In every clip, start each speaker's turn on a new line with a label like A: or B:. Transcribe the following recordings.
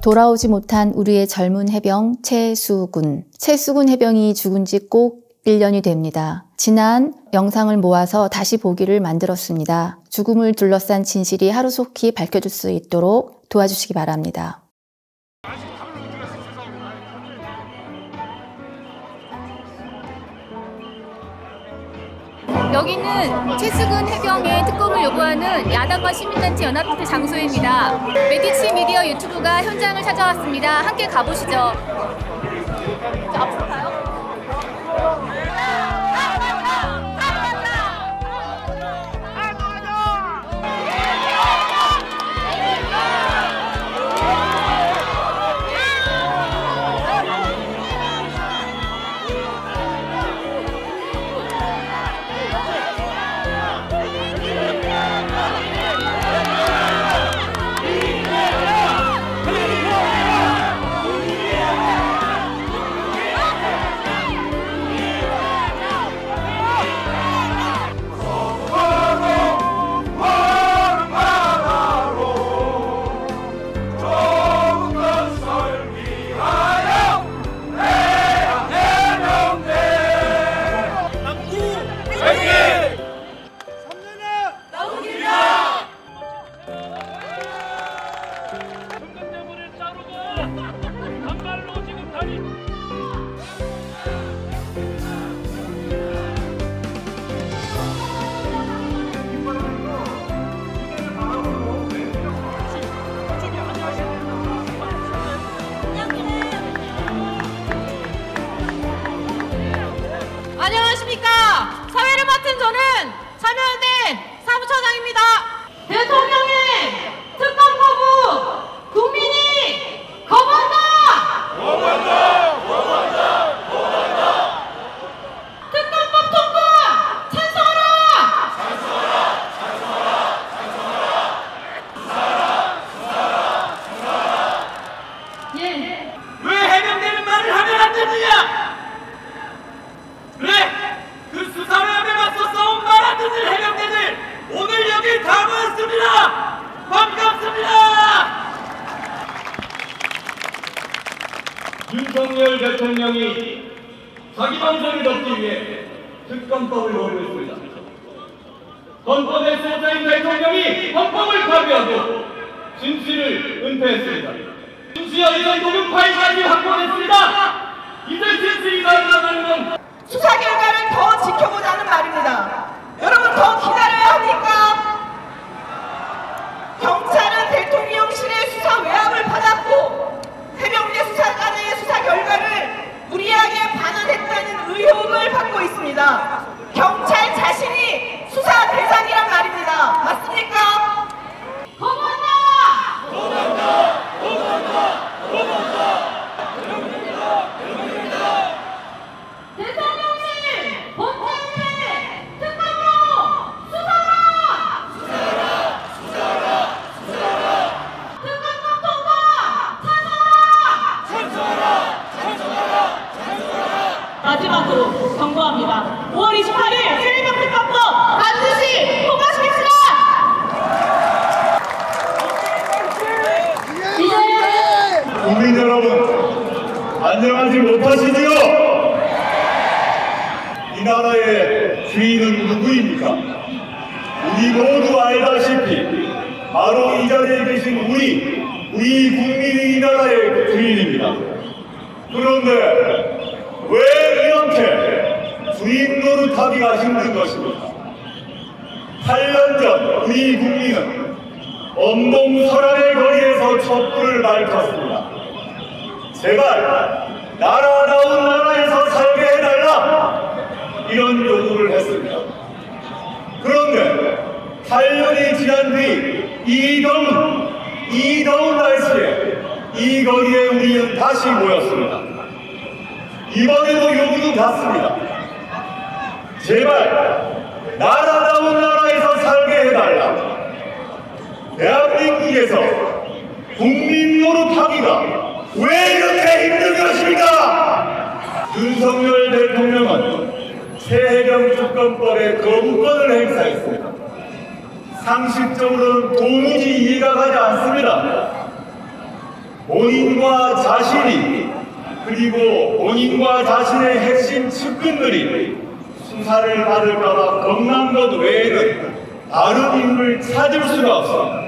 A: 돌아오지 못한 우리의 젊은 해병 최수군. 최수군 해병이 죽은 지 꼭 1년이 됩니다. 지난 영상을 모아서 다시 보기를 만들었습니다. 죽음을 둘러싼 진실이 하루속히 밝혀질 수 있도록 도와주시기 바랍니다. 여기는 최수군 해병의 특검을 요구하는 야당과 시민단체 연합회 장소입니다. 메디치 미디어 유튜브가 현장을 찾아왔습니다. 함께 가보시죠. 앞으로 가요?
B: 안녕하십니까. 사회를 맡은 저는 참여연대 사무처장입니다. 대통령의 특검 거부 국민이 거부한다. 특검법 통과 찬성하라. 예.
C: 왜 해병대는 말을 하면 안 되느냐? 그래! 그 수사회함에 맞서 싸운 말 안 듣는 해병대들 오늘 여기 다 모였습니다! 반갑습니다! 윤석열 대통령이 자기 방송을 덮기 위해 특검법을 도입했습니다. 헌법의 소자인 대통령이 헌법을 파괴하고 진실을 은폐했습니다. 진실과 이런 녹음 파일까지 확보했습니다! 이들 진실이 나타나는 건
D: 수사 결과를 더 지켜보자는 말입니다. 여러분 더 기다려야 합니까? 경찰은 대통령실의 수사 외압을 받았고 해병대 수사관의 수사 결과를 무리하게 반환했다는 의혹을 받고 있습니다. 경찰 자신이 수사 대상이란 말입니다. 맞습니까?
B: 거부한다.
C: 거부한다! 거부한다! 거부한다!
B: 대통령실 본태의 특검으로 수사하라! 특검법 통과 찬성하라! 마지막으로 경고합니다. 5월 28일 세일병 특검법 반드시 통과시킵시다!
E: 국민 여러분, 안녕하지 못하시지요? 이 나라의 주인은 누구입니까? 우리 모두 알다시피 바로 이 자리에 계신 우리 국민이 이 나라의 주인입니다. 그런데 왜 이렇게 주인 노릇하기가 힘든 것입니까? 8년 전 우리 국민은 엄동설안의 거리에서 촛불을 밝혔습니다. 제발 나라다운 나라에서 살게 해달라, 이런 요구를 했습니다. 그런데 8년이 지난 뒤 이 더운 날씨에 이 거리에 우리는 다시 모였습니다. 이번에도 요구는 같습니다. 제발 나라다운 나라에서 살게 해달라. 대한민국에서 국민 노릇하기가 왜 이렇게 힘든 것입니까? 윤석열 대통령은 새해경 특검법의 거부권을 행사했습니다. 상식적으로는 도무지 이해가 가지 않습니다. 본인과 자신이 그리고 본인과 자신의 핵심 측근들이 수사를 받을까봐 겁난 것 외에는 다른 인물을 찾을 수가 없습니다.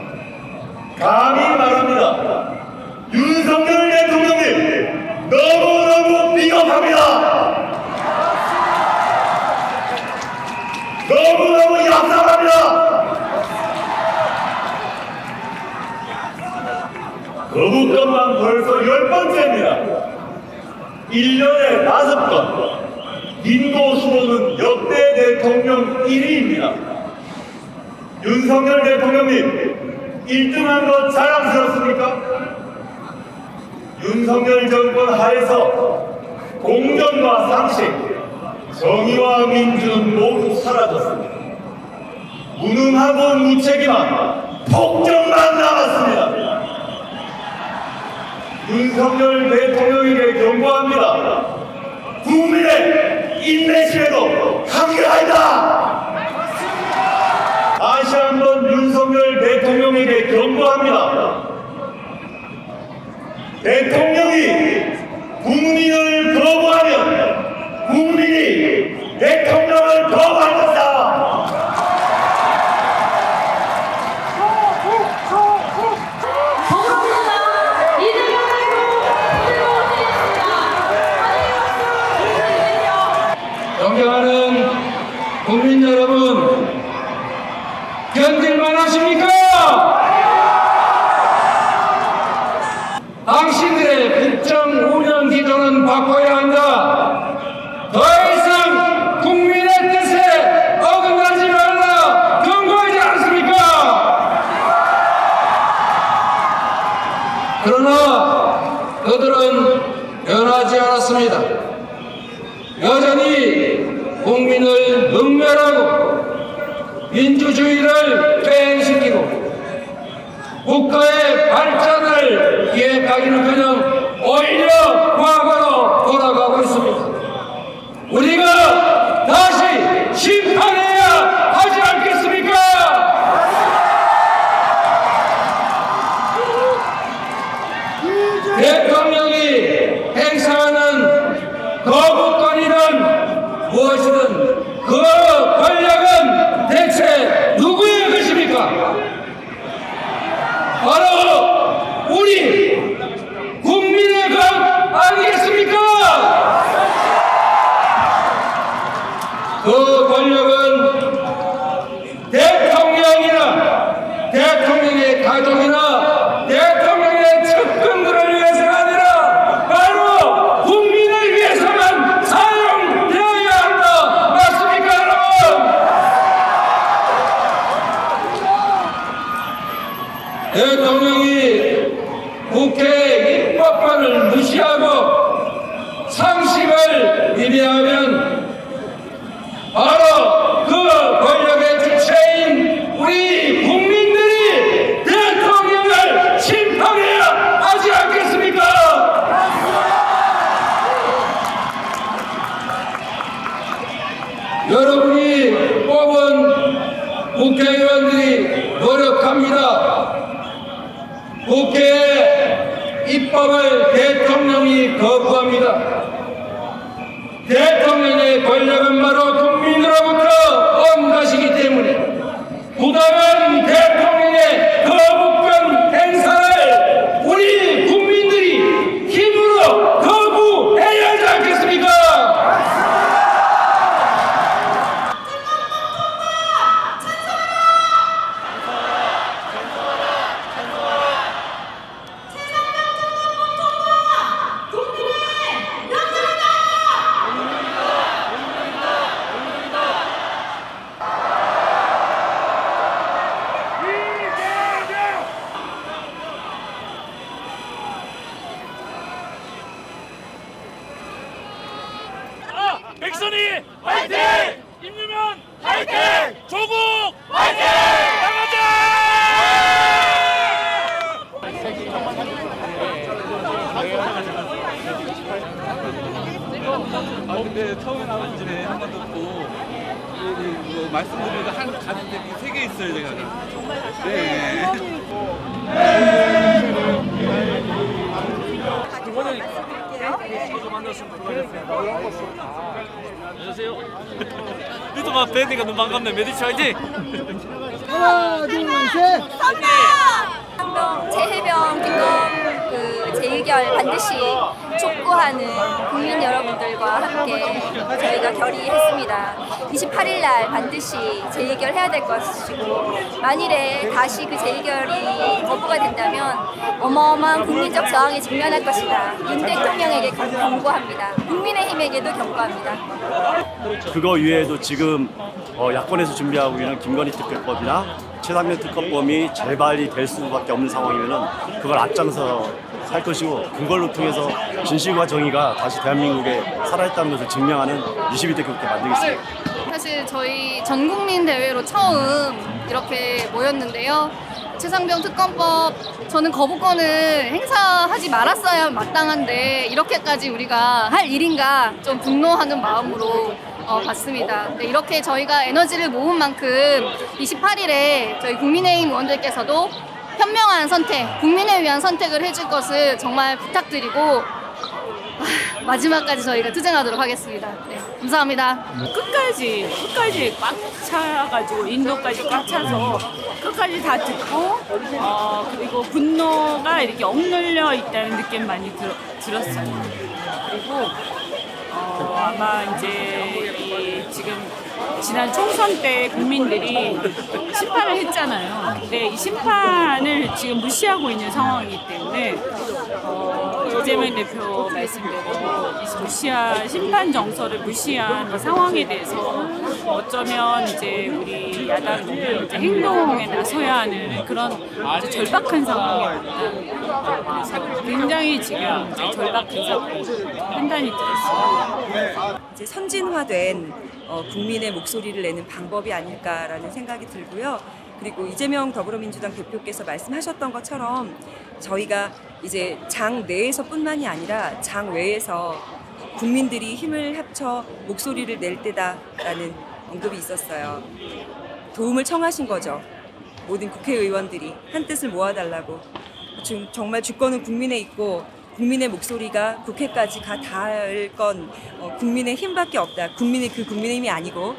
E: 감히 말합니다. 윤석열 대통령님 너무너무 비겁합니다. 너무너무 얍삽합니다. 거부권만 벌써 10번째입니다. 1년에 5번. 빈도수로는 역대 대통령 1위입니다. 윤석열 대통령님 1등한 것 자랑스럽습니까? 윤석열 정권 하에서 공정과 상식, 정의와 민주는 모두 사라졌습니다. 무능하고 무책임한 폭정만 남았습니다. 윤석열 대통령에게 경고합니다. 국민의 인내심에도 한계가 있다. 다시 한번 윤석열 대통령에게 경고합니다. 대통령이 국민을 거부하면 국민이 대통령을 거부할 것이다.
F: 존경하는 국민 여러분, 견딜만 하십니까? 당신들의 국정 운영 기조는 바꿔야 한다. 더 이상 국민의 뜻에 어긋나지 말라 경고하지 않습니까? 그러나 그들은 변하지 않았습니다. 여전히 국민을 능멸하고 민주주의를 퇴행시키고 국가의 발전을 기획하기는커녕 오히려 과거로 돌아가고 있습니다. 우리가 다시 심판해야 하지 않겠습니까? 대통령이 행사하는 거부권이든 무엇이든 그 권력은 대체 누구의 것입니까? 바로 우리 국민의 것 아니겠습니까? 그 권력은 대통령이나 대통령의 가족이나 대통령의 측근들을 위해서가 아니라 바로 국민을 위해서만 사용되어야 한다. 맞습니까, 여러분? 대통령이 국회 입법권을 무시하고 상식을 위배하면 바로 그 권력의 주체인 우리 국민들이 대통령을 심판해야 하지 않겠습니까? 여러분이 뽑은 국회의원들이 노력합니다. 국회의 입법을 대통령이 거부합니다. 대통령의 권력은 바로 국민으로부터 온 것이기 때문에 부당한 대통령의 거부권 행사를 우리 국민들이 힘으로 거부해야 하지 않겠습니까?
C: 백선희 화이팅! 임유면 화이팅! 조국 화이팅! 나가자!
G: 근데 처음에 나온 전에 한 번도 없고 말씀드리니까 한 가는데 3개 있어요, 제가. 정말 네. 만났으면 좋겠습니다. 안녕하세요. 리더가 밴드가 너무 반갑네. 메디치 화이팅!
H: 하나, 둘, 셋!
I: 한동 재해병 김건 재의결 반드시 촉구하는 국민 여러분들과 함께 저희가 결의했습니다. 28일 날 반드시 재의결해야 될 것이고, 만일에 다시 그 재의결이 거부가 된다면 어마어마한 국민적 저항에 직면할 것이다. 윤 대통령에게 경고합니다. 국민의힘에게도 경고합니다.
J: 그거 외에도 지금 야권에서 준비하고 있는 김건희 특별법이나 최상면 특검법이 재발이 될 수밖에 없는 상황이면은 그걸 앞장서 할 것이고, 그걸로 통해서 진실과 정의가 다시 대한민국에 살아있다는 것을 증명하는 22대 국회 만들겠습니다.
K: 사실 저희 전국민 대회로 처음 이렇게 모였는데요. 최상병 특검법 저는 거부권을 행사하지 말았어야 마땅한데 이렇게까지 우리가 할 일인가 좀 분노하는 마음으로 봤습니다. 네, 이렇게 저희가 에너지를 모은 만큼 28일에 저희 국민의힘 의원들께서도 현명한 선택, 국민을 위한 선택을 해줄 것을 정말 부탁드리고 마지막까지 저희가 투쟁하도록 하겠습니다. 네, 감사합니다.
B: 끝까지 꽉 차가지고 인도까지 꽉 차서 끝까지 다 듣고 그리고 분노가 이렇게 억눌려 있다는 느낌 많이 들었어요. 그리고 아마 이제 지금 지난 총선 때 국민들이 심판을 했잖아요. 근데 이 심판을 지금 무시하고 있는 상황이기 때문에 이재명 대표 말씀대로 이 심판 정서를 무시한 이 상황에 대해서 어쩌면 이제 우리 야당이 이제 행동에 나서야 하는 그런 아주 절박한 상황입니다. 그래서 굉장히 지금 이제 절박한 판단이 들었어요.
L: 이제 선진화된 국민의 목소리를 내는 방법이 아닐까라는 생각이 들고요. 그리고 이재명 더불어민주당 대표께서 말씀하셨던 것처럼 저희가 이제 장 내에서뿐만이 아니라 장 외에서 국민들이 힘을 합쳐 목소리를 낼 때다라는 언급이 있었어요. 도움을 청하신 거죠. 모든 국회의원들이 한뜻을 모아달라고. 지금 정말 주권은 국민에 있고 국민의 목소리가 국회까지 닿을 건 국민의 힘밖에 없다. 국민의 힘이 아니고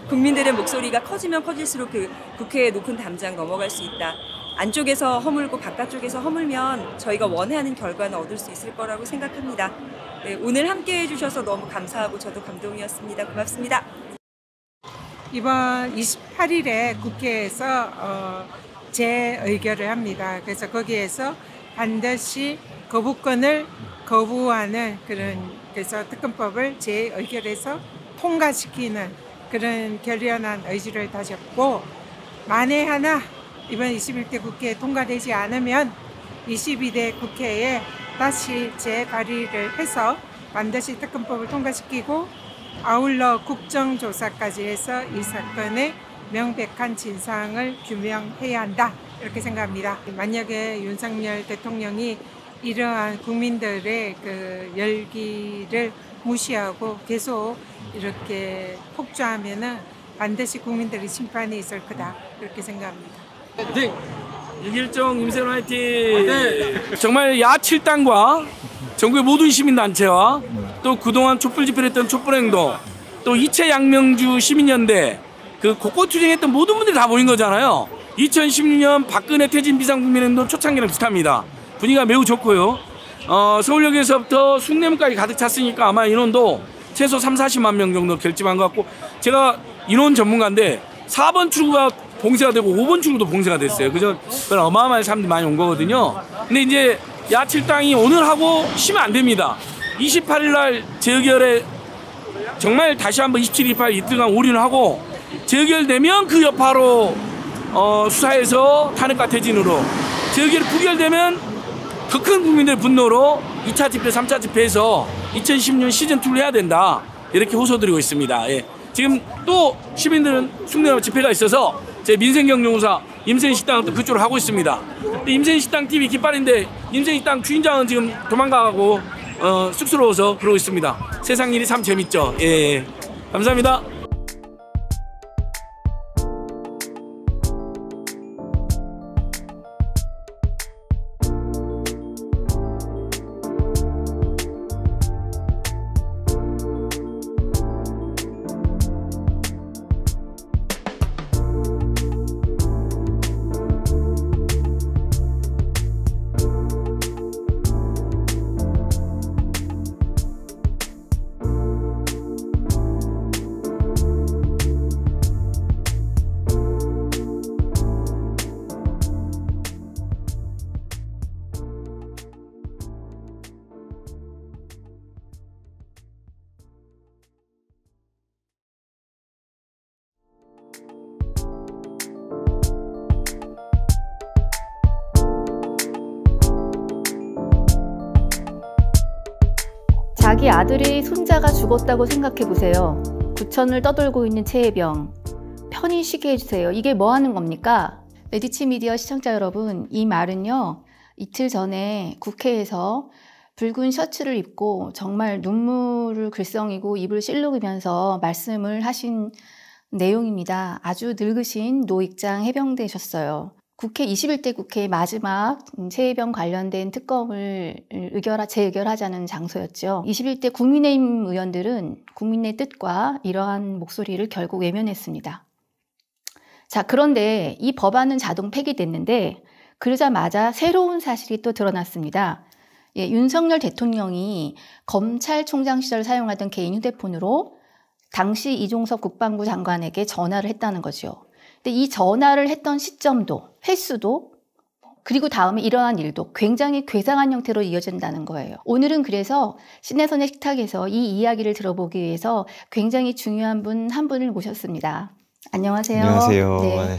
L: 국민들의 목소리가 커지면 커질수록 그 국회의 높은 담장 넘어갈 수 있다. 안쪽에서 허물고 바깥쪽에서 허물면 저희가 원하는 결과는 얻을 수 있을 거라고 생각합니다. 네, 오늘 함께해 주셔서 너무 감사하고 저도 감동이었습니다. 고맙습니다.
M: 이번 28일에 국회에서 재의결을 합니다. 그래서 거기에서 반드시 거부권을 거부하는 그래서 특검법을 재의결해서 통과시키는 그런 결연한 의지를 다졌고, 만에 하나 이번 21대 국회에 통과되지 않으면 22대 국회에 다시 재발의를 해서 반드시 특검법을 통과시키고 아울러 국정조사까지 해서 이 사건의 명백한 진상을 규명해야 한다, 이렇게 생각합니다. 만약에 윤석열 대통령이 이러한 국민들의 그 열기를 무시하고 계속 이렇게 폭주하면은 반드시 국민들의 심판이 있을 거다, 그렇게 생각합니다.
F: 네. 이길정 임세론 화이팅! 네. 정말 야7당과 전국의 모든 시민단체와 또 그동안 촛불 집회를 했던 촛불행동, 또 이채 양명주 시민연대, 그 곳곳 투쟁했던 모든 분들이 다 모인 거잖아요. 2016년 박근혜 퇴진 비상국민행동 초창기랑 비슷합니다. 분위기가 매우 좋고요. 서울역에서부터 숭례문까지 가득 찼으니까 아마 인원도 최소 30-40만 명 정도 결집한 것 같고, 제가 인원 전문가인데 4번 출구가 봉쇄가 되고 5번 출구도 봉쇄가 됐어요. 그죠? 어마어마한 사람들이 많이 온 거거든요. 근데 이제 야7당이 오늘 하고 쉬면 안 됩니다. 28일 날 재의결에 정말 다시 한번 27, 28 이틀간 올인을 하고, 재의결되면 그 여파로 수사해서 탄핵과 퇴진으로, 재의결이 부결되면 더 큰 국민들의 분노로 2차 집회, 3차 집회에서 2010년 시즌2를 해야 된다, 이렇게 호소드리고 있습니다. 예. 지금 또 시민들은 숭례문 집회가 있어서 제 민생경영사 임센식당은 또 그쪽으로 하고 있습니다. 임센식당 TV 깃발인데 임센식당 주인장은 지금 도망가고 쑥스러워서 그러고 있습니다. 세상 일이 참 재밌죠. 예. 감사합니다.
A: 자기 아들의 손자가 죽었다고 생각해 보세요. 구천을 떠돌고 있는 최혜병. 편히 쉬게 해주세요. 이게 뭐 하는 겁니까? 메디치 미디어 시청자 여러분, 이 말은요, 이틀 전에 국회에서 붉은 셔츠를 입고 정말 눈물을 글썽이고 입을 실룩이면서 말씀을 하신 내용입니다. 아주 늙으신 노익장 해병대셨어요. 국회 21대 국회 마지막 최혜병 관련된 특검을 재의결하자는 장소였죠. 21대 국민의힘 의원들은 국민의 뜻과 이러한 목소리를 결국 외면했습니다. 자, 그런데 이 법안은 자동 폐기됐는데 그러자마자 새로운 사실이 또 드러났습니다. 예, 윤석열 대통령이 검찰총장 시절 사용하던 개인 휴대폰으로 당시 이종석 국방부 장관에게 전화를 했다는 거죠. 근데 이 전화를 했던 시점도, 횟수도, 그리고 다음에 일어난 일도 굉장히 괴상한 형태로 이어진다는 거예요. 오늘은 그래서 신혜선의 식탁에서 이 이야기를 들어보기 위해서 굉장히 중요한 분 한 분을 모셨습니다. 안녕하세요.
N: 안녕하세요.
A: 네.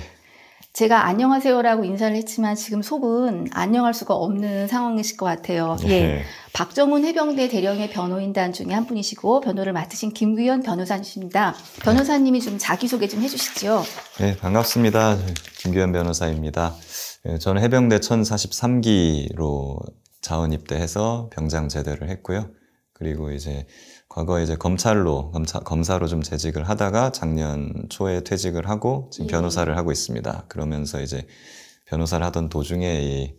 A: 제가 안녕하세요라고 인사를 했지만 지금 속은 안녕할 수가 없는 상황이실 것 같아요.
N: 네.
A: 예. 박정훈 해병대 대령의 변호인단 중에 한 분이시고 변호를 맡으신 김규현 변호사님이십니다. 변호사님이 좀 자기소개 좀 해주시죠.
N: 네, 반갑습니다. 김규현 변호사입니다. 저는 해병대 1043기로 자원 입대해서 병장 제대를 했고요. 그리고 이제 과거에 이제 검사로 좀 재직을 하다가 작년 초에 퇴직을 하고 지금 변호사를 하고 있습니다. 그러면서 이제 변호사를 하던 도중에 이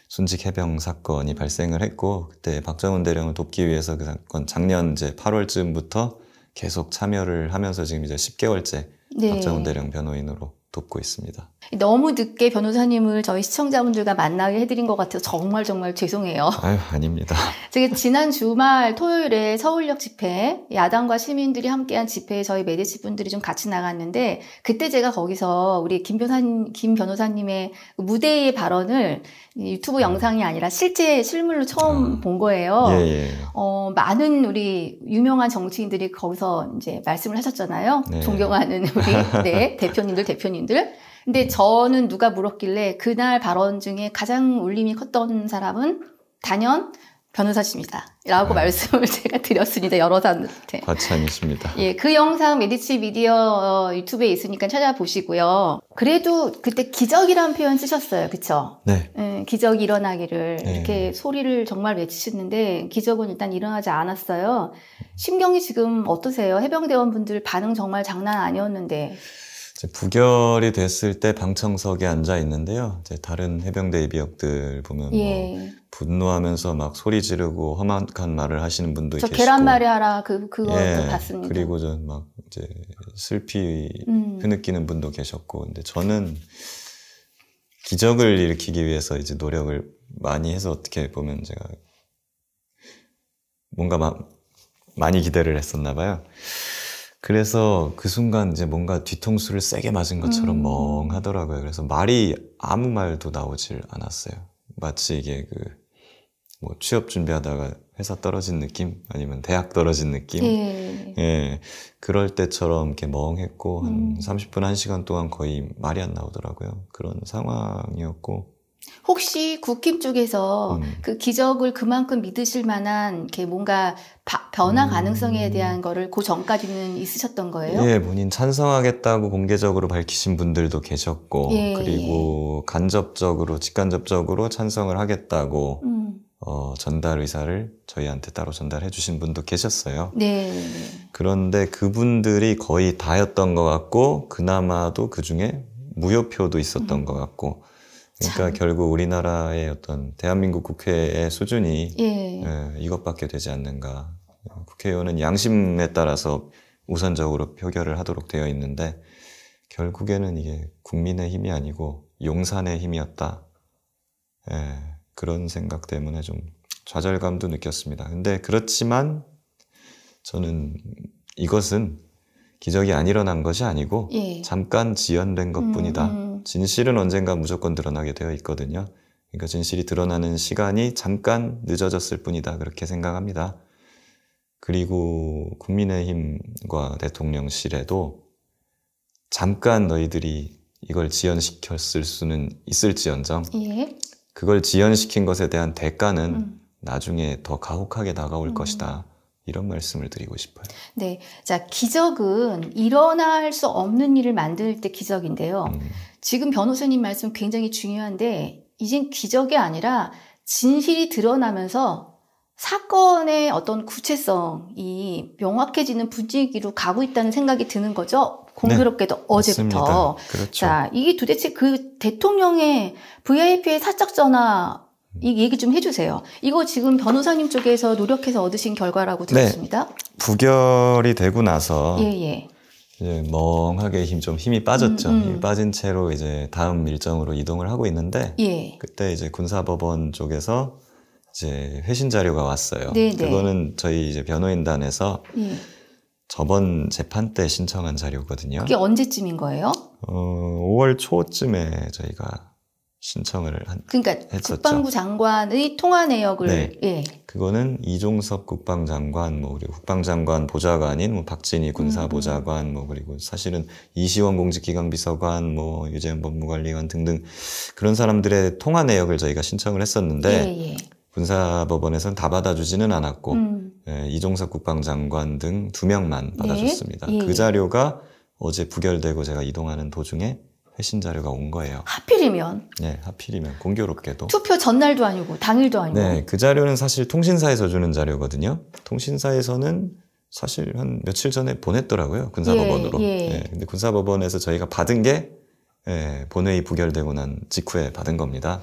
N: 순직 해병 사건이 발생을 했고, 그때 박정훈 대령을 돕기 위해서 그 사건 작년 이제 8월쯤부터 계속 참여를 하면서 지금 이제 10개월째
A: 네.
N: 박정훈 대령 변호인으로 돕고 있습니다.
A: 너무 늦게 변호사님을 저희 시청자분들과 만나게 해드린 것 같아서 정말 죄송해요.
N: 아유, 아닙니다.
A: 제가 지난 주말 토요일에 서울역 집회, 야당과 시민들이 함께한 집회에 저희 메디치 분들이 좀 같이 나갔는데, 그때 제가 거기서 우리 김 변호사님의 무대의 발언을 유튜브 영상이 아니라 실물로 처음 본 거예요.
N: 예.
A: 많은 우리 유명한 정치인들이 거기서 이제 말씀을 하셨잖아요.
N: 네.
A: 존경하는 우리 네, 대표님들. 근데 저는 누가 물었길래 그날 발언 중에 가장 울림이 컸던 사람은 단연 변호사십니다. 라고 말씀을 제가 드렸습니다. 여러 사람들한테.
N: 과찬이십니다.
A: 예, 그 영상 메디치 미디어 유튜브에 있으니까 찾아보시고요. 그래도 그때 기적이라는 표현 쓰셨어요. 그쵸?
N: 네.
A: 예, 기적이 일어나기를
N: 네.
A: 이렇게 소리를 정말 외치시는데 기적은 일단 일어나지 않았어요. 심경이 지금 어떠세요? 해병대원분들 반응 정말 장난 아니었는데.
N: 부결이 됐을 때 방청석에 앉아 있는데요. 이제 다른 해병대 예비역들 보면
A: 예.
N: 뭐 분노하면서 막 소리 지르고 험악한 말을 하시는 분도
A: 저
N: 계시고.
A: 계란말이 하라 그거
N: 예.
A: 봤습니다.
N: 그리고 저 막 이제 슬피 흐느끼는 분도 계셨고. 근데 저는 기적을 일으키기 위해서 이제 노력을 많이 해서 어떻게 보면 제가 뭔가 많이 기대를 했었나 봐요. 그래서 그 순간 이제 뭔가 뒤통수를 세게 맞은 것처럼 멍하더라고요. 그래서 아무 말도 나오질 않았어요. 마치 이게 뭐 취업 준비하다가 회사 떨어진 느낌? 아니면 대학 떨어진 느낌? 예. 그럴 때처럼 이렇게 멍했고, 한 30분, 1시간 동안 거의 말이 안 나오더라고요. 그런 상황이었고.
A: 혹시 국힘 쪽에서 그 기적을 그만큼 믿으실 만한 게 뭔가 변화 가능성에 대한 거를 그 전까지는 있으셨던 거예요?
N: 예, 본인 찬성하겠다고 공개적으로 밝히신 분들도 계셨고,
A: 예,
N: 그리고 직간접적으로 찬성을 하겠다고 전달 의사를 저희한테 따로 전달해 주신 분도 계셨어요.
A: 네.
N: 그런데 그분들이 거의 다였던 것 같고, 그나마도 그 중에 무효표도 있었던 것 같고, 그러니까 결국 우리나라의 어떤 대한민국 국회의 수준이 이것밖에 되지 않는가. 국회의원은 양심에 따라서 우선적으로 표결을 하도록 되어 있는데 결국에는 이게 국민의 힘이 아니고 용산의 힘이었다. 그런 생각 때문에 좀 좌절감도 느꼈습니다. 근데 그렇지만 저는 이것은 기적이 안 일어난 것이 아니고 잠깐 지연된 것뿐이다. 진실은 언젠가 무조건 드러나게 되어 있거든요. 그러니까 진실이 드러나는 시간이 잠깐 늦어졌을 뿐이다. 그렇게 생각합니다. 그리고 국민의힘과 대통령실에도 잠깐 너희들이 이걸 지연시켰을 수는 있을지언정
A: 예.
N: 그걸 지연시킨 것에 대한 대가는 나중에 더 가혹하게 다가올 것이다. 이런 말씀을 드리고 싶어요.
A: 네. 자, 기적은 일어날 수 없는 일을 만들 때 기적인데요. 지금 변호사님 말씀 굉장히 중요한데 이젠 기적이 아니라 진실이 드러나면서 사건의 어떤 구체성이 명확해지는 분위기로 가고 있다는 생각이 드는 거죠. 공교롭게도 네, 어제부터.
N: 그렇죠.
A: 자, 이게 도대체 그 대통령의 VIP의 사적 전화 이 얘기 좀 해주세요. 이거 지금 변호사님 쪽에서 노력해서 얻으신 결과라고 들었습니다.
N: 네. 부결이 되고 나서
A: 예.
N: 이제 멍하게 힘이 빠졌죠. 힘이 빠진 채로 이제 다음 일정으로 이동을 하고 있는데
A: 예.
N: 그때 이제 군사법원 쪽에서 이제 회신 자료가 왔어요.
A: 네네.
N: 그거는 저희 이제 변호인단에서
A: 예.
N: 저번 재판 때 신청한 자료거든요.
A: 그게 언제쯤인 거예요?
N: 5월 초쯤에 저희가 신청을
A: 그러니까
N: 했었죠.
A: 국방부 장관의 통화 내역을
N: 네.
A: 예.
N: 그거는 이종섭 국방장관 그리고 국방장관 보좌관인 박진희 군사보좌관 그리고 사실은 이시원 공직기강비서관 유재현 법무관리관 등등 그런 사람들의 통화 내역을 저희가 신청을 했었는데
A: 예.
N: 군사법원에서는 다 받아주지는 않았고 이종섭 국방장관 등 2명만 받아줬습니다.
A: 네. 예.
N: 그 자료가 어제 부결되고 제가 이동하는 도중에 회신 자료가 온 거예요.
A: 하필이면.
N: 네, 하필이면 공교롭게도.
A: 투표 전날도 아니고 당일도 아니고.
N: 네, 그 자료는 사실 통신사에서 주는 자료거든요. 통신사에서는 사실 한 며칠 전에 보냈더라고요. 군사법원으로.
A: 예.
N: 네, 근데 군사법원에서 저희가 받은 게 본회의 부결되고 난 직후에 받은 겁니다.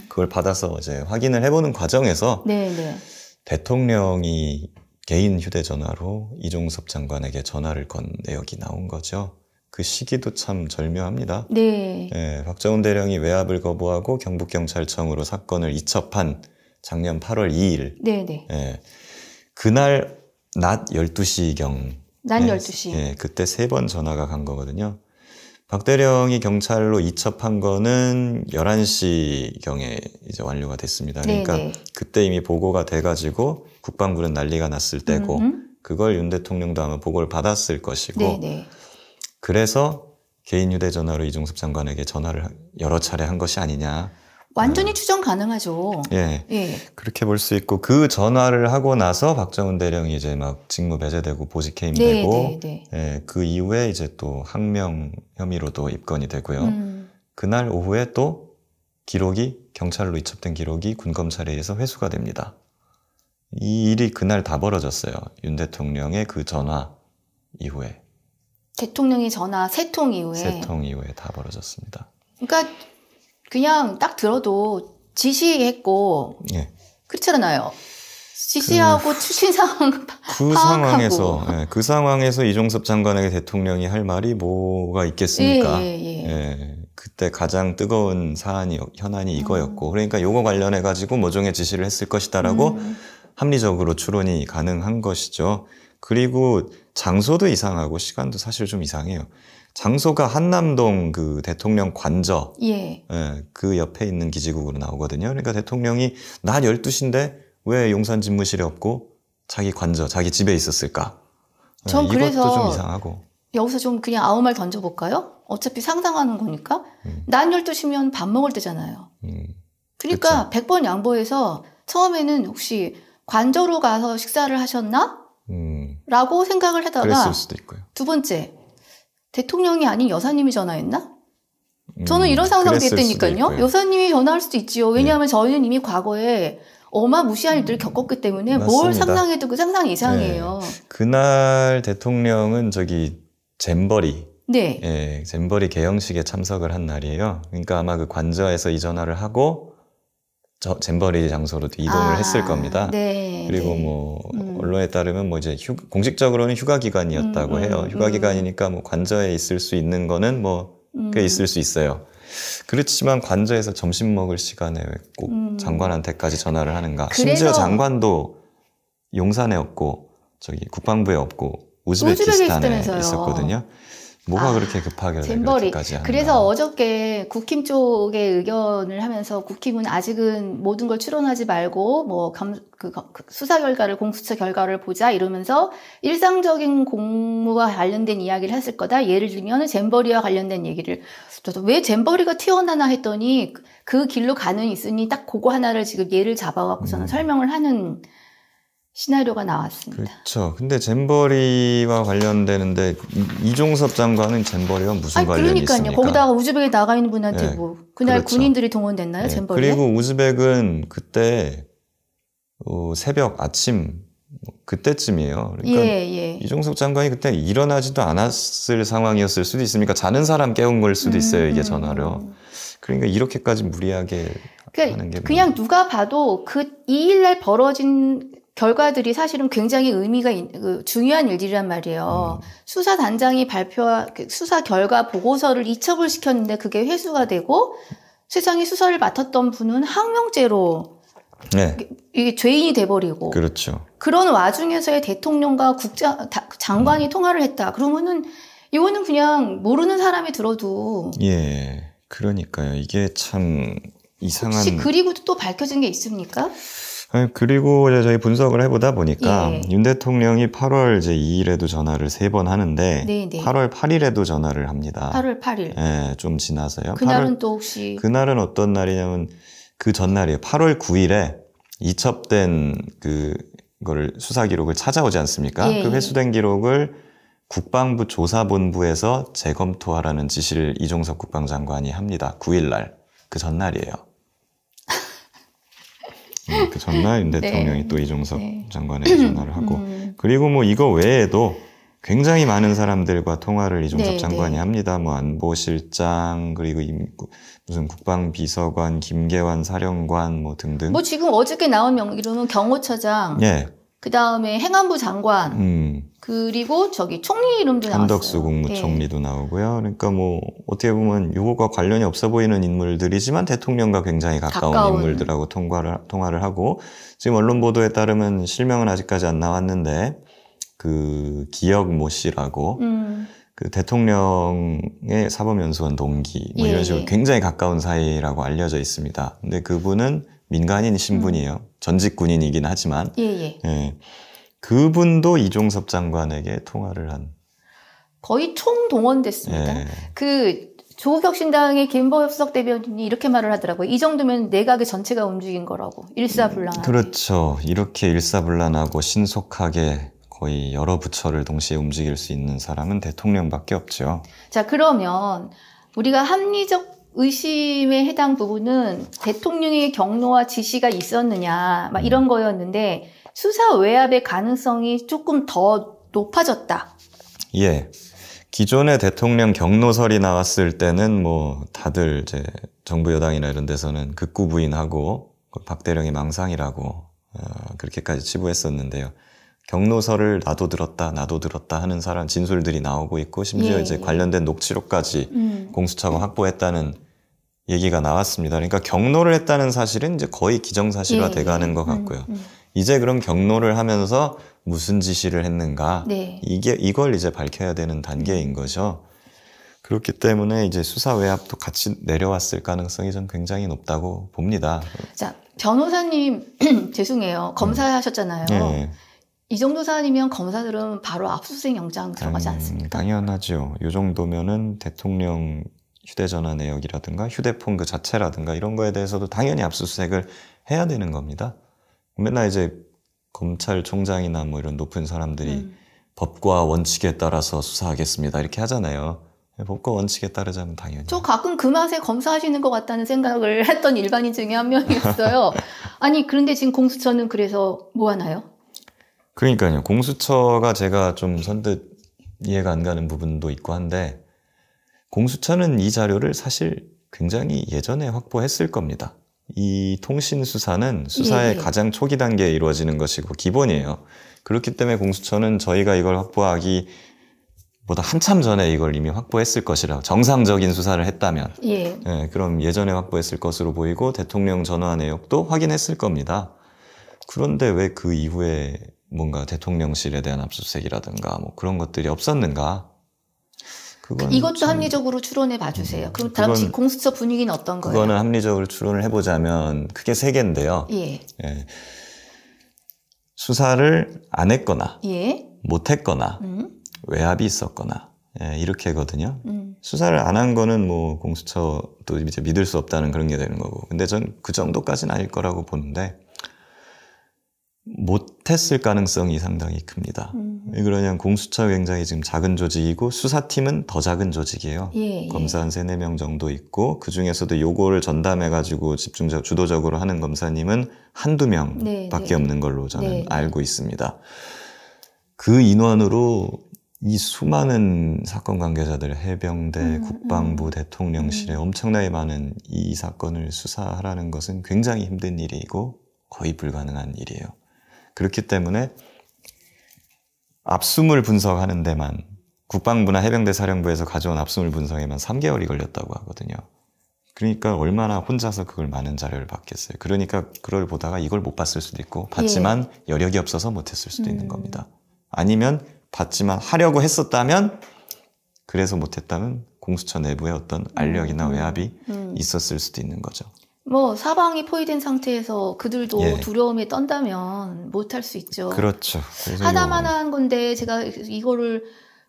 N: 그걸 받아서 이제 확인을 해보는 과정에서
A: 네.
N: 대통령이 개인 휴대전화로 이종섭 장관에게 전화를 건 내역이 나온 거죠. 그 시기도 참 절묘합니다.
A: 네.
N: 박정훈 대령이 외압을 거부하고 경북경찰청으로 사건을 이첩한 작년 8월 2일.
A: 네네.
N: 그날 낮 12시경.
A: 낮 12시.
N: 그때 3번 전화가 간 거거든요. 박 대령이 경찰로 이첩한 거는 11시경에 이제 완료가 됐습니다. 그러니까
A: 네네.
N: 그때 이미 보고가 돼가지고 국방부는 난리가 났을 때고 그걸 윤 대통령도 아마 보고를 받았을 것이고
A: 네네.
N: 그래서 개인 휴대전화로 이종섭 장관에게 전화를 여러 차례 한 것이 아니냐.
A: 완전히 추정 가능하죠.
N: 예. 그렇게 볼 수 있고 그 전화를 하고 나서 박정훈 대령이 이제 막 직무 배제되고 보직 해임되고 그 이후에 이제 또 항명 혐의로도 입건이 되고요. 그날 오후에 또 기록이 경찰로 이첩된 기록이 군검찰에 의해서 회수가 됩니다. 이 일이 그날 다 벌어졌어요. 윤 대통령의 그 전화 이후에.
A: 대통령이 전화 3통 이후에.
N: 3통 이후에 다 벌어졌습니다.
A: 그러니까 그냥 딱 들어도 지시했고 그렇잖아요. 지시하고 추진 상황 파악하고.
N: 그 상황에서 이종섭 장관에게 대통령이 할 말이 뭐가 있겠습니까? 그때 가장 뜨거운 현안이 이거였고 그러니까 요거 관련해 가지고 모종의 지시를 했을 것이다라고 합리적으로 추론이 가능한 것이죠. 그리고 장소도 이상하고 시간도 사실 좀 이상해요. 장소가 한남동 그 대통령 관저 그 옆에 있는 기지국으로 나오거든요. 그러니까 대통령이 낮 12시인데 왜 용산 집무실에 없고 자기 관저, 자기 집에 있었을까?
A: 전
N: 이것도
A: 그래서
N: 좀 이상하고.
A: 여기서 좀 그냥 아무 말 던져볼까요? 어차피 상상하는 거니까. 낮 12시면 밥 먹을 때잖아요. 그러니까 100번 양보해서 처음에는 혹시 관저로 가서 식사를 하셨나? 라고 생각을 하다가
N: 그랬을 수도 있고요.
A: 두 번째, 대통령이 아닌 여사님이 전화했나? 저는 이런 상상도 했다니까요. 여사님이 전화할 수도 있지요. 왜냐하면 저희는 이미 과거에 어마무시한 일들을 겪었기 때문에
N: 맞습니다.
A: 뭘 상상해도 그 상상이 이상해요.
N: 그날 대통령은 잼버리. 잼버리 개영식에 참석을 한 날이에요. 그러니까 아마 그 관저에서 이 전화를 하고 잼버리 장소로 이동을 했을 겁니다. 그리고 언론에 따르면 이제 공식적으로는 휴가 기간이었다고 해요. 휴가 기간이니까 관저에 있을 수 있는 거는 꽤 있을 수 있어요. 그렇지만 관저에서 점심 먹을 시간에 왜 꼭 장관한테까지 전화를 하는가? 심지어 장관도 용산에 없고 국방부에 없고 우즈베키스탄에 있었거든요. 뭐가 그렇게 급하게
A: 잼버리.
N: 그렇게까지 하는가.
A: 그래서 어저께 국힘 쪽에 의견을 하면서 국힘은 아직은 모든 걸 추론하지 말고 뭐 수사 결과를 공수처 결과를 보자 이러면서 일상적인 공무와 관련된 이야기를 했을 거다. 예를 들면 잼버리와 관련된 얘기를 저도 왜 잼버리가 튀어나나 했더니 그 길로 가는 있으니 딱 그거 하나를 지금 예를 잡아갖고서는 설명을 하는 시나리오가 나왔습니다.
N: 그렇죠. 근데 잼버리와 관련되는데 이종섭 장관은 잼버리와 무슨 관련이 있습니까?
A: 거기다가 우즈벡에 나가 있는 분한테
N: 네.
A: 뭐 그날
N: 그렇죠.
A: 군인들이 동원됐나요?
N: 네.
A: 잼버리에?
N: 그리고 우즈벡은 그때 새벽 아침 그때쯤이에요. 그러니까 이종섭 장관이 그때 일어나지도 않았을 상황이었을 수도 있으니까 자는 사람 깨운 걸 수도 있어요. 이게 전화로. 그러니까 이렇게까지 무리하게 하는 게
A: 그냥 누가 봐도 그 2일날 벌어진 결과들이 사실은 굉장히 의미가 중요한 일들이란 말이에요. 수사단장이 발표한 수사 결과 보고서를 이첩을 시켰는데 그게 회수가 되고 세상에 수사를 맡았던 분은 항명죄로 이게 죄인이 돼버리고.
N: 그렇죠.
A: 그런 와중에서의 대통령과 장관이 통화를 했다. 그러면은 이거는 그냥 모르는 사람이 들어도.
N: 예, 그러니까요. 이게 참 이상한.
A: 혹시 그리고 또 밝혀진 게 있습니까?
N: 그리고 저희 분석을 해보다 보니까 윤 대통령이 8월 2일에도 전화를 3번 하는데 8월 8일에도 전화를 합니다.
A: 8월 8일.
N: 네, 좀 지나서요.
A: 그날은 또 혹시
N: 그날은 어떤 날이냐면 그 전날이에요. 8월 9일에 이첩된 그거를 수사 기록을 찾아오지 않습니까? 그 회수된 기록을 국방부 조사본부에서 재검토하라는 지시를 이종섭 국방장관이 합니다. 9일날 그 전날이에요. 그 전날 윤 대통령이 또 이종섭 장관에게 전화를 하고 그리고 뭐 이거 외에도 굉장히 많은 사람들과 통화를 이종섭 장관이 합니다. 뭐 안보실장 그리고 무슨 국방비서관, 김계환 사령관 뭐 등등.
A: 뭐 지금 어저께 나온 이름은 경호처장. 그 다음에 행안부 장관. 그리고 총리 이름도 나왔어요.
N: 한덕수 국무총리도 나오고요. 그러니까 뭐 어떻게 보면 요거가 관련이 없어 보이는 인물들이지만 대통령과 굉장히 가까운 인물들하고 통화를 하고 지금 언론 보도에 따르면 실명은 아직까지 안 나왔는데 그 기역 모 씨라고 그 대통령의 사법연수원 동기 뭐 이런 식으로 굉장히 가까운 사이라고 알려져 있습니다. 근데 그분은 민간인 신분이에요. 전직 군인이긴 하지만 그분도 이종섭 장관에게 통화를 한
A: 거의 총동원됐습니다. 그 조국혁신당의 김보엽 대변인이 이렇게 말을 하더라고요. 이 정도면 내각의 전체가 움직인 거라고. 일사불란하게.
N: 그렇죠. 이렇게 일사불란하고 신속하게 거의 여러 부처를 동시에 움직일 수 있는 사람은 대통령밖에 없죠.
A: 자, 그러면 우리가 합리적 의심에 해당 부분은 대통령의 경로와 지시가 있었느냐 막 이런 거였는데 수사 외압의 가능성이 조금 더 높아졌다.
N: 예. 기존의 대통령 경로설이 나왔을 때는 뭐 다들 이제 정부 여당이나 이런 데서는 극구 부인하고 박대령이 망상이라고 그렇게까지 치부했었는데요. 경로설을 나도 들었다 하는 사람 진술들이 나오고 있고 심지어 이제 관련된 녹취록까지 공수처가 확보했다는 얘기가 나왔습니다. 그러니까 경로를 했다는 사실은 이제 거의 기정사실화 돼가는 것 같고요. 이제 그럼 경로를 하면서 무슨 지시를 했는가 이걸 이제 밝혀야 되는 단계인 거죠. 그렇기 때문에 이제 수사 외압도 같이 내려왔을 가능성이 좀 굉장히 높다고 봅니다.
A: 자, 변호사님 죄송해요. 검사하셨잖아요. 이 정도 사안이면 검사들은 바로 압수수색 영장 들어가지 않습니까?
N: 당연하죠. 이 정도면은 대통령 휴대전화 내역이라든가 휴대폰 그 자체라든가 이런 거에 대해서도 당연히 압수수색을 해야 되는 겁니다. 맨날 이제 검찰총장이나 뭐 이런 높은 사람들이 법과 원칙에 따라서 수사하겠습니다 이렇게 하잖아요. 법과 원칙에 따르자면 당연히.
A: 저 가끔 그 맛에 검사하시는 것 같다는 생각을 했던 일반인 중에 한 명이었어요. 아니 그런데 지금 공수처는 그래서 뭐 하나요?
N: 그러니까요. 공수처가 제가 좀 선뜻 이해가 안 가는 부분도 있고 한데 공수처는 이 자료를 사실 굉장히 예전에 확보했을 겁니다. 이 통신수사는 수사의 가장 초기 단계에 이루어지는 것이고 기본이에요. 그렇기 때문에 공수처는 저희가 이걸 확보하기 보다 한참 전에 이걸 이미 확보했을 것이라 정상적인 수사를 했다면 그럼 예전에 확보했을 것으로 보이고 대통령 전화 내역도 확인했을 겁니다. 그런데 왜 그 이후에 뭔가 대통령실에 대한 압수수색이라든가 뭐 그런 것들이 없었는가?
A: 이것도 합리적으로 추론해 봐주세요. 그럼 당시 공수처 분위기는 어떤 거예요?
N: 그거는 합리적으로 추론을 해보자면 크게 3개인데요.
A: 예.
N: 예. 수사를 안 했거나,
A: 예.
N: 못했거나, 외압이 있었거나, 예, 이렇게거든요. 수사를 안 한 거는 뭐 공수처도 이제 믿을 수 없다는 그런 게 되는 거고. 근데 전 그 정도까지는 아닐 거라고 보는데, 못했을 가능성이 상당히 큽니다. 왜 그러냐면 공수처 굉장히 지금 작은 조직이고 수사팀은 더 작은 조직이에요.
A: 예, 예.
N: 검사 한 3-4명 정도 있고 그 중에서도 요거를 전담해가지고 주도적으로 하는 검사님은 1-2명 밖에 없는 걸로 저는 알고 있습니다. 그 인원으로 이 수많은 사건 관계자들, 해병대, 국방부, 대통령실에 엄청나게 많은 이 사건을 수사하라는 것은 굉장히 힘든 일이고 거의 불가능한 일이에요. 그렇기 때문에 압수물 분석하는 데만 국방부나 해병대 사령부에서 가져온 압수물 분석에만 3개월이 걸렸다고 하거든요. 그러니까 얼마나 혼자서 그걸 많은 자료를 받겠어요. 그러니까 그걸 보다가 이걸 못 봤을 수도 있고 봤지만 여력이 없어서 못했을 수도 있는 겁니다. 아니면 봤지만 하려고 했었다면 그래서 못했다면 공수처 내부에 어떤 알력이나 외압이 있었을 수도 있는 거죠.
A: 뭐 사방이 포위된 상태에서 그들도 두려움에 떤다면 못할 수 있죠.
N: 그렇죠.
A: 하나마나 한 건데 제가 이거를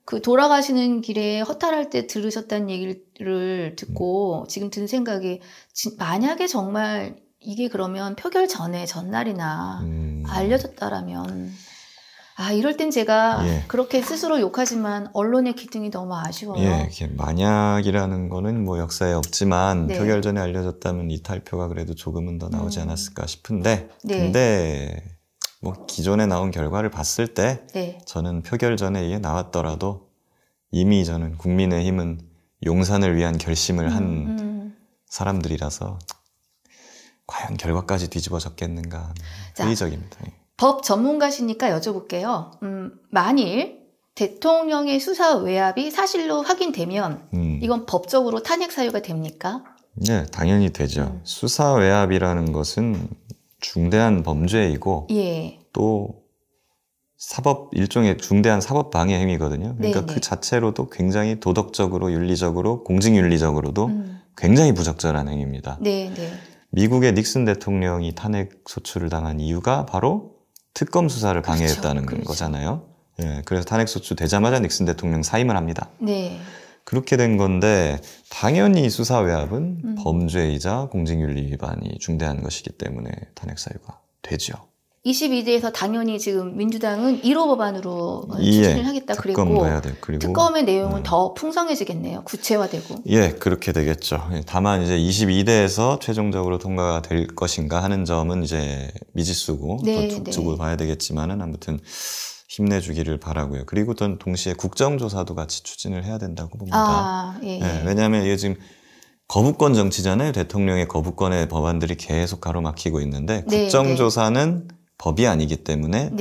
A: 그 돌아가시는 길에 허탈할 때 들으셨다는 얘기를 듣고 지금 든 생각이 만약에 정말 이게 그러면 표결 전날이나 알려졌다라면 이럴 땐 제가 그렇게 스스로 욕하지만 언론의 기능이 너무 아쉬워요.
N: 예, 만약이라는 거는 뭐 역사에 없지만 표결 전에 알려졌다면 이탈표가 그래도 조금은 더 나오지 않았을까 싶은데 근데 뭐 기존에 나온 결과를 봤을 때 저는 표결 전에 이게 나왔더라도 이미 저는 국민의힘은 용산을 위한 결심을 한 사람들이라서 과연 결과까지 뒤집어졌겠는가 회의적입니다.
A: 법 전문가시니까 여쭤볼게요. 만일 대통령의 수사 외압이 사실로 확인되면 이건 법적으로 탄핵 사유가 됩니까?
N: 네, 당연히 되죠. 수사 외압이라는 것은 중대한 범죄이고 또 일종의 중대한 사법 방해 행위거든요. 그러니까 그 자체로도 굉장히 도덕적으로, 윤리적으로, 공직윤리적으로도 굉장히 부적절한 행위입니다. 미국의 닉슨 대통령이 탄핵 소추를 당한 이유가 바로 특검 수사를 방해했다는 거잖아요. 예, 그래서 탄핵 소추 되자마자 닉슨 대통령 사임을 합니다. 그렇게 된 건데 당연히 수사 외압은 범죄이자 공직윤리 위반이 중대한 것이기 때문에 탄핵 사유가 되죠.
A: 22대에서 당연히 지금 민주당은 1호 법안으로 추진을 하겠다
N: 특검 가야 돼.
A: 그리고 특검의 내용은 더 풍성해지겠네요. 구체화되고.
N: 예, 그렇게 되겠죠. 다만 이제 22대에서 최종적으로 통과가 될 것인가 하는 점은 이제 미지수고 또 두고 봐야 되겠지만은 아무튼 힘내주기를 바라고요. 그리고 또 동시에 국정조사도 같이 추진을 해야 된다고 봅니다. 왜냐하면 이게 지금 거부권 정치잖아요. 대통령의 거부권의 법안들이 계속 가로막히고 있는데 국정조사는 법이 아니기 때문에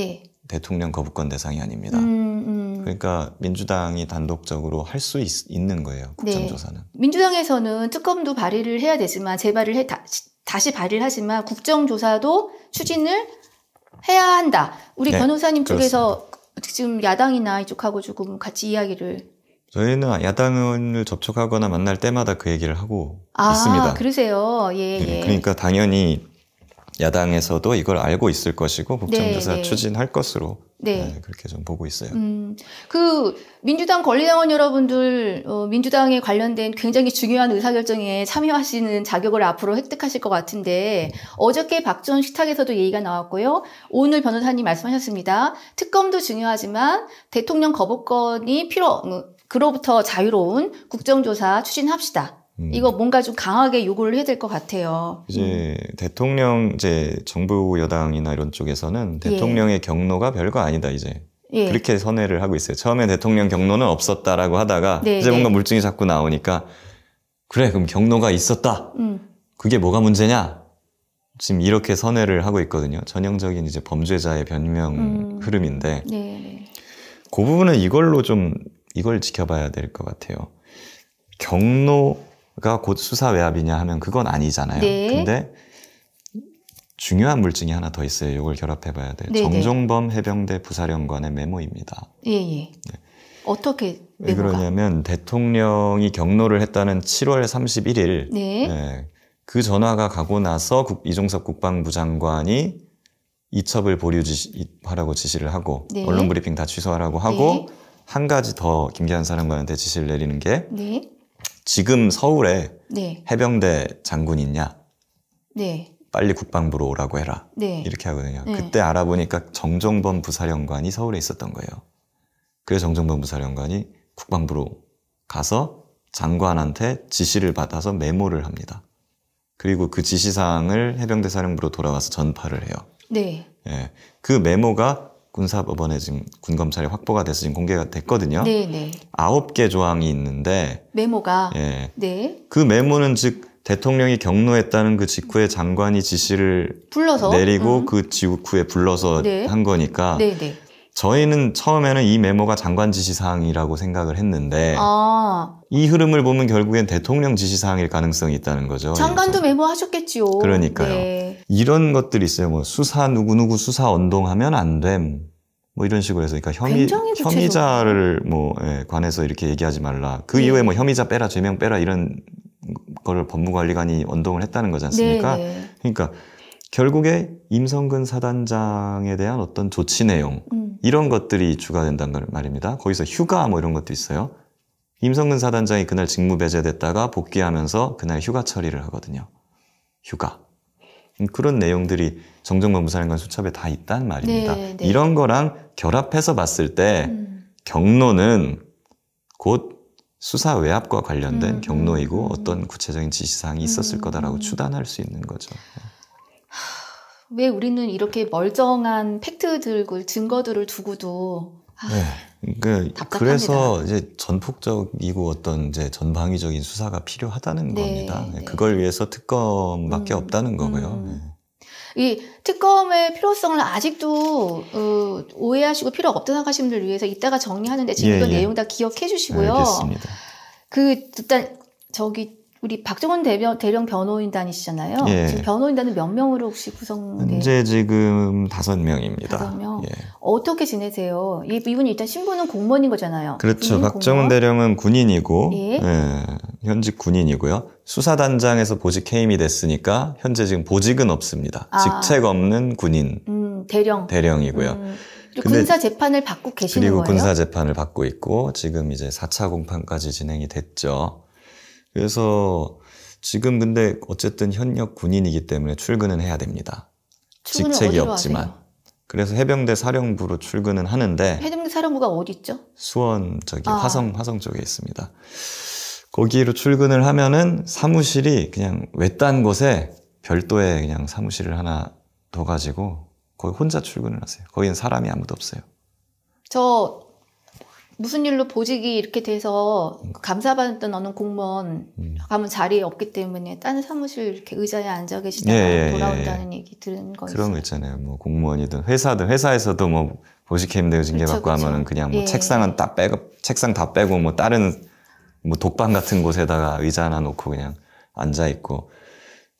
N: 대통령 거부권 대상이 아닙니다. 그러니까 민주당이 단독적으로 할 수 있는 거예요. 국정조사는.
A: 민주당에서는 특검도 발의를 해야 되지만 재발을 다시 발의를 하지만 국정조사도 추진을 해야 한다. 우리 변호사님 쪽에서 지금 야당이나 이쪽하고 조금 같이 이야기를.
N: 저희는 야당 의원을 접촉하거나 만날 때마다 그 얘기를 하고 있습니다.
A: 그러세요.
N: 그러니까 당연히 야당에서도 이걸 알고 있을 것이고 국정조사 추진할 것으로 그렇게 좀 보고 있어요.
A: 그 민주당 권리당원 여러분들 민주당에 관련된 굉장히 중요한 의사결정에 참여하시는 자격을 앞으로 획득하실 것 같은데 어저께 박지원 식탁에서도 얘기가 나왔고요. 오늘 변호사님 말씀하셨습니다. 특검도 중요하지만 대통령 거부권이 그로부터 자유로운 국정조사 추진합시다. 이거 뭔가 좀 강하게 요구를 해야 될 것 같아요.
N: 이제 정부 여당이나 이런 쪽에서는 대통령의 경로가 별거 아니다 이제 그렇게 선회를 하고 있어요. 처음에 대통령 경로는 없었다라고 하다가 이제 뭔가 물증이 자꾸 나오니까 그래 그럼 경로가 있었다. 그게 뭐가 문제냐? 지금 이렇게 선회를 하고 있거든요. 전형적인 이제 범죄자의 변명 흐름인데 그 부분은 이걸 지켜봐야 될 것 같아요. 경로가 곧 수사 외압이냐 하면 그건 아니잖아요. 근데 중요한 물증이 하나 더 있어요. 이걸 결합해봐야 돼요. 정종범 해병대 부사령관의 메모입니다.
A: 어떻게
N: 왜
A: 메모가?
N: 그러냐면 대통령이 경로를 했다는 7월 31일
A: 네.
N: 예, 그 전화가 가고 나서 이종섭 국방부 장관이 이첩을 보류하라고 지시를 하고
A: 네.
N: 언론 브리핑 다 취소하라고 하고
A: 네.
N: 한 가지 더 김기한 사령관한테 지시를 내리는 게
A: 네.
N: 지금 서울에
A: 네.
N: 해병대 장군 있냐?
A: 네.
N: 빨리 국방부로 오라고 해라.
A: 네.
N: 이렇게 하거든요.
A: 네.
N: 그때 알아보니까 정종범 부사령관이 서울에 있었던 거예요. 그래서 정종범 부사령관이 국방부로 가서 장관한테 지시를 받아서 메모를 합니다. 그리고 그 지시사항을 해병대 사령부로 돌아와서 전파를 해요.
A: 네.
N: 예, 그 메모가 군사법원에 지금 군검찰에 확보가 돼서 지금 공개가 됐거든요.
A: 네, 네.
N: 9개 조항이 있는데
A: 메모가
N: 예,
A: 네.
N: 그 메모는 즉 대통령이 경로했다는 그 직후에 장관이 지시를
A: 불러서
N: 내리고 그 직후에 불러서
A: 네.
N: 한 거니까
A: 네, 네.
N: 저희는 처음에는 이 메모가 장관 지시사항이라고 생각을 했는데
A: 아,
N: 이 흐름을 보면 결국엔 대통령 지시사항일 가능성이 있다는 거죠.
A: 장관도 메모하셨겠지요.
N: 그러니까요.
A: 네.
N: 이런 것들이 있어요. 뭐 수사 누구누구 수사 언동하면 안 됨. 뭐 이런 식으로 해서 그러니까
A: 굉장히 구체적으로.
N: 혐의자를 뭐 관해서 이렇게 얘기하지 말라. 그
A: 네.
N: 이후에 뭐 혐의자 빼라, 죄명 빼라 이런 거를 법무관리관이 언동을 했다는 거지 않습니까?
A: 네, 네.
N: 그러니까 결국에 임성근 사단장에 대한 어떤 조치 내용 이런 것들이 주가된다는 말입니다. 거기서 휴가 뭐 이런 것도 있어요. 임성근 사단장이 그날 직무 배제됐다가 복귀하면서 그날 휴가 처리를 하거든요. 휴가. 그런 내용들이 정정범 부사령관 수첩에 다 있단 말입니다.
A: 네, 네.
N: 이런 거랑 결합해서 봤을 때 경로는 곧 수사 외압과 관련된 경로이고 어떤 구체적인 지시사항이 있었을 거다라고 추단할 수 있는 거죠.
A: 왜 우리는 이렇게 멀쩡한 팩트들, 증거들을 두고도
N: 그러니까 그래서 이제 전폭적이고 어떤 이제 전방위적인 수사가 필요하다는
A: 네,
N: 겁니다.
A: 네.
N: 그걸 위해서 특검밖에 없다는 거고요.
A: 이 특검의 필요성을 아직도 오해하시고 필요 없다 생각하시는 분들 위해서 이따가 정리하는데 지금 그 내용 다 기억해 주시고요.
N: 알겠습니다.
A: 일단 우리 박정원 대령 변호인단이시잖아요.
N: 예.
A: 지금 변호인단은 몇 명으로 혹시 구성돼?
N: 현재 지금 5명입니다.
A: 5명.
N: 예.
A: 어떻게 지내세요? 이분이 일단 신분은 공무원인 거잖아요.
N: 그렇죠.
A: 군인
N: 박정원
A: 공무원?
N: 대령은 군인이고
A: 예.
N: 현직 군인이고요. 수사단장에서 보직 해임이 됐으니까 현재 지금 보직은 없습니다. 직책 없는 군인 대령이고요.
A: 그리고 군사 재판을 받고 계시는
N: 그리고
A: 거예요?
N: 군사 재판을 받고 있고 지금 이제 4차 공판까지 진행이 됐죠. 그래서 지금 근데 어쨌든 현역 군인이기 때문에 출근은 해야 됩니다. 직책이 없지만. 하세요? 그래서 해병대 사령부로 출근은 하는데
A: 해병대 사령부가 어디 있죠?
N: 수원 화성 쪽에 있습니다. 거기로 출근을 하면은 사무실이 그냥 외딴 곳에 별도의 그냥 사무실을 하나 둬가지고 거기 혼자 출근을 하세요. 거기는 사람이 아무도 없어요.
A: 무슨 일로 보직이 이렇게 돼서 감사받던 어느 공무원 가면 자리에 없기 때문에 다른 사무실 이렇게 의자에 앉아 계시다가 돌아온다는 얘기 들은 거 있어요.
N: 그런 거 있잖아요. 뭐 공무원이든 회사에서도 뭐 보직 해임되고 징계받고 하면은 그냥 뭐 책상은 책상 다 빼고 뭐 다른 뭐 독방 같은 곳에다가 의자 하나 놓고 그냥 앉아 있고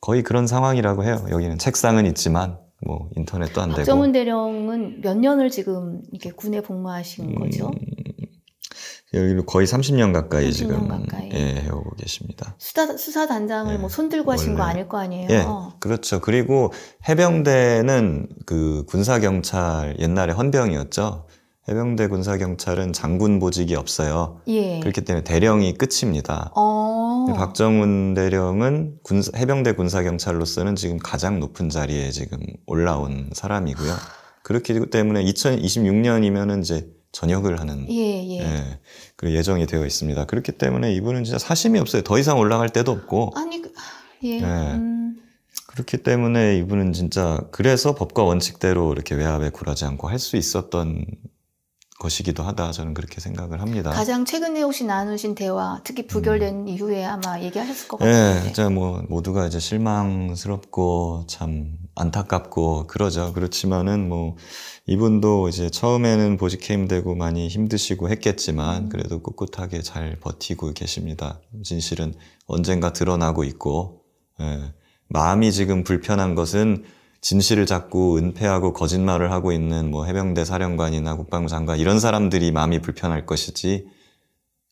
N: 거의 그런 상황이라고 해요. 여기는 책상은 있지만 뭐 인터넷도 안 되고.
A: 박정원 대령은 몇 년을 지금 이렇게 군에 복무하신 거죠?
N: 여기로 거의 30년 가까이 지금 해오고 계십니다.
A: 수사단장을 뭐 손들고 하신 거 아닐 거 아니에요?
N: 예, 그렇죠. 그리고 해병대는 그 군사경찰 옛날에 헌병이었죠. 해병대 군사경찰은 장군 보직이 없어요.
A: 예.
N: 그렇기 때문에 대령이 끝입니다. 박정훈 대령은 해병대 군사경찰로서는 지금 가장 높은 자리에 지금 올라온 사람이고요. 그렇기 때문에 2026년이면은 이제 전역을 하는 그 예정이 되어 있습니다. 그렇기 때문에 이분은 진짜 사심이 없어요. 더 이상 올라갈 데도 없고. 그렇기 때문에 이분은 진짜 그래서 법과 원칙대로 이렇게 외압에 굴하지 않고 할 수 있었던 것이기도 하다. 저는 그렇게 생각을 합니다.
A: 가장 최근에 혹시 나누신 대화, 특히 부결된 이후에 아마 얘기하셨을 것 같은데.
N: 진짜 뭐 모두가 이제 실망스럽고 참 안타깝고 그러죠. 그렇지만은 뭐 이분도 이제 처음에는 보직 해임되고 많이 힘드시고 했겠지만 그래도 꿋꿋하게 잘 버티고 계십니다. 진실은 언젠가 드러나고 있고 마음이 지금 불편한 것은 진실을 자꾸 은폐하고 거짓말을 하고 있는 뭐 해병대 사령관이나 국방부 장관 이런 사람들이 마음이 불편할 것이지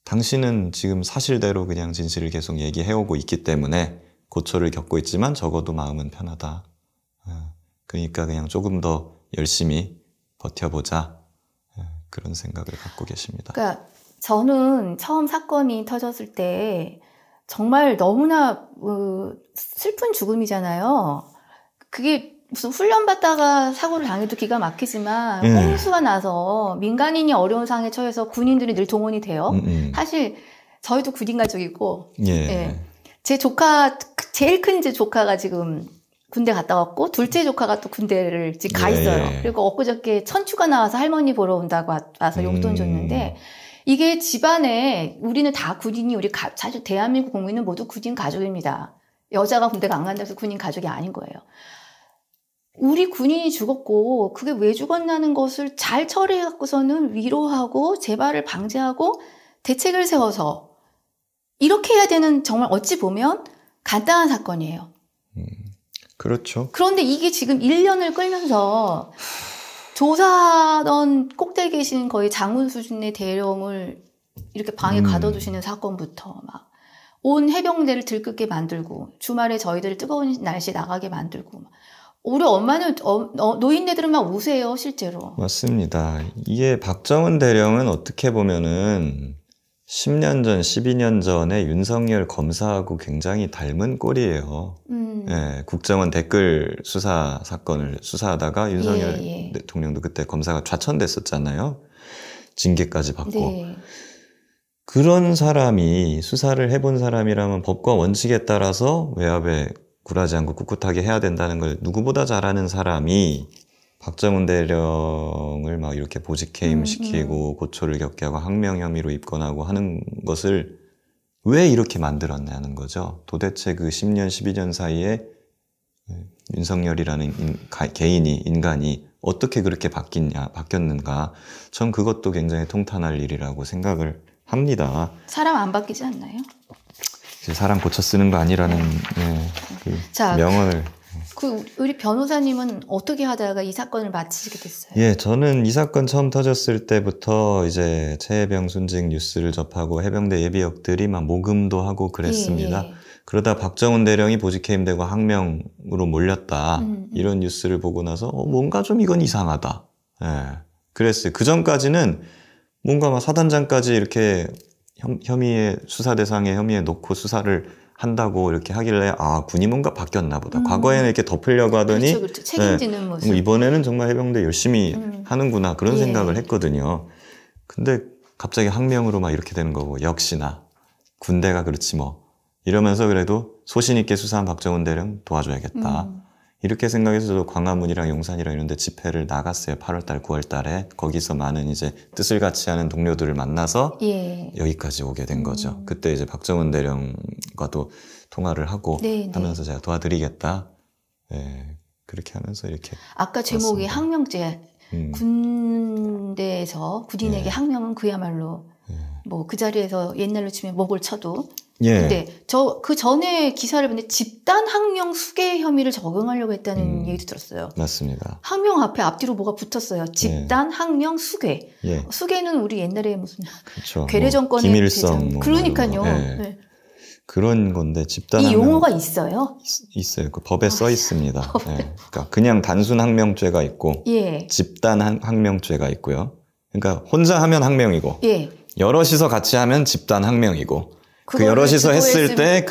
N: 당신은 지금 사실대로 그냥 진실을 계속 얘기해오고 있기 때문에 고초를 겪고 있지만 적어도 마음은 편하다. 그러니까 그냥 조금 더 열심히 버텨보자. 그런 생각을 갖고 계십니다.
A: 그러니까 저는 처음 사건이 터졌을 때 정말 너무나 슬픈 죽음이잖아요. 그게 무슨 훈련받다가 사고를 당해도 기가 막히지만 홍수가 나서 민간인이 어려운 상황에 처해서 군인들이 늘 동원이 돼요. 사실 저희도 군인 가족이고 제 조카 제일 큰 제 조카가 지금 군대 갔다 왔고 둘째 조카가 또 군대를 지금 가 있어요. 그리고 엊그저께 천추가 나와서 할머니 보러 온다고 와서 용돈 줬는데 이게 집안에 우리는 다 군인이 사실 대한민국 국민은 모두 군인 가족입니다. 여자가 군대가 안 간다고 해서 군인 가족이 아닌 거예요. 우리 군인이 죽었고 그게 왜 죽었냐는 것을 잘 처리해갖고서는 위로하고 재발을 방지하고 대책을 세워서 이렇게 해야 되는 정말 어찌 보면 간단한 사건이에요.
N: 그렇죠.
A: 그런데 이게 지금 1년을 끌면서 조사하던 꼭대기에 계신 거의 장군 수준의 대령을 이렇게 방에 가둬두시는 사건부터 막 온 해병대를 들끓게 만들고 주말에 저희들을 뜨거운 날씨에 나가게 만들고 우리 엄마는 노인네들은 막 우세요 실제로.
N: 맞습니다. 이게 박정은 대령은 어떻게 보면은 10년 전, 12년 전에 윤석열 검사하고 굉장히 닮은 꼴이에요. 예, 국정원 댓글 수사 사건을 수사하다가 윤석열 대통령도 그때 검사가 좌천됐었잖아요. 징계까지 받고.
A: 네.
N: 그런 사람이 수사를 해본 사람이라면 법과 원칙에 따라서 외압에 굴하지 않고 꿋꿋하게 해야 된다는 걸 누구보다 잘 아는 사람이 박정은 대령을 막 이렇게 보직해임 시키고 고초를 겪게 하고 항명 혐의로 입건하고 하는 것을 왜 이렇게 만들었냐는 거죠. 도대체 그 10년, 12년 사이에 윤석열이라는 인간이 어떻게 그렇게 바뀌었는가. 전 그것도 굉장히 통탄할 일이라고 생각을 합니다.
A: 사람 안 바뀌지 않나요?
N: 사람 고쳐 쓰는 거 아니라는 명언을.
A: 우리 변호사님은 어떻게 하다가 이 사건을 마치게 됐어요?
N: 예, 저는 이 사건 처음 터졌을 때부터 이제 최해병 순직 뉴스를 접하고 해병대 예비역들이 막 모금도 하고 그랬습니다. 그러다 박정은 대령이 보직해임되고 항명으로 몰렸다. 이런 뉴스를 보고 나서 뭔가 좀 이건 이상하다. 예, 그랬어요. 그 전까지는 뭔가 막 사단장까지 이렇게 혐의의 수사 대상의 혐의에 놓고 수사를 한다고 이렇게 하길래 군이 뭔가 바뀌었나 보다. 과거에는 이렇게 덮으려고 하더니
A: 그렇죠. 책임지는 모습.
N: 이번에는 정말 해병대 열심히 하는구나 그런 생각을 했거든요. 근데 갑자기 항명으로 막 이렇게 되는 거고 역시나 군대가 그렇지 뭐 이러면서 그래도 소신 있게 수사한 박정은 대령 도와줘야겠다. 이렇게 생각해서 저도 광화문이랑 용산이랑 이런 데 집회를 나갔어요. 8월달, 9월달에. 거기서 많은 이제 뜻을 같이 하는 동료들을 만나서 여기까지 오게 된 거죠. 그때 이제 박정은 대령과도 통화를 하고 하면서 제가 도와드리겠다. 네, 그렇게 하면서 이렇게.
A: 아까 제목이
N: 왔습니다.
A: 항명죄. 군대에서 군인에게 항명은 그야말로 뭐 그 자리에서 옛날로 치면 목을 쳐도 근데 그 전에 기사를 보는데 집단 항명 수괴 혐의를 적용하려고 했다는 얘기도 들었어요.
N: 맞습니다.
A: 항명 앞에 앞뒤로 뭐가 붙었어요. 집단 항명 수괴. 수괴는 우리 옛날에 무슨 괴뢰 정권의
N: 김일성
A: 그러니까요.
N: 그런 건데 집단
A: 이 용어가 있어요?
N: 있어요. 그 법에 써 있습니다. 그러니까 그냥 단순 항명죄가 있고 집단 항명죄가 있고요. 그러니까 혼자 하면 항명이고 여럿이서 같이 하면 집단 항명이고 그 여럿이서 했을 때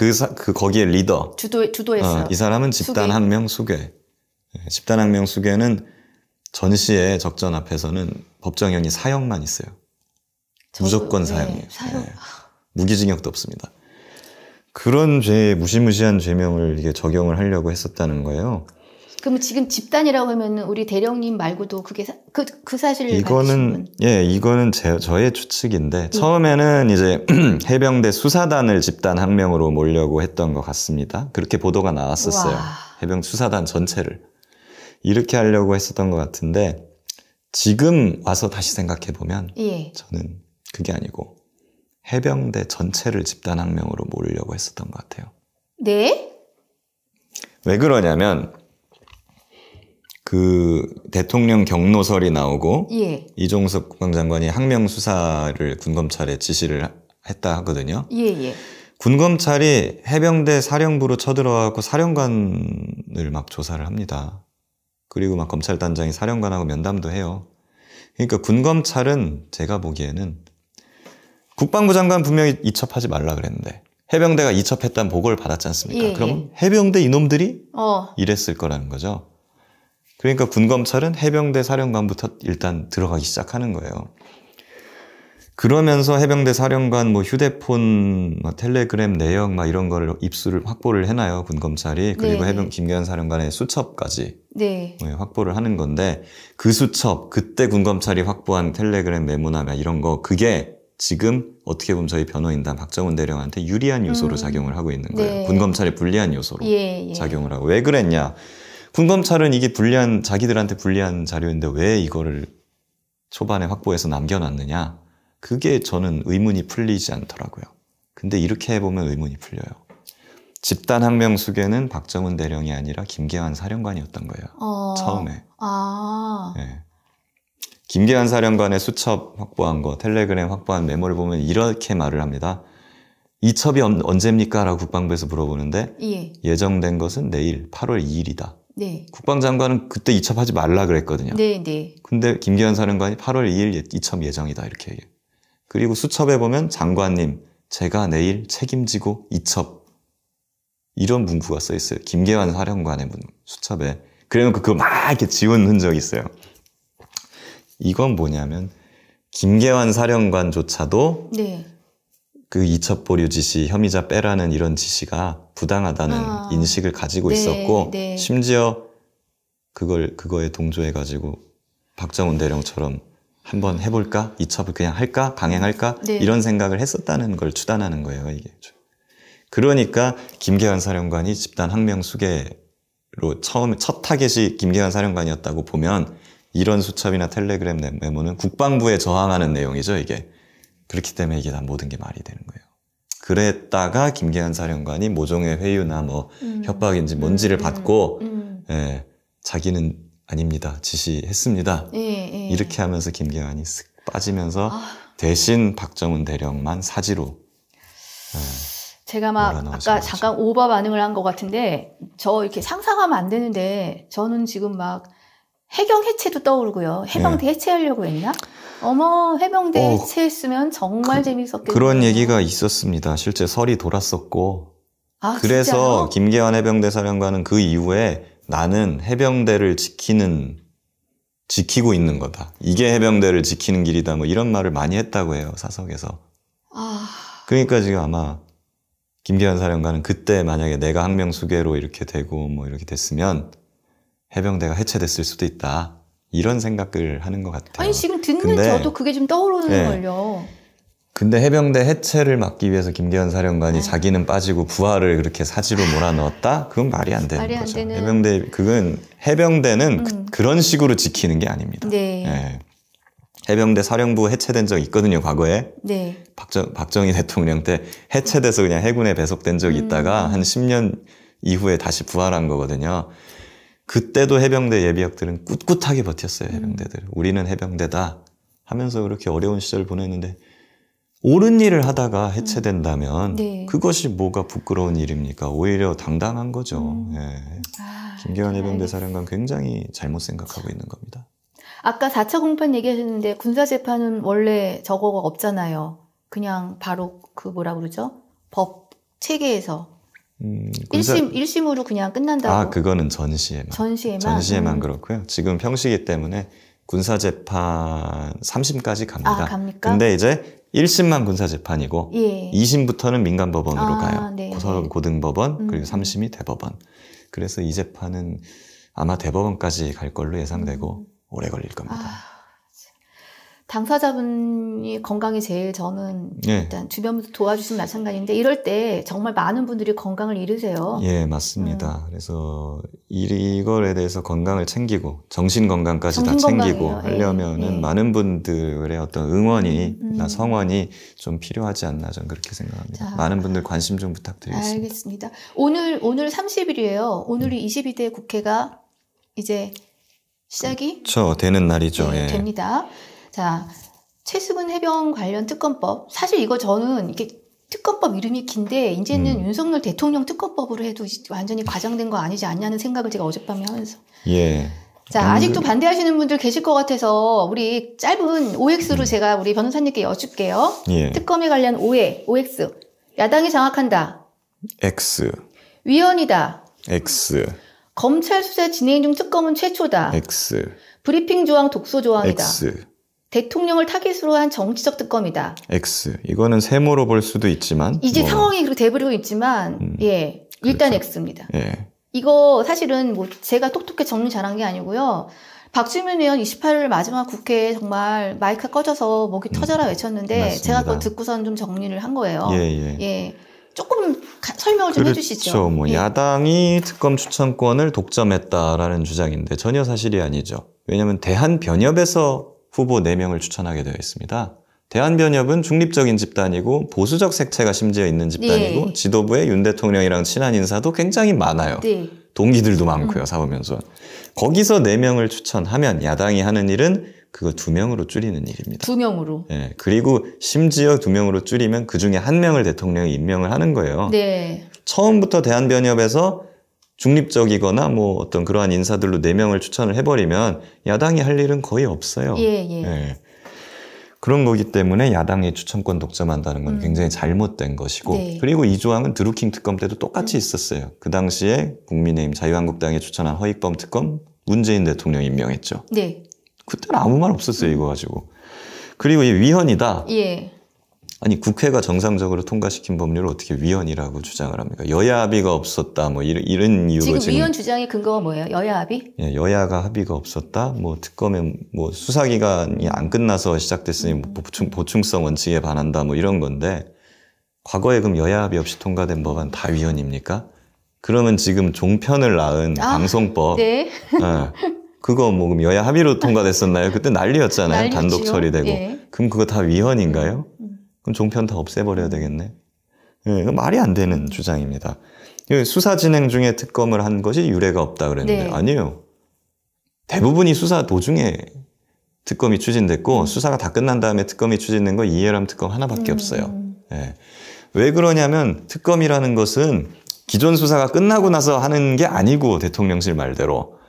N: 거기에 리더
A: 주도했어요.
N: 이 사람은 집단 항명 수괴. 집단 항명 수괴는 전시의 적전 앞에서는 법정형이 사형만 있어요. 무조건 사형이에요. 무기징역도 없습니다. 그런 무시무시한 죄명을 이게 적용을 하려고 했었다는 거예요.
A: 그럼 지금 집단이라고 하면 우리 대령님 말고도 그게 그 사실을
N: 이거는 저의 추측인데 처음에는 이제 해병대 수사단을 집단 항명으로 몰려고 했던 것 같습니다. 그렇게 보도가 나왔었어요. 해병 수사단 전체를 이렇게 하려고 했었던 것 같은데 지금 와서 다시 생각해 보면 저는 그게 아니고 해병대 전체를 집단 항명으로 몰려고 했었던 것 같아요.
A: 네?
N: 왜 그러냐면 그 대통령 경로설이 나오고
A: 예.
N: 이종석 국방장관이 항명 수사를 군검찰에 지시를 했다 하거든요.
A: 예.
N: 군검찰이 해병대 사령부로 쳐들어가고 사령관을 막 조사를 합니다. 그리고 막 검찰단장이 사령관하고 면담도 해요. 그러니까 군검찰은 제가 보기에는 국방부 장관 분명히 이첩하지 말라 그랬는데 해병대가 이첩했다는 보고를 받았지 않습니까?
A: 예,
N: 그럼 해병대 이놈들이 이랬을 거라는 거죠. 그러니까 군검찰은 해병대 사령관부터 일단 들어가기 시작하는 거예요. 그러면서 해병대 사령관 뭐 휴대폰, 뭐 텔레그램 내역 막 이런 거를 입수를 확보를 해놔요. 군검찰이. 그리고
A: 네.
N: 김계환 사령관의 수첩까지
A: 네.
N: 확보를 하는 건데 그 수첩, 그때 군검찰이 확보한 텔레그램 메모나 이런 거 그게 지금 어떻게 보면 저희 변호인단 박정훈 대령한테 유리한 요소로 작용을 하고 있는 거예요.
A: 네.
N: 군검찰이 불리한 요소로
A: 예.
N: 작용을 하고. 왜 그랬냐. 군검찰은 이게 불리한, 자기들한테 불리한 자료인데 왜 이거를 초반에 확보해서 남겨놨느냐. 그게 저는 의문이 풀리지 않더라고요. 근데 이렇게 해보면 의문이 풀려요. 집단 항명 수괴는 박정훈 대령이 아니라 김계환 사령관이었던 거예요. 처음에. 네. 김계환 사령관의 수첩 확보한 거, 텔레그램 확보한 메모를 보면 이렇게 말을 합니다. 이첩이 언제입니까? 라고 국방부에서 물어보는데
A: 예.
N: 예정된 것은 내일 8월 2일이다.
A: 네.
N: 국방장관은 그때 이첩하지 말라 그랬거든요.
A: 네.
N: 근데 김계환 사령관이 8월 2일 이첩 예정이다 이렇게 얘기해요. 그리고 수첩에 보면 장관님 제가 내일 책임지고 이첩 이런 문구가 써 있어요. 김계환 사령관의 수첩에. 그래놓고 그거 막 이렇게 지운 흔적이 있어요. 이건 뭐냐면 김계환 사령관조차도
A: 네.
N: 그 이첩 보류 지시, 혐의자 빼라는 이런 지시가 부당하다는 인식을 가지고
A: 네,
N: 있었고
A: 네.
N: 심지어 그거에 동조해가지고 박정훈 대령처럼 한번 해볼까? 이첩을 그냥 할까? 강행할까?
A: 네.
N: 이런 생각을 했었다는 걸 추단하는 거예요. 이게. 그러니까 김계환 사령관이 집단 항명 수괴로 첫 타겟이 김계환 사령관이었다고 보면 이런 수첩이나 텔레그램 메모는 국방부에 저항하는 내용이죠. 이게. 그렇기 때문에 이게 다 모든 게 말이 되는 거예요. 그랬다가 김계환 사령관이 모종의 회유나 뭐 협박인지 뭔지를 받고 예, 자기는 아닙니다. 지시했습니다.
A: 예.
N: 이렇게 하면서 김계환이 쓱 빠지면서 대신 박정훈 대령만 사지로
A: 제가 막 아까 잠깐 오버 반응을 한 것 같은데 저 이렇게 상상하면 안 되는데 저는 지금 막 해경 해체도 떠오르고요. 해병대 해체하려고 했나? 어머, 해병대 해체했으면 정말 재밌었겠네요.
N: 그런 얘기가 있었습니다. 실제 설이 돌았었고. 그래서
A: 진짜요?
N: 김계환 해병대 사령관은 그 이후에 나는 해병대를 지키고 있는 거다. 이게 해병대를 지키는 길이다. 뭐 이런 말을 많이 했다고 해요. 사석에서. 그러니까 지금 아마 김계환 사령관은 그때 만약에 내가 항명수괴로 이렇게 되고 뭐 이렇게 됐으면 해병대가 해체됐을 수도 있다. 이런 생각을 하는 것 같아요.
A: 아니 지금 듣는 저도 그게 좀 떠오르는 걸요.
N: 근데 해병대 해체를 막기 위해서 김계환 사령관이 자기는 빠지고 부하를 그렇게 사지로 몰아넣었다? 그건 말이 안 되는 거죠. 그건 해병대는 그런 식으로 지키는 게 아닙니다.
A: 네.
N: 예. 해병대 사령부 해체된 적 있거든요, 과거에.
A: 네.
N: 박정희 대통령 때 해체돼서 그냥 해군에 배속된 적이 있다가 한 10년 이후에 다시 부활한 거거든요. 그때도 해병대 예비역들은 꿋꿋하게 버텼어요, 해병대들. 우리는 해병대다 하면서 그렇게 어려운 시절을 보냈는데 옳은 일을 하다가 해체된다면 그것이 뭐가 부끄러운 일입니까? 오히려 당당한 거죠. 예. 김계환 해병대 사령관 굉장히 잘못 생각하고 있는 겁니다.
A: 아까 4차 공판 얘기하셨는데 군사재판은 원래 저거가 없잖아요. 그냥 바로 그 뭐라 그러죠? 법 체계에서 1심으로 그냥 끝난다고.
N: 그거는 전시에만 그렇고요. 지금 평시기 때문에 군사재판 3심까지 갑니다.
A: 갑니까?
N: 근데 이제 1심만 군사재판이고 2심부터는 민간법원으로 가요.
A: 네.
N: 고등법원 그리고 3심이 대법원. 그래서 이 재판은 아마 대법원까지 갈 걸로 예상되고 오래 걸릴 겁니다.
A: 당사자분이 건강이 제일 저는 일단 주변부터 도와주시면 마찬가지인데 이럴 때 정말 많은 분들이 건강을 잃으세요.
N: 예, 맞습니다. 그래서 이거에 대해서 건강을 챙기고 정신 건강까지 다 챙기고 하려면은 많은 분들의 어떤 응원이나 성원이 좀 필요하지 않나 저는 그렇게 생각합니다. 많은 분들 관심 좀 부탁드리겠습니다.
A: 알겠습니다. 오늘 30일이에요. 오늘이 22대 국회가 이제 시작이
N: 되는 날이죠.
A: 네,
N: 예.
A: 됩니다. 자, 최수근 해병 관련 특검법. 사실 이거 저는 이게 특검법 이름이 긴데 이제는 윤석열 대통령 특검법으로 해도 완전히 과장된 거 아니지 않냐는 생각을 제가 어젯밤에 하면서.
N: 예.
A: 자, 아직도 반대하시는 분들 계실 것 같아서 우리 짧은 OX로 제가 우리 변호사님께 여쭙게요.
N: 예.
A: 특검에 관련 OX. 야당이 장악한다.
N: X.
A: 위헌이다.
N: X.
A: 검찰 수사 진행 중 특검은 최초다.
N: X.
A: 브리핑 조항 독소 조항이다.
N: X.
A: 대통령을 타깃으로 한 정치적 특검이다.
N: X. 이거는 세모로 볼 수도 있지만
A: 이제 상황이 그렇게 돼버리고 있지만 예, 일단
N: 그렇죠.
A: X입니다.
N: 예.
A: 이거 사실은 뭐 제가 똑똑히 정리 잘한 게 아니고요. 박주민 의원 28일 마지막 국회에 정말 마이크 꺼져서 목이 터져라 외쳤는데
N: 맞습니다.
A: 제가 그거 듣고선 좀 정리를 한 거예요.
N: 예.
A: 조금 설명을 좀 해주시죠.
N: 뭐
A: 예.
N: 야당이 특검 추천권을 독점했다라는 주장인데 전혀 사실이 아니죠. 왜냐하면 대한변협에서 후보 4명을 추천하게 되어 있습니다. 대한변협은 중립적인 집단이고 보수적 색채가 심지어 있는 집단이고
A: 네.
N: 지도부에 윤 대통령이랑 친한 인사도 굉장히 많아요.
A: 네.
N: 동기들도 많고요. 사법연수원. 거기서 4명을 추천하면 야당이 하는 일은 그거 2명으로 줄이는 일입니다.
A: 2명으로.
N: 네. 그리고 심지어 2명으로 줄이면 그중에 1명을 대통령이 임명을 하는 거예요.
A: 네.
N: 처음부터 대한변협에서 중립적이거나 뭐 어떤 그러한 인사들로 4명을 추천을 해버리면 야당이 할 일은 거의 없어요. 예. 그런 거기 때문에 야당이 추천권 독점한다는 건 굉장히 잘못된 것이고
A: 네.
N: 그리고 이 조항은 드루킹 특검 때도 똑같이 있었어요. 그 당시에 국민의힘 자유한국당이 추천한 허익범 특검 문재인 대통령이 임명했죠.
A: 네.
N: 그때는 아무 말 없었어요. 이거 가지고. 그리고 이 위헌이다.
A: 예.
N: 아니 국회가 정상적으로 통과시킨 법률을 어떻게 위헌이라고 주장을 합니까? 여야 합의가 없었다. 뭐 이런 이유로
A: 지금 위헌 주장의 근거가 뭐예요? 여야 합의?
N: 예, 여야가 합의가 없었다. 뭐 특검에 뭐 수사기간이 안 끝나서 시작됐으니 뭐 보충성 원칙에 반한다. 뭐 이런 건데 과거에 그럼 여야 합의 없이 통과된 법안 다 위헌입니까? 그러면 지금 종편을 낳은 방송법,
A: 네.
N: 그거 뭐 그럼 여야 합의로 통과됐었나요? 그때 난리였잖아요.
A: 난리였죠.
N: 단독 처리되고.
A: 예.
N: 그럼 그거 다 위헌인가요? 그럼 종편 다 없애버려야 되겠네. 예, 말이 안 되는 주장입니다. 수사 진행 중에 특검을 한 것이 유례가 없다 그랬는데
A: 네.
N: 아니에요. 대부분이 수사 도중에 특검이 추진됐고 수사가 다 끝난 다음에 특검이 추진된 거 이해람 특검 하나밖에 없어요. 예. 왜 그러냐면 특검이라는 것은 기존 수사가 끝나고 나서 하는 게 아니고 대통령실 말대로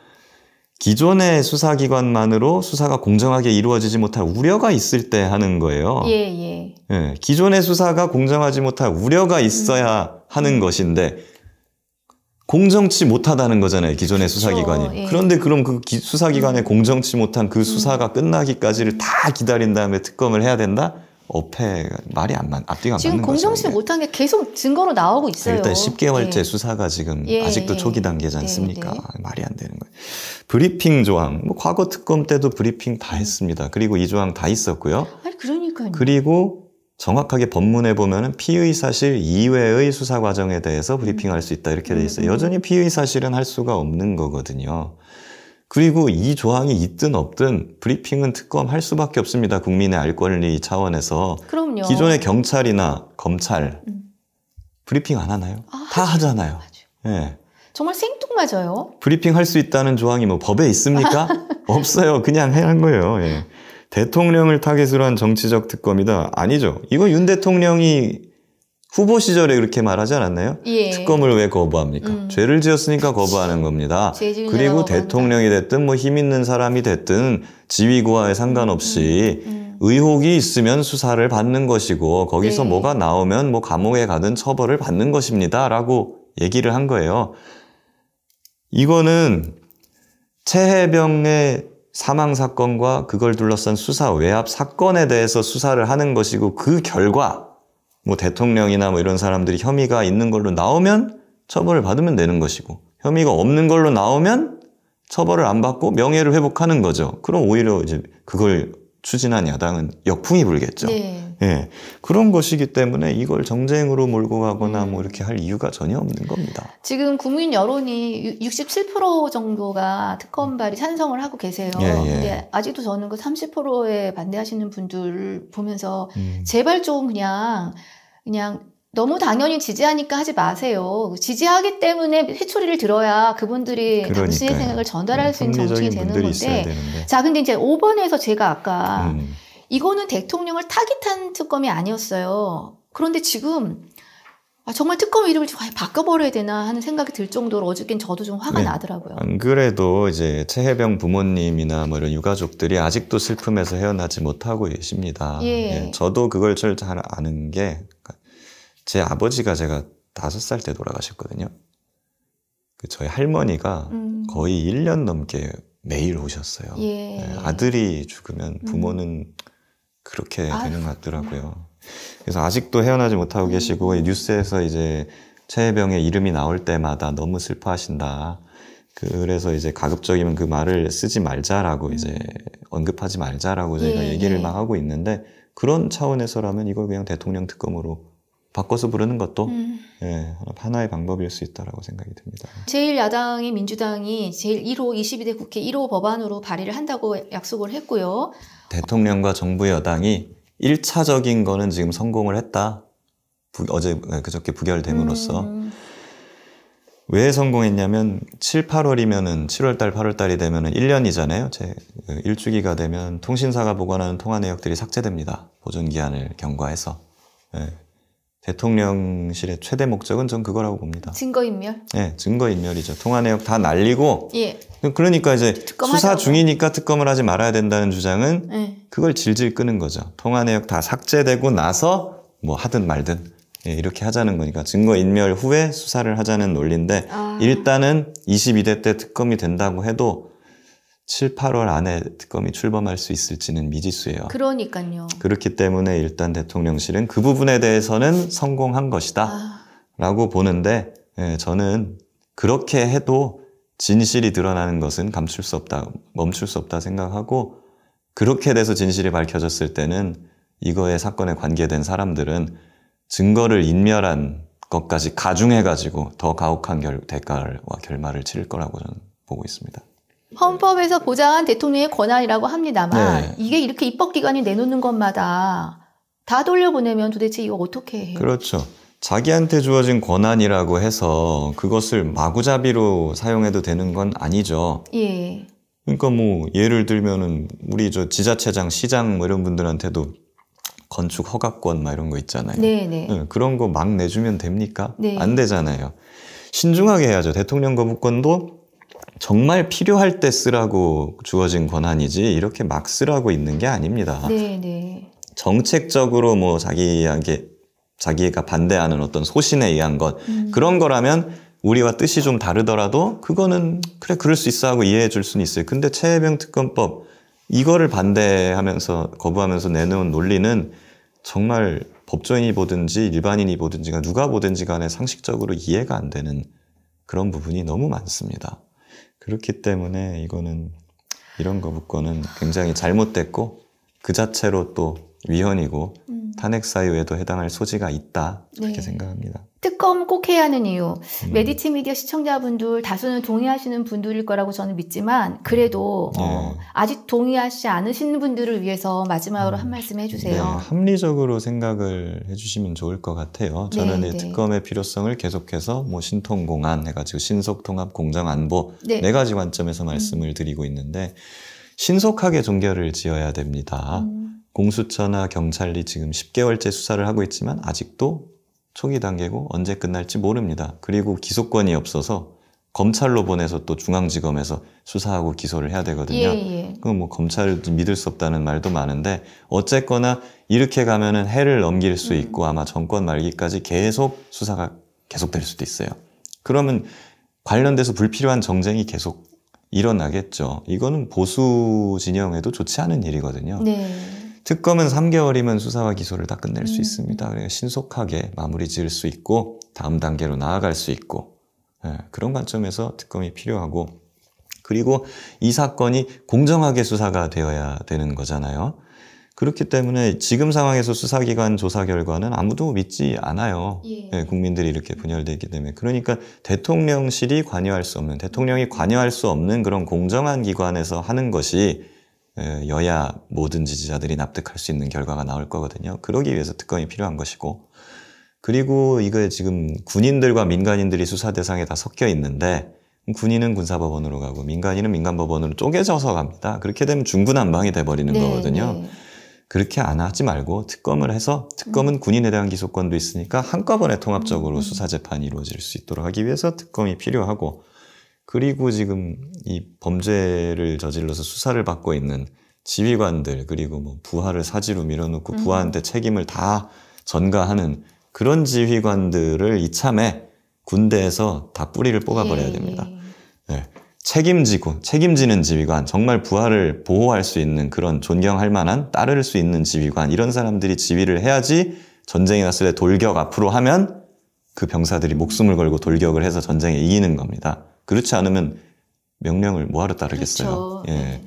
N: 기존의 수사기관만으로 수사가 공정하게 이루어지지 못할 우려가 있을 때 하는 거예요.
A: 예.
N: 예, 기존의 수사가 공정하지 못할 우려가 있어야 하는 것인데 공정치 못하다는 거잖아요. 기존의 수사기관이.
A: 예.
N: 그런데 그럼 그 수사기관에 공정치 못한 그 수사가 끝나기까지를 다 기다린 다음에 특검을 해야 된다? 말이 앞뒤가 안 맞는 거죠.
A: 지금 공정치 못한 게 계속 증거로 나오고 있어요.
N: 일단 10개월째
A: 예.
N: 수사가 지금
A: 예,
N: 아직도
A: 예.
N: 초기 단계지 않습니까? 말이 안 되는 거예요. 브리핑 조항. 뭐 과거 특검 때도 브리핑 다 했습니다. 그리고 이 조항 다 있었고요.
A: 아니 그러니까요.
N: 그리고 정확하게 법문에 보면은 피의 사실 이외의 수사 과정에 대해서 브리핑할 수 있다 이렇게 돼 있어요. 여전히 피의 사실은 할 수가 없는 거거든요. 그리고 이 조항이 있든 없든 브리핑은 특검 할 수밖에 없습니다. 국민의 알 권리 차원에서.
A: 그럼요.
N: 기존의 경찰이나 검찰 브리핑 안 하나요? 다 하잖아요. 예.
A: 정말 생뚱맞아요.
N: 브리핑 할 수 있다는 조항이 뭐 법에 있습니까? 없어요. 그냥 한 거예요. 예. 대통령을 타깃으로 한 정치적 특검이다. 아니죠. 이거 윤 대통령이 후보 시절에 그렇게 말하지 않았나요?
A: 예.
N: 특검을 왜 거부합니까? 죄를 지었으니까 거부하는 겁니다. 그리고 대통령이 됐든 뭐 힘 있는 사람이 됐든 지위고하에 상관없이 의혹이 있으면 수사를 받는 것이고 거기서
A: 네.
N: 뭐가 나오면 뭐 감옥에 가든 처벌을 받는 것입니다. 라고 얘기를 한 거예요. 이거는 최혜병의 사망 사건과 그걸 둘러싼 수사 외압 사건에 대해서 수사를 하는 것이고 그 결과 뭐 대통령이나 뭐 이런 사람들이 혐의가 있는 걸로 나오면 처벌을 받으면 되는 것이고 혐의가 없는 걸로 나오면 처벌을 안 받고 명예를 회복하는 거죠. 그럼 오히려 이제 그걸 추진한 야당은 역풍이 불겠죠.
A: 네.
N: 예. 그런 것이기 때문에 이걸 정쟁으로 몰고 가거나 뭐 이렇게 할 이유가 전혀 없는 겁니다.
A: 지금 국민 여론이 67% 정도가 특검 발의 찬성을 하고 계세요.
N: 예.
A: 근데 아직도 저는 그 30%에 반대하시는 분들 보면서 제발 좀 그냥 너무 당연히 지지하니까 하지 마세요. 지지하기 때문에 회초리를 들어야 그분들이 당신의 생각을 전달할 수 있는 정치인이 되는 건데. 자, 근데 이제 5번에서 제가 아까 이거는 대통령을 타깃한 특검이 아니었어요. 그런데 지금 정말 특검 이름을 좀 바꿔버려야 되나 하는 생각이 들 정도로 어저께는 저도 좀 화가 나더라고요.
N: 안 그래도 이제 최혜병 부모님이나 뭐 이런 유가족들이 아직도 슬픔에서 헤어나지 못하고 계십니다. 예, 저도 그걸 잘 아는 게 제 아버지가 제가 5살 때 돌아가셨거든요. 저희 할머니가 거의 1년 넘게 매일 오셨어요. 아들이 죽으면 부모는 그렇게 되는 것 같더라고요. 그래서 아직도 헤어나지 못하고 계시고 뉴스에서 이제 최혜병의 이름이 나올 때마다 너무 슬퍼하신다. 그래서 이제 가급적이면 그 말을 쓰지 말자라고 이제 언급하지 말자라고 저희가 얘기를 막 하고 있는데 그런 차원에서라면 이걸 그냥 대통령 특검으로 바꿔서 부르는 것도 하나의 방법일 수 있다라고 생각이 듭니다.
A: 제1야당인 민주당이 제1호 22대 국회 1호 법안으로 발의를 한다고 약속을 했고요.
N: 대통령과 정부 여당이 1차적인 거는 지금 성공을 했다. 그저께 부결됨으로써. 왜 성공했냐면 7, 8월이면은 7월달, 8월달이 되면은 1년이잖아요. 1주기가 되면 통신사가 보관하는 통화 내역들이 삭제됩니다. 보존기한을 경과해서. 대통령실의 최대 목적은 전 그거라고 봅니다.
A: 증거인멸?
N: 네, 증거인멸이죠. 통화 내역 다 날리고. 그러니까 이제 수사 중이니까 특검을 하지 말아야 된다는 주장은 그걸 질질 끄는 거죠. 통화 내역 다 삭제되고 나서 뭐 하든 말든 이렇게 하자는 거니까 증거인멸 후에 수사를 하자는 논리인데 일단은 22대 때 특검이 된다고 해도 7, 8월 안에 특검이 출범할 수 있을지는 미지수예요.
A: 그러니까요.
N: 그렇기 때문에 일단 대통령실은 그 부분에 대해서는 성공한 것이다 라고 보는데 저는 그렇게 해도 진실이 드러나는 것은 감출 수 없다, 멈출 수 없다 생각하고 그렇게 돼서 진실이 밝혀졌을 때는 이거에 사건에 관계된 사람들은 증거를 인멸한 것까지 가중해가지고 더 가혹한 대가와 결말을 치를 거라고 저는 보고 있습니다.
A: 헌법에서 보장한 대통령의 권한이라고 합니다만 이게 이렇게 입법기관이 내놓는 것마다 다 돌려보내면 도대체 이거 어떻게 해요?
N: 그렇죠. 자기한테 주어진 권한이라고 해서 그것을 마구잡이로 사용해도 되는 건 아니죠. 그러니까 뭐 예를 들면은 우리 저 지자체장, 시장 뭐 이런 분들한테도 건축 허가권 막 이런 거 있잖아요. 그런 거 막 내주면 됩니까? 안 되잖아요. 신중하게 해야죠. 대통령 거부권도 정말 필요할 때 쓰라고 주어진 권한이지 이렇게 막 쓰라고 있는 게 아닙니다. 정책적으로 뭐 자기가 반대하는 어떤 소신에 의한 것 그런 거라면 우리와 뜻이 좀 다르더라도 그거는 그래 그럴 수 있어 하고 이해해 줄 수는 있어요. 근데 최혜병 특검법 이거를 반대하면서 거부하면서 내놓은 논리는 정말 법조인이 보든지 일반인이 보든지가 누가 보든지 간에 상식적으로 이해가 안 되는 그런 부분이 너무 많습니다. 그렇기 때문에 이거는 이런 거부권은 굉장히 잘못됐고 그 자체로 또 위헌이고 탄핵 사유에도 해당할 소지가 있다 그렇게 생각합니다.
A: 특검 꼭 해야 하는 이유. 메디치 미디어 시청자분들 다수는 동의하시는 분들일 거라고 저는 믿지만 그래도 아직 동의하시지 않으시는 분들을 위해서 마지막으로 한 말씀 해주세요.
N: 합리적으로 생각을 해주시면 좋을 것 같아요. 저는 이 특검의 필요성을 계속해서 뭐 신통공안 해가지고 신속통합 공정안보 4가지 관점에서 말씀을 드리고 있는데 신속하게 종결을 지어야 됩니다. 공수처나 경찰이 지금 10개월째 수사를 하고 있지만 아직도 초기 단계고 언제 끝날지 모릅니다. 그리고 기소권이 없어서 검찰로 보내서 또 중앙지검에서 수사하고 기소를 해야 되거든요. 그럼 뭐 검찰을 믿을 수 없다는 말도 많은데 어쨌거나 이렇게 가면은 해를 넘길 수 있고 아마 정권 말기까지 계속 수사가 계속될 수도 있어요. 그러면 관련돼서 불필요한 정쟁이 계속 일어나겠죠. 이거는 보수 진영에도 좋지 않은 일이거든요. 특검은 3개월이면 수사와 기소를 다 끝낼 수 있습니다. 그러니까 신속하게 마무리 지을 수 있고 다음 단계로 나아갈 수 있고 그런 관점에서 특검이 필요하고 그리고 이 사건이 공정하게 수사가 되어야 되는 거잖아요. 그렇기 때문에 지금 상황에서 수사기관 조사 결과는 아무도 믿지 않아요. 국민들이 이렇게 분열되어 있기 때문에. 그러니까 대통령실이 관여할 수 없는, 대통령이 관여할 수 없는 그런 공정한 기관에서 하는 것이 여야 모든 지지자들이 납득할 수 있는 결과가 나올 거거든요. 그러기 위해서 특검이 필요한 것이고 그리고 이거 지금 군인들과 민간인들이 수사 대상에 다 섞여 있는데 군인은 군사법원으로 가고 민간인은 민간법원으로 쪼개져서 갑니다. 그렇게 되면 중구난방이 돼버리는 거거든요. 네. 그렇게 안 하지 말고 특검을 해서 특검은 군인에 대한 기소권도 있으니까 한꺼번에 통합적으로 수사재판이 이루어질 수 있도록 하기 위해서 특검이 필요하고 그리고 지금 이 범죄를 저질러서 수사를 받고 있는 지휘관들 그리고 뭐 부하를 사지로 밀어놓고 부하한테 책임을 다 전가하는 그런 지휘관들을 이참에 군대에서 다 뿌리를 뽑아버려야 됩니다. 네. 책임지는 지휘관, 정말 부하를 보호할 수 있는 그런 존경할 만한 따를 수 있는 지휘관 이런 사람들이 지휘를 해야지 전쟁이 났을 때 돌격 앞으로 하면 그 병사들이 목숨을 걸고 돌격을 해서 전쟁에 이기는 겁니다. 그렇지 않으면 명령을 뭐하러 따르겠어요. 그렇죠. 예. 네.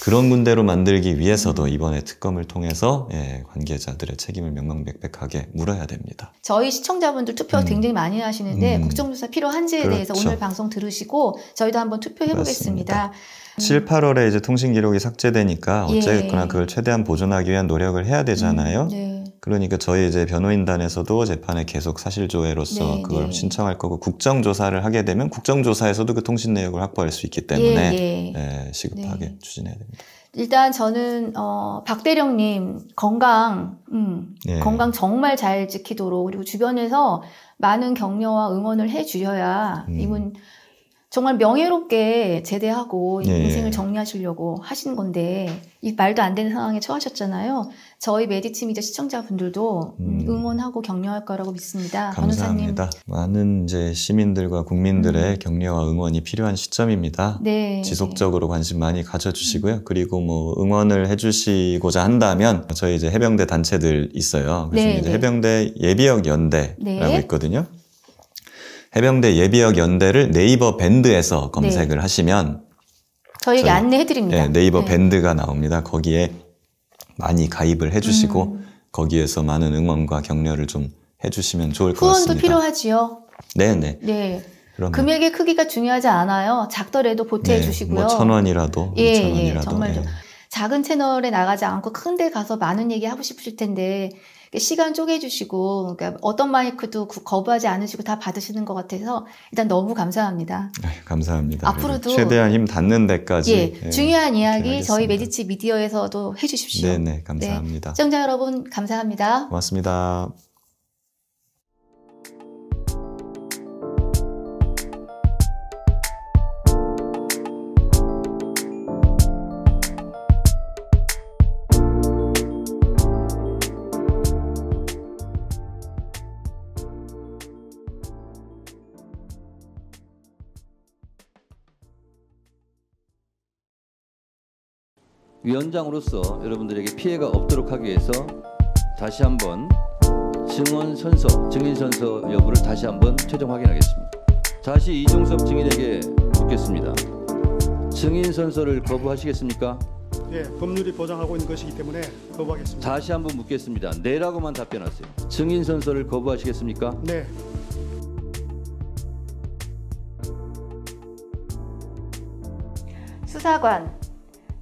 N: 그런 군대로 만들기 위해서도 이번에 특검을 통해서 관계자들의 책임을 명명백백하게 물어야 됩니다.
A: 저희 시청자분들 투표 굉장히 많이 하시는데 국정조사 필요한지에
N: 그렇죠.
A: 대해서 오늘 방송 들으시고 저희도 한번 투표해보겠습니다.
N: 7, 8월에 이제 통신기록이 삭제되니까 어쨌거나 그걸 최대한 보존하기 위한 노력을 해야 되잖아요. 네. 그러니까 저희 이제 변호인단에서도 재판에 계속 사실조회로서 그걸 신청할 거고 국정조사를 하게 되면 국정조사에서도 그 통신 내역을 확보할 수 있기 때문에 시급하게 추진해야 됩니다.
A: 일단 저는 박대령님 건강 정말 잘 지키도록 그리고 주변에서 많은 격려와 응원을 해주셔야 이분 정말 명예롭게 제대하고 인생을 정리하시려고 하신 건데 이 말도 안 되는 상황에 처하셨잖아요. 저희 메디치 미디어 시청자분들도 응원하고 격려할 거라고 믿습니다.
N: 감사합니다. 변호사님. 많은 이제 시민들과 국민들의 격려와 응원이 필요한 시점입니다. 네. 지속적으로 관심 많이 가져주시고요. 그리고 뭐 응원을 해주시고자 한다면 저희 이제 해병대 단체들 있어요. 그래서 이제 해병대 예비역 연대라고 있거든요. 해병대 예비역 연대를 네이버 밴드에서 검색을 하시면
A: 저희에게 안내해드립니다.
N: 네이버 밴드가 나옵니다. 거기에 많이 가입을 해주시고 거기에서 많은 응원과 격려를 좀 해주시면 좋을 것 같습니다.
A: 후원도 필요하지요.
N: 네네.
A: 네. 금액의 크기가 중요하지 않아요. 작더라도 보태해 주시고요.
N: 뭐 1,000원이라도, 2,000원이라도.
A: 정말 좀 작은 채널에 나가지 않고 큰 데 가서 많은 얘기 하고 싶으실 텐데 시간 쪼개주시고 그러니까 어떤 마이크도 거부하지 않으시고 다 받으시는 것 같아서 일단 너무 감사합니다.
N: 감사합니다.
A: 앞으로도
N: 최대한 힘 닿는 데까지
A: 중요한 이야기 저희 메디치 미디어에서도 해주십시오.
N: 네네 감사합니다.
A: 시청자 여러분 감사합니다.
N: 고맙습니다.
O: 위원장으로서 여러분들에게 피해가 없도록 하기 위해서 다시 한번 증인 선서 여부를 다시 한번 최종 확인하겠습니다. 다시 이종섭 증인에게 묻겠습니다. 증인 선서를 거부하시겠습니까?
P: 예, 법률이 보장하고 있는 것이기 때문에 거부하겠습니다.
O: 다시 한번 묻겠습니다. 네라고만 답변하세요. 증인 선서를 거부하시겠습니까?
P: 네.
A: 수사관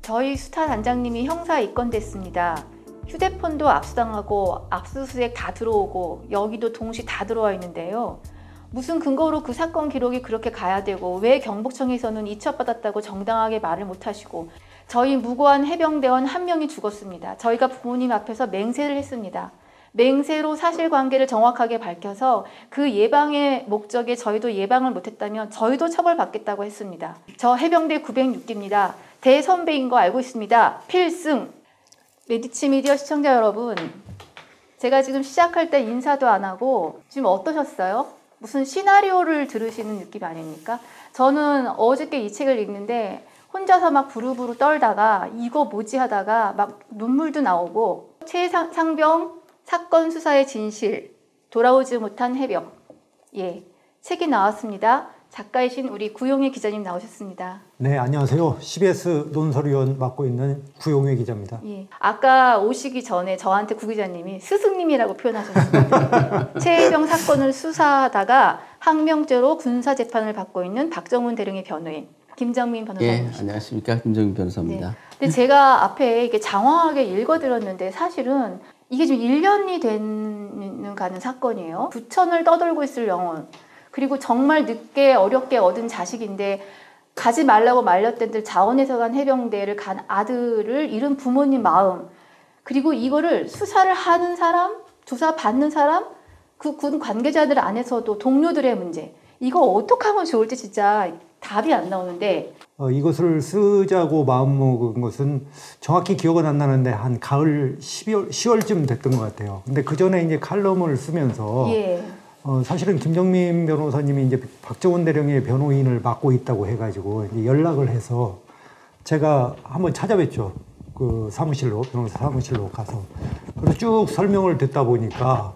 A: 저희 수사단장님이 형사 입건됐습니다. 휴대폰도 압수당하고 압수수색 다 들어오고 여기도 동시 다 들어와 있는데요. 무슨 근거로 그 사건 기록이 그렇게 가야 되고 왜 경북청에서는 이첩받았다고 정당하게 말을 못하시고 저희 무고한 해병대원 한 명이 죽었습니다. 저희가 부모님 앞에서 맹세를 했습니다. 맹세로 사실관계를 정확하게 밝혀서 그 예방의 목적에 저희도 예방을 못했다면 저희도 처벌받겠다고 했습니다. 저 해병대 906기입니다. 대선배인 거 알고 있습니다. 필승! 메디치 미디어 시청자 여러분, 제가 지금 시작할 때 인사도 안 하고 지금 어떠셨어요? 무슨 시나리오를 들으시는 느낌 아닙니까? 저는 어저께 이 책을 읽는데 혼자서 막 부르부르 떨다가 이거 뭐지 하다가 막 눈물도 나오고 최상병 사건 수사의 진실, 돌아오지 못한 해병. 책이 나왔습니다. 작가이신 우리 구용회 기자님 나오셨습니다.
Q: 네, 안녕하세요. CBS 논설위원 맡고 있는 구용회 기자입니다.
A: 아까 오시기 전에 저한테 구 기자님이 스승님이라고 표현하셨습니다. 최해병 사건을 수사하다가 항명죄로 군사재판을 받고 있는 박정훈 대령의 변호인 김정민 변호사님.
R: 안녕하십니까. 김정민 변호사입니다.
A: 근데 제가 앞에 이게 장황하게 읽어드렸는데 사실은 이게 지금 1년이 가는 사건이에요. 부천을 떠돌고 있을 영혼, 그리고 정말 늦게 어렵게 얻은 자식인데 가지 말라고 말렸던 자원에서 간 해병대를 간 아들을 잃은 부모님 마음, 그리고 이거를 수사를 하는 사람, 조사 받는 사람, 그 군 관계자들 안에서도 동료들의 문제, 이거 어떻게 하면 좋을지 진짜 답이 안 나오는데
Q: 이것을 쓰자고 마음먹은 것은 정확히 기억은 안 나는데 한 가을 10월쯤 됐던 것 같아요. 근데 그 전에 이제 칼럼을 쓰면서 사실은 김정민 변호사님이 이제 박정훈 대령의 변호인을 맡고 있다고 해가지고 이제 연락을 해서 제가 한번 찾아뵀죠. 그 사무실로, 변호사 사무실로 가서. 그래서 쭉 설명을 듣다 보니까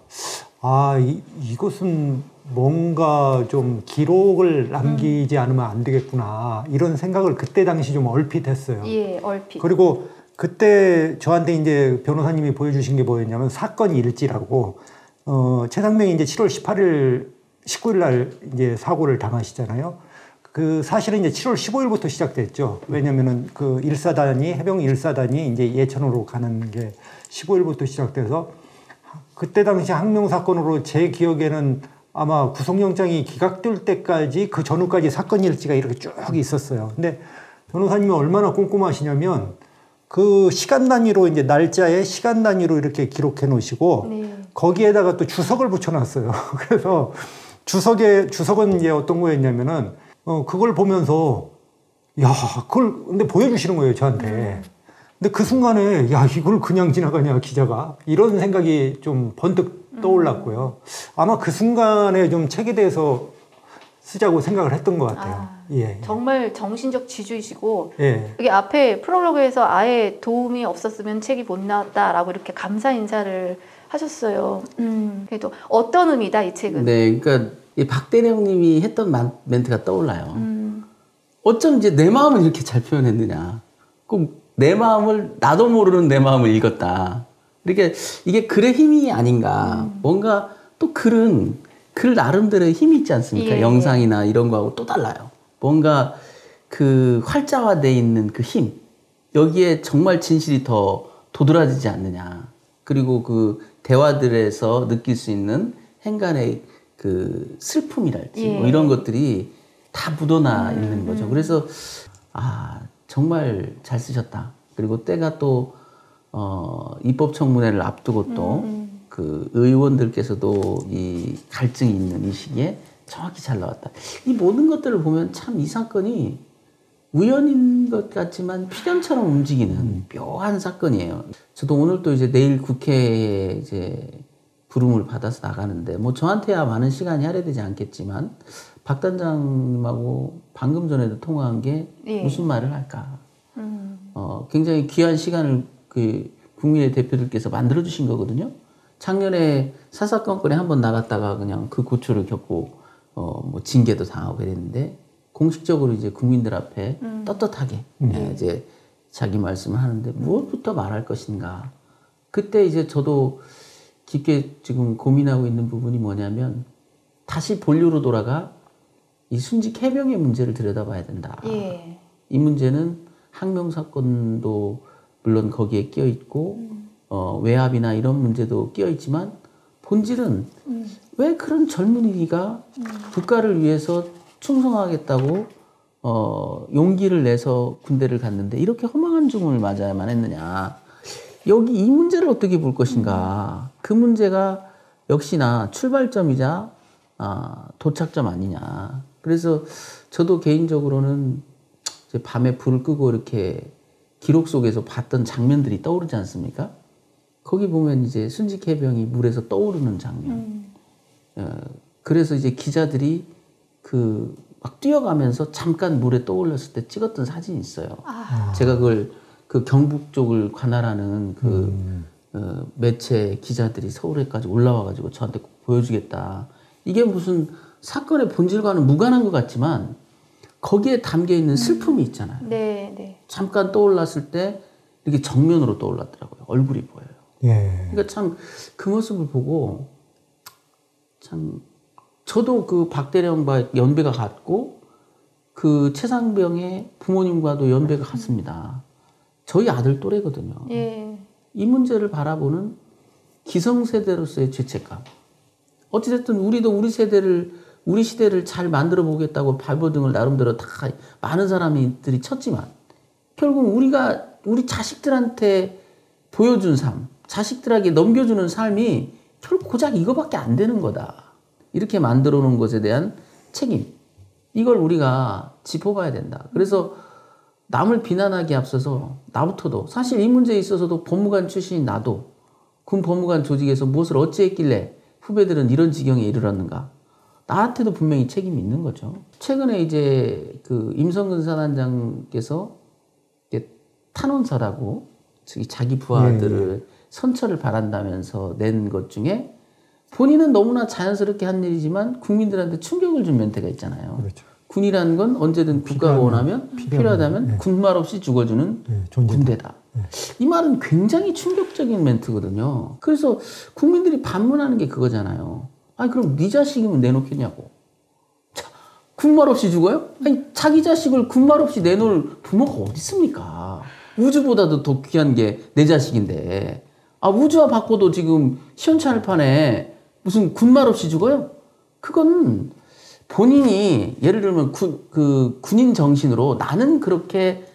Q: 이것은 뭔가 좀 기록을 남기지 않으면 안 되겠구나, 이런 생각을 그때 당시 좀 얼핏 했어요.
A: 예, 얼핏.
Q: 그리고 그때 저한테 이제 변호사님이 보여주신 게 뭐였냐면 사건 일지라고, 최상병이 이제 7월 19일 날 이제 사고를 당하시잖아요. 그 사실은 이제 7월 15일부터 시작됐죠. 왜냐면은 그 1사단이, 해병 1사단이 이제 예천으로 가는 게 15일부터 시작돼서 그때 당시 항명 사건으로 제 기억에는 아마 구속영장이 기각될 때까지 그 전후까지 사건 일지가 이렇게 쭉 있었어요. 근데 변호사님이 얼마나 꼼꼼하시냐면 그 시간 단위로 이제 날짜에 시간 단위로 이렇게 기록해 놓으시고 거기에다가 또 주석을 붙여놨어요. 그래서 주석은 이제 어떤 거였냐면은 그걸 보면서 그걸 근데 보여주시는 거예요, 저한테. 근데 그 순간에 이걸 그냥 지나가냐 기자가, 이런 생각이 좀 번뜩 떠올랐고요. 아마 그 순간에 좀 책에 대해서 쓰자고 생각을 했던 것 같아요.
A: 정말 정신적 지주이시고
Q: 여기
A: 앞에 프롤로그에서 아예 도움이 없었으면 책이 못 나왔다라고 이렇게 감사 인사를 하셨어요. 그래도 어떤 의미다 이 책은?
R: 네, 그러니까 이 박대령님이 했던 멘트가 떠올라요. 어쩜 이제 내 마음을 이렇게 잘 표현했느냐. 꼭 내 마음을, 나도 모르는 내 마음을 읽었다. 그러니까 이게 글의 힘이 아닌가. 뭔가 또 글은 글 나름대로의 힘이 있지 않습니까? 영상이나 이런 거하고 또 달라요. 뭔가 그 활자화되어 있는 그 힘, 여기에 정말 진실이 더 도드라지지 않느냐. 그리고 그 대화들에서 느낄 수 있는 행간의 그 슬픔이랄지 뭐 이런 것들이 다 묻어나 있는 거죠. 그래서 정말 잘 쓰셨다. 그리고 때가 또 입법청문회를 앞두고 또 그 의원들께서도 이 갈증이 있는 이 시기에 정확히 잘 나왔다. 이 모든 것들을 보면 참 이 사건이 우연인 것 같지만 필연처럼 움직이는 묘한 사건이에요. 저도 오늘 또 이제 내일 국회에 이제 부름을 받아서 나가는데 뭐 저한테야 많은 시간이 할애되지 않겠지만 박 단장님하고 방금 전에도 통화한 게 무슨 말을 할까. 굉장히 귀한 시간을 그 국민의 대표들께서 만들어 주신 거거든요. 작년에 사사건건에 한번 나갔다가 그냥 그 고초를 겪고 뭐 징계도 당하고 그랬는데 공식적으로 이제 국민들 앞에 떳떳하게 이제 자기 말씀을 하는데 무엇부터 말할 것인가. 그때 이제 저도 깊게 지금 고민하고 있는 부분이 뭐냐면 다시 본류로 돌아가 이 순직 해병의 문제를 들여다봐야 된다. 이 문제는 항명 사건도 물론 거기에 끼어 있고 외압이나 이런 문제도 끼어 있지만 본질은 왜 그런 젊은이가 국가를 위해서 충성하겠다고 용기를 내서 군대를 갔는데 이렇게 험한 죽음을 맞아야만 했느냐. 여기 이 문제를 어떻게 볼 것인가. 그 문제가 역시나 출발점이자 도착점 아니냐. 그래서 저도 개인적으로는 이제 밤에 불을 끄고 이렇게 기록 속에서 봤던 장면들이 떠오르지 않습니까? 거기 보면 이제 순직 해병이 물에서 떠오르는 장면. 그래서 이제 기자들이 그 막 뛰어가면서 잠깐 물에 떠올렸을 때 찍었던 사진이 있어요. 제가 그걸 그 경북 쪽을 관할하는 그 매체 기자들이 서울에까지 올라와가지고 저한테 꼭 보여주겠다. 이게 무슨 사건의 본질과는 무관한 것 같지만 거기에 담겨 있는 슬픔이 있잖아요. 잠깐 떠올랐을 때 이렇게 정면으로 떠올랐더라고요. 얼굴이 보여요. 그러니까 참 그 모습을 보고 참 저도 그 박대령과 연배가 같고 그 최상병의 부모님과도 연배가 같습니다. 저희 아들 또래거든요. 이 문제를 바라보는 기성세대로서의 죄책감. 어찌됐든 우리도 우리 시대를 잘 만들어 보겠다고 발버둥을 나름대로 다 많은 사람들이 쳤지만 결국 우리가 우리 자식들한테 보여준 삶, 자식들에게 넘겨주는 삶이 결국 고작 이거밖에 안 되는 거다. 이렇게 만들어 놓은 것에 대한 책임. 이걸 우리가 짚어봐야 된다. 그래서 남을 비난하기에 앞서서 나부터도 사실 이 문제에 있어서도 법무관 출신인 나도 군 법무관 조직에서 무엇을 어찌했길래 후배들은 이런 지경에 이르렀는가. 나한테도 분명히 책임이 있는 거죠. 최근에 이제 그 임성근 사단장께서 탄원서라고 자기 부하들을 선처를 바란다면서 낸 것 중에 본인은 너무나 자연스럽게 한 일이지만 국민들한테 충격을 준 멘트가 있잖아요.
Q: 그렇죠.
R: 군이라는 건 언제든 국가가 원하면 필요하다면 군말 없이 죽어주는 군대다. 이 말은 굉장히 충격적인 멘트거든요. 그래서 국민들이 반문하는 게 그거잖아요. 아니 그럼 네 자식이면 내놓겠냐고. 군말 없이 죽어요? 아니 자기 자식을 군말 없이 내놓을 부모가 어디 있습니까? 우주보다도 더 귀한 게 내 자식인데 우주와 바꿔도 지금 시원찮을 판에 무슨 군말 없이 죽어요? 그건 본인이 예를 들면 군인 정신으로 나는 그렇게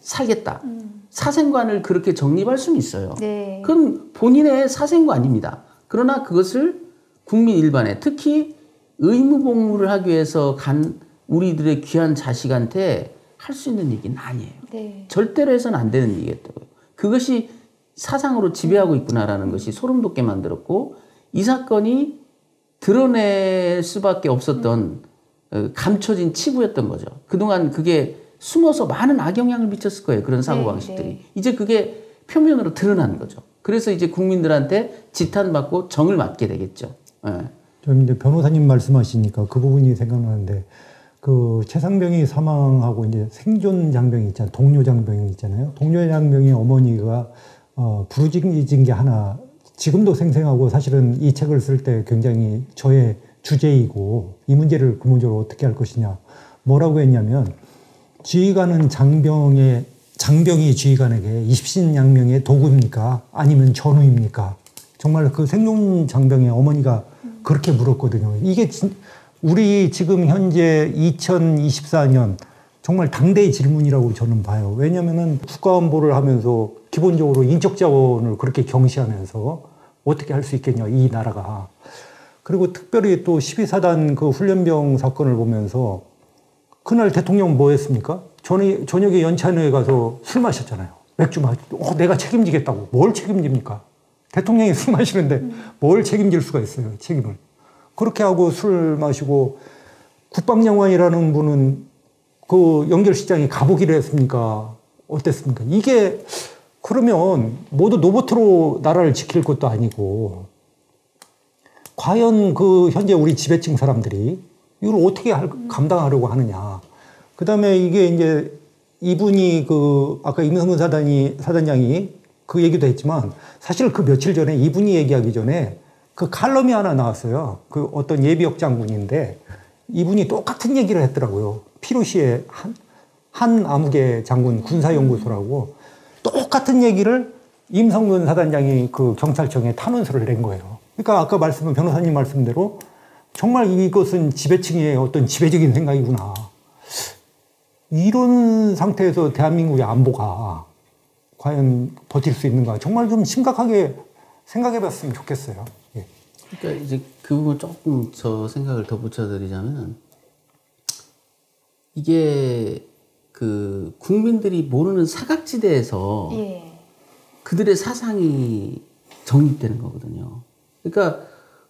R: 살겠다. 사생관을 그렇게 정립할 수는 있어요.
I: 네.
R: 그건 본인의 사생관입니다. 그러나 그것을 국민 일반에 특히 의무복무를 하기 위해서 간 우리들의 귀한 자식한테 할 수 있는 얘기는 아니에요.
I: 네.
R: 절대로 해서는 안 되는 얘기였다고요. 그것이 사상으로 지배하고 있구나라는 것이 소름 돋게 만들었고 이 사건이 드러낼 수밖에 없었던 감춰진 치부였던 거죠. 그동안 그게 숨어서 많은 악영향을 미쳤을 거예요. 그런 사고방식들이.
I: 네.
R: 이제 그게 표면으로 드러나는 거죠. 그래서 이제 국민들한테 지탄받고 정을 맞게 되겠죠. 네.
Q: 좀 이제 변호사님 말씀하시니까 그 부분이 생각나는데 그 최상병이 사망하고 이제 생존 장병이 있잖아요. 동료 장병이 있잖아요. 동료 장병의 어머니가 부르짖은 게 하나 지금도 생생하고 사실은 이 책을 쓸 때 굉장히 저의 주제이고 이 문제를 근본적으로 어떻게 할 것이냐. 뭐라고 했냐면 지휘관은 장병이 지휘관에게 입신양명의 도구입니까? 아니면 전우입니까? 정말 그 생존 장병의 어머니가 그렇게 물었거든요. 이게 우리 지금 현재 2024년 정말 당대의 질문이라고 저는 봐요. 왜냐면은 국가안보를 하면서 기본적으로 인적 자원을 그렇게 경시하면서 어떻게 할 수 있겠냐, 이 나라가. 그리고 특별히 또 12사단 그 훈련병 사건을 보면서 그날 대통령 뭐 했습니까? 저녁에 연찬회에 가서 술 마셨잖아요. 맥주 마시고, 내가 책임지겠다고. 뭘 책임집니까? 대통령이 술 마시는데 뭘 책임질 수가 있어요, 책임을. 그렇게 하고 술 마시고, 국방장관이라는 분은 그 연결식장에 가보기로 했습니까? 어땠습니까? 이게, 그러면 모두 로봇으로 나라를 지킬 것도 아니고, 과연 그 현재 우리 지배층 사람들이 이걸 어떻게 감당하려고 하느냐. 그 다음에 이게 이제 이분이 그 아까 임성근 사단장이 그 얘기도 했지만 사실 그 며칠 전에 이분이 얘기하기 전에 그 칼럼이 하나 나왔어요. 그 어떤 예비역 장군인데 이분이 똑같은 얘기를 했더라고요. 피루시의 한 아무개 장군 군사연구소라고 똑같은 얘기를 임성근 사단장이 그 경찰청에 탄원서를 낸 거예요. 그러니까 아까 변호사님 말씀대로 정말 이것은 지배층의 어떤 지배적인 생각이구나. 이런 상태에서 대한민국의 안보가 과연 버틸 수 있는가. 정말 좀 심각하게 생각해 봤으면 좋겠어요. 예.
R: 그러니까 이제 그 부분 조금 저 생각을 덧붙여드리자면 이게 그 국민들이 모르는 사각지대에서 그들의 사상이 정립되는 거거든요. 그러니까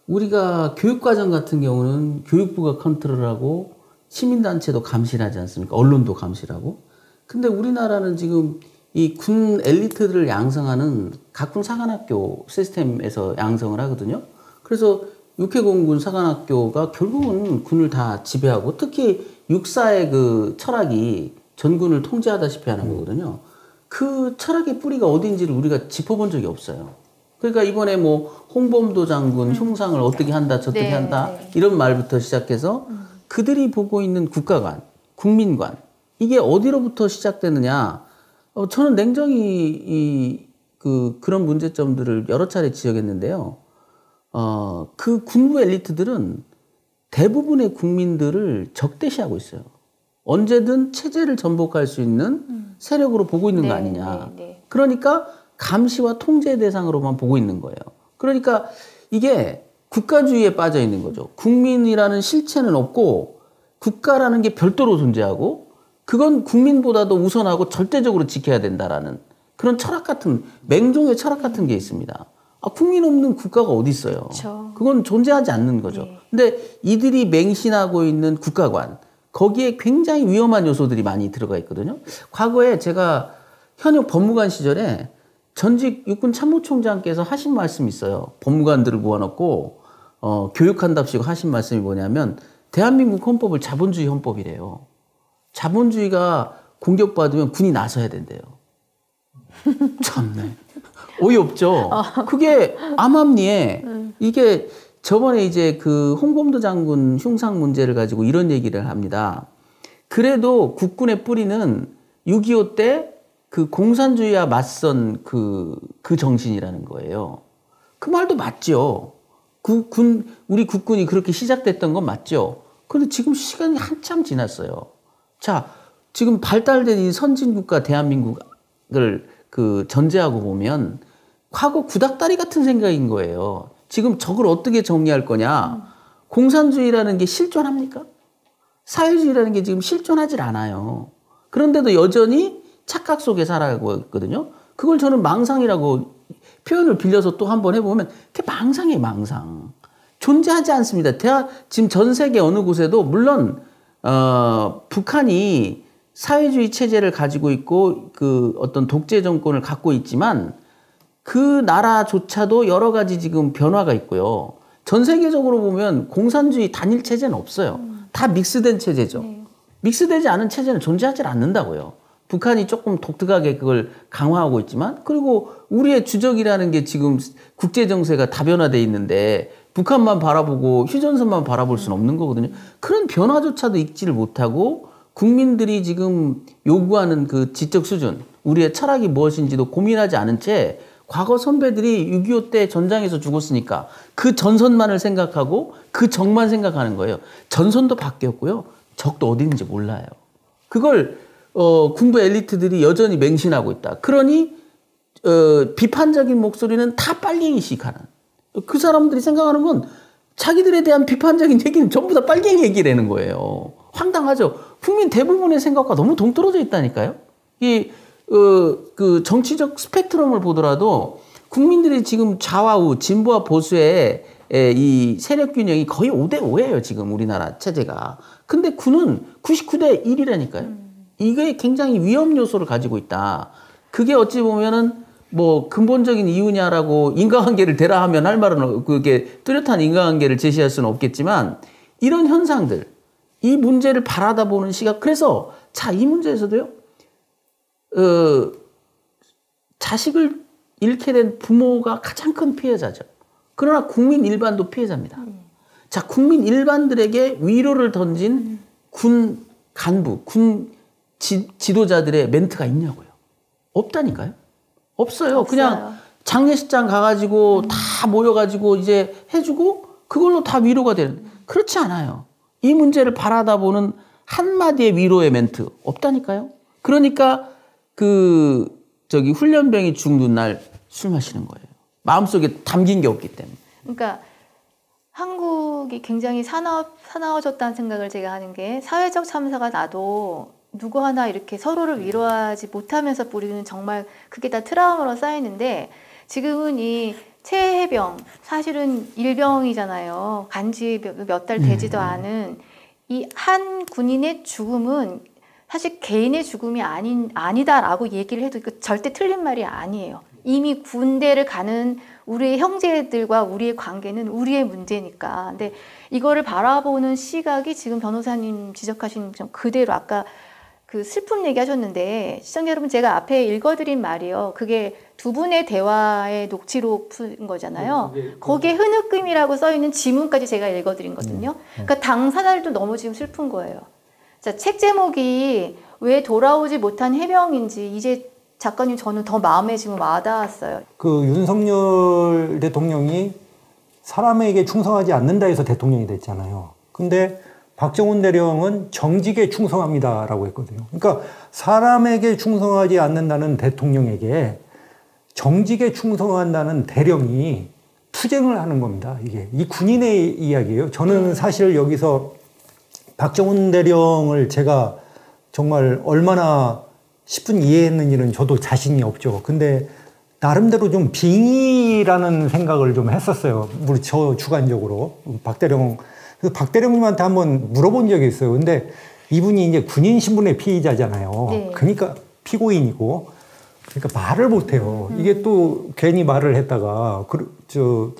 R: 우리가 교육과정 같은 경우는 교육부가 컨트롤하고 시민단체도 감시를 하지 않습니까? 언론도 감시를 하고. 근데 우리나라는 지금 이 군 엘리트들을 양성하는 각군 사관학교 시스템에서 양성을 하거든요. 그래서 육해공군 사관학교가 결국은 군을 다 지배하고 특히 육사의 그 철학이 전군을 통제하다시피 하는 거거든요. 그 철학의 뿌리가 어딘지를 우리가 짚어본 적이 없어요. 그러니까 이번에 뭐 홍범도 장군 흉상을 어떻게 한다 저떻게 한다 이런 말부터 시작해서 그들이 보고 있는 국가관, 국민관 이게 어디로부터 시작되느냐. 저는 냉정히 그런 문제점들을 여러 차례 지적했는데요. 그 군부 엘리트들은 대부분의 국민들을 적대시하고 있어요. 언제든 체제를 전복할 수 있는 세력으로 보고 있는 거 아니냐. 그러니까 감시와 통제 대상으로만 보고 있는 거예요. 그러니까 이게 국가주의에 빠져 있는 거죠. 국민이라는 실체는 없고 국가라는 게 별도로 존재하고 그건 국민보다도 우선하고 절대적으로 지켜야 된다라는 그런 철학 같은, 맹종의 철학 같은 게 있습니다. 국민 없는 국가가 어디 있어요. 그렇죠. 그건 존재하지 않는 거죠. 근데 이들이 맹신하고 있는 국가관, 거기에 굉장히 위험한 요소들이 많이 들어가 있거든요. 과거에 제가 현역 법무관 시절에 전직 육군 참모총장께서 하신 말씀이 있어요. 법무관들을 모아놓고 교육한답시고 하신 말씀이 뭐냐면 대한민국 헌법을 자본주의 헌법이래요. 자본주의가 공격받으면 군이 나서야 된대요. 참네. 어이없죠. 그게 암암리에 이게 저번에 이제 그 홍범도 장군 흉상 문제를 가지고 이런 얘기를 합니다. 그래도 국군의 뿌리는 6.25 때 그 공산주의와 맞선 그 정신이라는 거예요. 그 말도 맞죠. 우리 국군이 그렇게 시작됐던 건 맞죠. 그런데 지금 시간이 한참 지났어요. 자, 지금 발달된 이 선진국가 대한민국을 전제하고 보면 과거 구닥다리 같은 생각인 거예요. 지금 적을 어떻게 정리할 거냐. 공산주의라는 게 실존합니까? 사회주의라는 게 지금 실존하질 않아요. 그런데도 여전히 착각 속에 살아가고 있거든요. 그걸 저는 망상이라고 표현을 빌려서 또 한번 해보면 그게 망상이에요, 망상. 존재하지 않습니다. 지금 전 세계 어느 곳에도 물론 북한이 사회주의 체제를 가지고 있고 그 어떤 독재 정권을 갖고 있지만 그 나라조차도 여러 가지 지금 변화가 있고요. 전 세계적으로 보면 공산주의 단일 체제는 없어요. 다 믹스된 체제죠. 믹스되지 않은 체제는 존재하지 않는다고요. 북한이 조금 독특하게 그걸 강화하고 있지만 그리고 우리의 주적이라는 게 지금 국제 정세가 다변화돼 있는데 북한만 바라보고 휴전선만 바라볼 수는 없는 거거든요. 그런 변화조차도 읽지를 못하고 국민들이 지금 요구하는 그 지적 수준, 우리의 철학이 무엇인지도 고민하지 않은 채 과거 선배들이 6.25 때 전장에서 죽었으니까 그 전선만을 생각하고 그 적만 생각하는 거예요. 전선도 바뀌었고요. 적도 어디 있는지 몰라요. 그걸 군부 엘리트들이 여전히 맹신하고 있다. 그러니 비판적인 목소리는 다 빨갱이식 하는. 그 사람들이 생각하는 건 자기들에 대한 비판적인 얘기는 전부 다 빨갱이 얘기라는 거예요. 황당하죠. 국민 대부분의 생각과 너무 동떨어져 있다니까요. 그 정치적 스펙트럼을 보더라도 국민들이 지금 좌와 진보와 보수의 이 세력 균형이 거의 5대5예요. 지금 우리나라 체제가. 근데 군은 99대 1이라니까요. 이게 굉장히 위험 요소를 가지고 있다. 그게 어찌 보면은 뭐 근본적인 이유냐라고 인과관계를 대라하면 할 말은 그게 뚜렷한 인과관계를 제시할 수는 없겠지만 이런 현상들, 이 문제를 바라다보는 시각. 그래서 자, 이 문제에서도요. 자식을 잃게 된 부모가 가장 큰 피해자죠. 그러나 국민 일반도 피해자입니다. 자, 국민 일반들에게 위로를 던진 군 간부, 군 지도자들의 멘트가 있냐고요. 없다니까요. 없어요. 그냥 장례식장 가가지고 다 모여가지고 이제 해주고 그걸로 다 위로가 되는. 그렇지 않아요. 이 문제를 바라다보는 한마디의 위로의 멘트 없다니까요. 그러니까 훈련병이 죽는 날 술 마시는 거예요. 마음속에 담긴 게 없기 때문에.
A: 그러니까 한국이 굉장히 사나워졌다는 생각을 제가 하는 게 사회적 참사가 나도 누구 하나 이렇게 서로를 위로하지 못하면서 뿌리는 정말 그게 다 트라우마로 쌓이는데 지금은 이 최해병 사실은 일병이잖아요. 간지 몇 달 되지도 않은 이 한 군인의 죽음은 사실 개인의 죽음이 아니다라고 얘기를 해도 절대 틀린 말이 아니에요. 이미 군대를 가는 우리의 형제들과 우리의 관계는 우리의 문제니까. 근데 이거를 바라보는 시각이 지금 변호사님 지적하신 좀 그대로 아까 그 슬픔 얘기하셨는데 시청자 여러분 제가 앞에 읽어드린 말이요. 그게 두 분의 대화의 녹취록 푼 거잖아요. 거기에 흐느낌이라고 써있는 지문까지 제가 읽어드린 거거든요. 그러니까 당사자들도 너무 지금 슬픈 거예요. 자, 책 제목이 왜 돌아오지 못한 해병인지 이제 작가님 저는 더 마음에 지금 와닿았어요.
Q: 그 윤석열 대통령이 사람에게 충성하지 않는다 해서 대통령이 됐잖아요. 근데 박정훈 대령은 정직에 충성합니다라고 했거든요. 그러니까 사람에게 충성하지 않는다는 대통령에게 정직에 충성한다는 대령이 투쟁을 하는 겁니다. 이게 이 군인의 이야기예요. 저는 사실 여기서 박정훈 대령을 제가 정말 얼마나 10분 이해했는지는 저도 자신이 없죠. 근데 나름대로 좀 빙의라는 생각을 좀 했었어요. 우리 저 주관적으로 박 대령님한테 한번 물어본 적이 있어요. 근데 이분이 이제 군인 신분의 피의자잖아요.
A: 네.
Q: 그러니까 피고인이고, 그러니까 말을 못해요. 이게 또 괜히 말을 했다가 또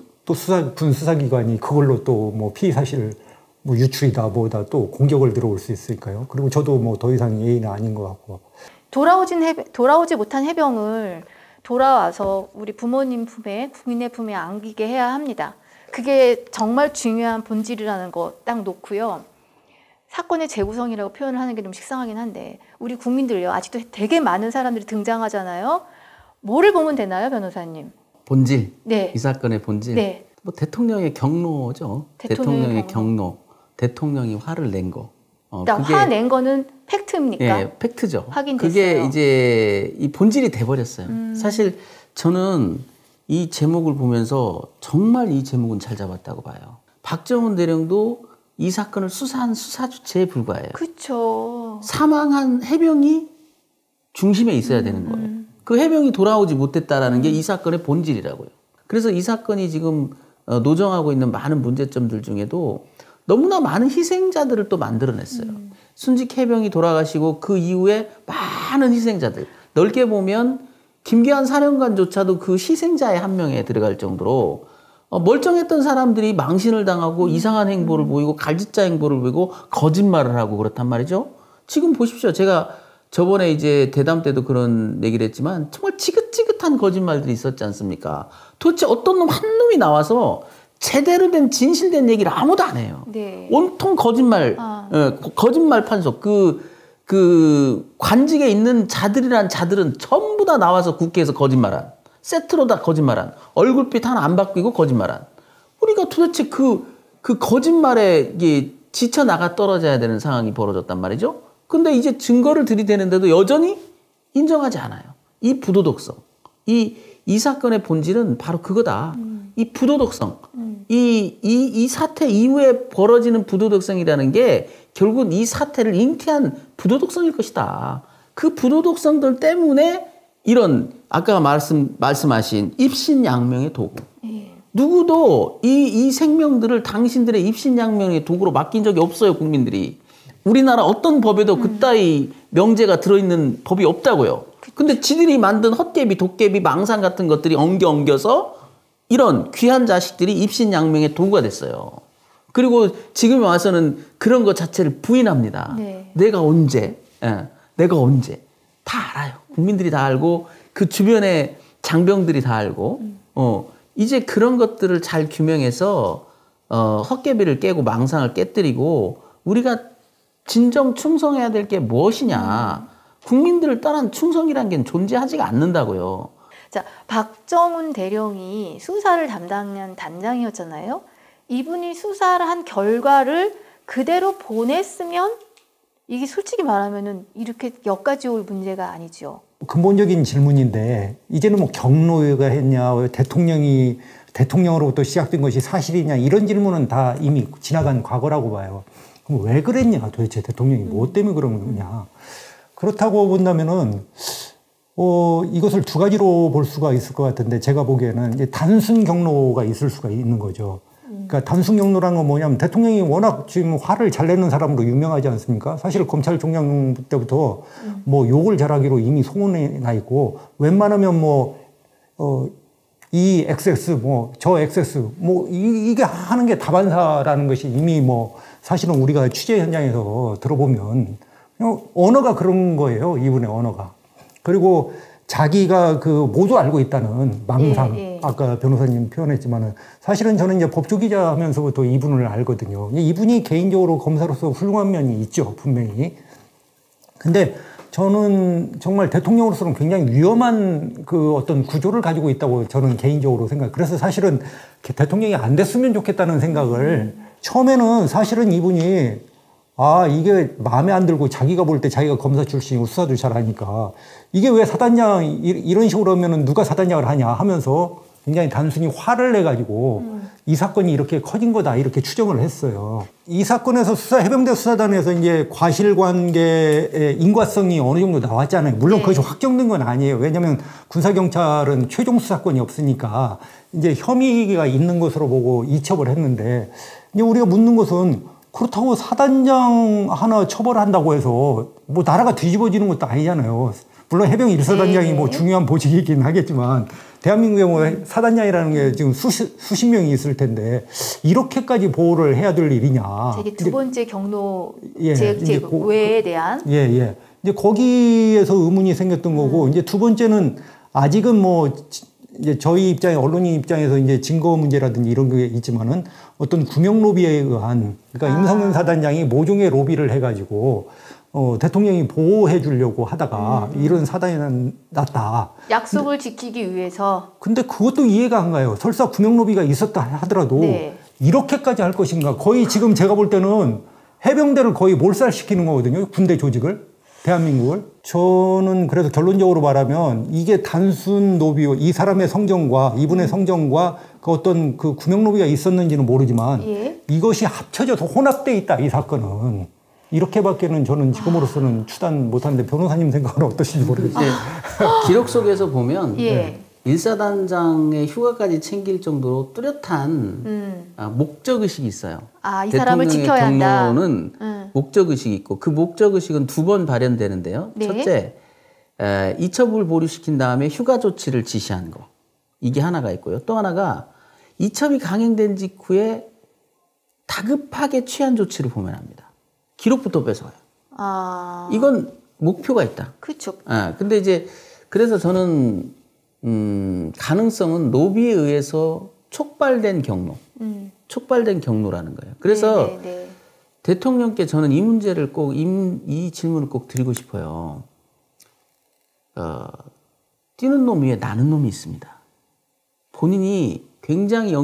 Q: 군 수사기관이 그걸로 또 뭐 피의 사실 뭐 유출이다 뭐다 또 공격을 들어올 수 있으니까요. 그리고 저도 뭐 더 이상 예의는 아닌 것 같고.
A: 돌아오지 못한 해병을 돌아와서 우리 부모님 품에, 국민의 품에 안기게 해야 합니다. 그게 정말 중요한 본질이라는 거 딱 놓고요. 사건의 재구성이라고 표현을 하는 게 좀 식상하긴 한데 우리 국민들요, 아직도 되게 많은 사람들이 등장하잖아요. 뭐를 보면 되나요, 변호사님?
R: 본질.
A: 네.
R: 이 사건의 본질.
A: 네.
R: 뭐 대통령의 경로죠. 대통령의 경로. 대통령이 화를 낸 거.
A: 그러니까 화낸 거는 팩트입니까?
R: 예, 팩트죠.
A: 확인됐어요.
R: 그게 이제 이 본질이 돼버렸어요. 사실 저는 이 제목을 보면서 정말 이 제목은 잘 잡았다고 봐요. 박정훈 대령도 이 사건을 수사한 수사 주체에 불과해요.
A: 그렇죠.
R: 사망한 해병이 중심에 있어야 되는 거예요. 그 해병이 돌아오지 못했다라는 게 이 사건의 본질이라고요. 그래서 이 사건이 지금 노정하고 있는 많은 문제점들 중에도 너무나 많은 희생자들을 또 만들어냈어요. 순직 해병이 돌아가시고 그 이후에 많은 희생자들. 넓게 보면 김계한 사령관조차도 그 희생자의 한 명에 들어갈 정도로 멀쩡했던 사람들이 망신을 당하고 이상한 행보를 보이고 갈짓자 행보를 보이고 거짓말을 하고 그렇단 말이죠. 지금 보십시오. 제가 저번에 이제 대담 때도 그런 얘기를 했지만 정말 지긋지긋한 거짓말들이 있었지 않습니까? 도대체 어떤 놈 한 놈이 나와서 제대로 된 진실된 얘기를 아무도 안 해요.
A: 네.
R: 온통 거짓말, 거짓말 판속. 그 관직에 있는 자들이란 자들은 전부 다 나와서 국회에서 거짓말한. 세트로 다 거짓말한. 얼굴빛 하나 안 바뀌고 거짓말한. 우리가 도대체 그 거짓말에 이게 지쳐나가 떨어져야 되는 상황이 벌어졌단 말이죠. 근데 이제 증거를 들이대는데도 여전히 인정하지 않아요. 이 부도덕성. 이 사건의 본질은 바로 그거다. 이 부도덕성. 이 사태 이후에 벌어지는 부도덕성이라는 게 결국 이 사태를 잉태한 부도덕성일 것이다. 그 부도덕성들 때문에 이런 아까 말씀하신 입신양명의 도구. 누구도 이 생명들을 당신들의 입신양명의 도구로 맡긴 적이 없어요, 국민들이. 우리나라 어떤 법에도 그따위 명제가 들어있는 법이 없다고요. 근데 지들이 만든 헛개비, 도깨비, 망상 같은 것들이 엉겨서 이런 귀한 자식들이 입신양명의 도구가 됐어요. 그리고 지금 와서는 그런 것 자체를 부인합니다.
A: 네.
R: 내가 언제 다 알아요. 국민들이 다 알고 그 주변의 장병들이 다 알고 이제 그런 것들을 잘 규명해서 헛개비를 깨고 망상을 깨뜨리고 우리가 진정 충성해야 될 게 무엇이냐. 국민들을 떠난 충성이란 게 존재하지가 않는다고요.
A: 자, 박정훈 대령이 수사를 담당한 단장이었잖아요. 이분이 수사를 한 결과를 그대로 보냈으면 이게 솔직히 말하면은 이렇게 여기까지 올 문제가 아니죠.
Q: 근본적인 질문인데 이제는 뭐 경로가 했냐, 대통령으로부터 시작된 것이 사실이냐 이런 질문은 다 이미 지나간 과거라고 봐요. 그럼 왜 그랬냐 도대체 대통령이 뭐 때문에 그런 거냐. 그렇다고 본다면은 이것을 두 가지로 볼 수가 있을 것 같은데 제가 보기에는 이제 단순 경로가 있을 수가 있는 거죠. 그러니까 단순 경로라는 건 뭐냐면 대통령이 워낙 지금 화를 잘 내는 사람으로 유명하지 않습니까? 사실 검찰총장 때부터 뭐 욕을 잘하기로 이미 소문이 나 있고 웬만하면 이 XX 저 XX 이게 하는 게 다반사라는 것이 이미 사실은 우리가 취재 현장에서 들어보면 언어가 그런 거예요. 이분의 언어가. 그리고 자기가 모두 알고 있다는 망상. 아까 변호사님 표현했지만은 사실은 저는 이제 법조기자 하면서부터 이분을 알거든요. 이분이 개인적으로 검사로서 훌륭한 면이 있죠. 분명히. 근데 저는 정말 대통령으로서는 굉장히 위험한 그 어떤 구조를 가지고 있다고 저는 개인적으로 생각해요. 그래서 사실은 대통령이 안 됐으면 좋겠다는 생각을 처음에는 사실은 이분이 이게 마음에 안 들고 자기가 볼 때 자기가 검사 출신이고 수사도 잘하니까 이게 왜 사단장 이런 식으로 하면은 누가 사단장을 하냐 하면서 굉장히 단순히 화를 내가지고 이 사건이 이렇게 커진 거다 이렇게 추정을 했어요. 이 사건에서 해병대 수사단에서 이제 과실관계의 인과성이 어느 정도 나왔잖아요. 물론 그것이 확정된 건 아니에요. 왜냐하면 군사경찰은 최종 수사권이 없으니까 이제 혐의가 있는 것으로 보고 이첩을 했는데 이제 우리가 묻는 것은 그렇다고 사단장 하나 처벌한다고 해서 뭐 나라가 뒤집어지는 것도 아니잖아요. 물론 해병 1사단장이 뭐 중요한 보직이긴 하겠지만 대한민국에 뭐 사단장이라는 게 지금 수십 명이 있을 텐데 이렇게까지 보호를 해야 될 일이냐.
A: 이게 두 번째 경로 제외에 대한
Q: 이제 거기에서 의문이 생겼던 거고 이제 두 번째는 아직은 뭐 이제 저희 입장에 언론인 입장에서 이제 증거 문제라든지 이런 게 있지만은 어떤 구명 로비에 의한 그러니까 임성근 사단장이 모종의 로비를 해가지고 대통령이 보호해 주려고 하다가 이런 사단이 났다.
A: 약속을 지키기 위해서.
Q: 근데 그것도 이해가 안 가요. 설사 구명 로비가 있었다 하더라도 이렇게까지 할 것인가. 거의 지금 제가 볼 때는 해병대를 거의 몰살시키는 거거든요. 군대 조직을. 대한민국을. 저는 그래서 결론적으로 말하면 이게 단순 로비요. 이 사람의 성정과 이분의 성정과 그 어떤 그 구명 로비가 있었는지는 모르지만 이것이 합쳐져서 혼합돼 있다. 이 사건은. 이렇게밖에는 저는 지금으로서는 추단 못하는데 변호사님 생각은 어떠신지 모르겠어요.
R: 기록 속에서 보면 1사단장의 휴가까지 챙길 정도로 뚜렷한 목적의식이 있어요.
A: 이 사람을 지켜야 한다.
R: 대통령의 경로는 목적의식이 있고 그 목적의식은 두 번 발현되는데요. 첫째, 이첩을 보류시킨 다음에 휴가 조치를 지시한 거. 이게 하나가 있고요. 또 하나가 이첩이 강행된 직후에 다급하게 취한 조치를 보면 합니다. 기록부터 뺏어가요. 이건 목표가 있다.
A: 그렇죠.
R: 근데 이제 그래서 저는 가능성은 로비에 의해서 촉발된 경로, 촉발된 경로라는 거예요. 그래서 대통령께 저는 이 문제를 꼭 이 질문을 꼭 드리고 싶어요. 뛰는 놈 위에 나는 놈이 있습니다. 본인이 굉장히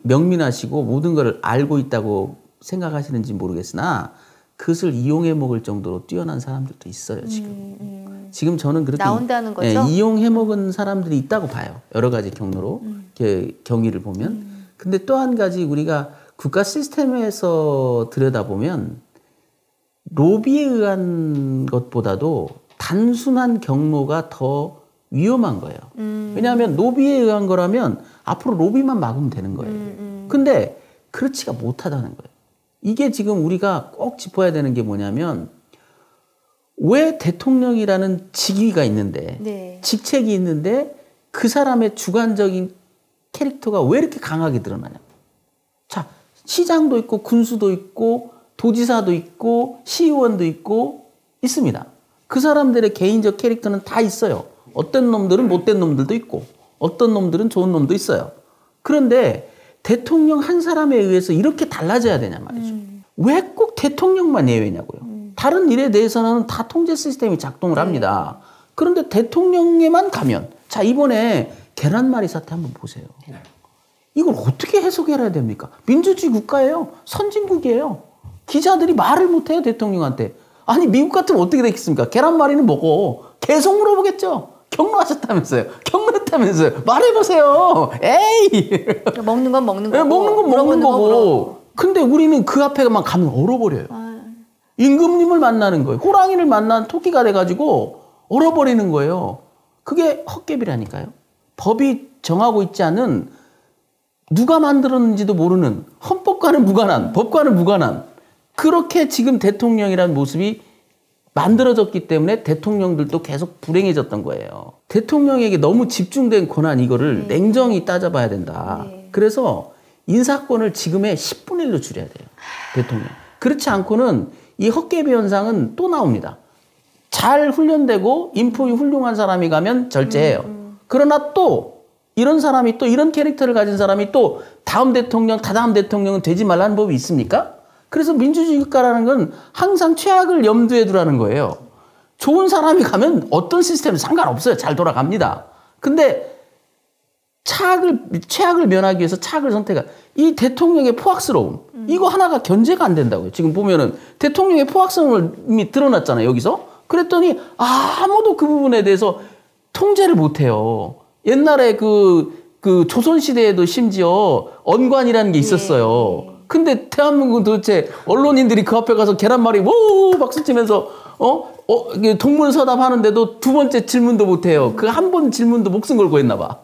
R: 명민하시고 모든 걸 알고 있다고 생각하시는지 모르겠으나 그것을 이용해 먹을 정도로 뛰어난 사람들도 있어요. 지금 저는 그렇게
A: 나온다는 거죠?
R: 이용해 먹은 사람들이 있다고 봐요. 여러 가지 경로로 경위를 보면. 근데 또 한 가지 우리가 국가 시스템에서 들여다보면 로비에 의한 것보다도 단순한 경로가 더 위험한 거예요. 왜냐하면 로비에 의한 거라면 앞으로 로비만 막으면 되는 거예요. 근데 그렇지가 못하다는 거예요. 이게 지금 우리가 꼭 짚어야 되는 게 뭐냐면 왜 대통령이라는 직위가 있는데 직책이 있는데 그 사람의 주관적인 캐릭터가 왜 이렇게 강하게 드러나냐. 자, 시장도 있고 군수도 있고 도지사도 있고 시의원도 있고 있습니다. 그 사람들의 개인적 캐릭터는 다 있어요. 어떤 놈들은 못된 놈들도 있고 어떤 놈들은 좋은 놈도 있어요. 그런데 대통령 한 사람에 의해서 이렇게 달라져야 되냐 말이죠. 왜 꼭 대통령만 예외냐고요. 다른 일에 대해서는 다 통제 시스템이 작동을 합니다. 그런데 대통령에만 가면 자 이번에 계란말이 사태 한번 보세요. 이걸 어떻게 해석해야 됩니까? 민주주의 국가예요. 선진국이에요. 기자들이 말을 못해요 대통령한테. 아니 미국 같으면 어떻게 되겠습니까? 계란말이는 뭐고 계속 물어보겠죠. 경로하셨다면서요. 경로했다면서요. 말해보세요. 에이.
A: 먹는 건 먹는 거고.
R: 먹는 건 먹는 거고. 근데 우리는 그 앞에만 가면 얼어버려요. 임금님을 만나는 거예요. 호랑이를 만난 토끼가 돼가지고 얼어버리는 거예요. 그게 헛개비라니까요. 법이 정하고 있지 않은 누가 만들었는지도 모르는 헌법과는 무관한 법과는 무관한 그렇게 지금 대통령이라는 모습이 만들어졌기 때문에 대통령들도 계속 불행해졌던 거예요. 대통령에게 너무 집중된 권한 이거를 냉정히 따져봐야 된다. 그래서 인사권을 지금의 10분의 1로 줄여야 돼요. 대통령. 그렇지 않고는 이 헛개비 현상은 또 나옵니다. 잘 훈련되고 인품이 훌륭한 사람이 가면 절제해요. 그러나 또 이런 사람이 또 이런 캐릭터를 가진 사람이 또 다음 대통령, 다다음 대통령은 되지 말라는 법이 있습니까? 그래서 민주주의 국가라는 건 항상 최악을 염두에 두라는 거예요. 좋은 사람이 가면 어떤 시스템은 상관없어요. 잘 돌아갑니다. 근데 최악을 면하기 위해서 차악을 선택한 이 대통령의 포악스러움 이거 하나가 견제가 안 된다고요. 지금 보면은 대통령의 포악스러움이 드러났잖아요. 여기서. 그랬더니 아무도 그 부분에 대해서 통제를 못해요. 옛날에 그 조선시대에도 심지어 언관이라는 게 있었어요. 근데 대한민국은 도대체 언론인들이 그 앞에 가서 계란말이 오 박수 치면서 동문서답 하는데도 두 번째 질문도 못해요. 그 한 번 질문도 목숨 걸고 했나 봐.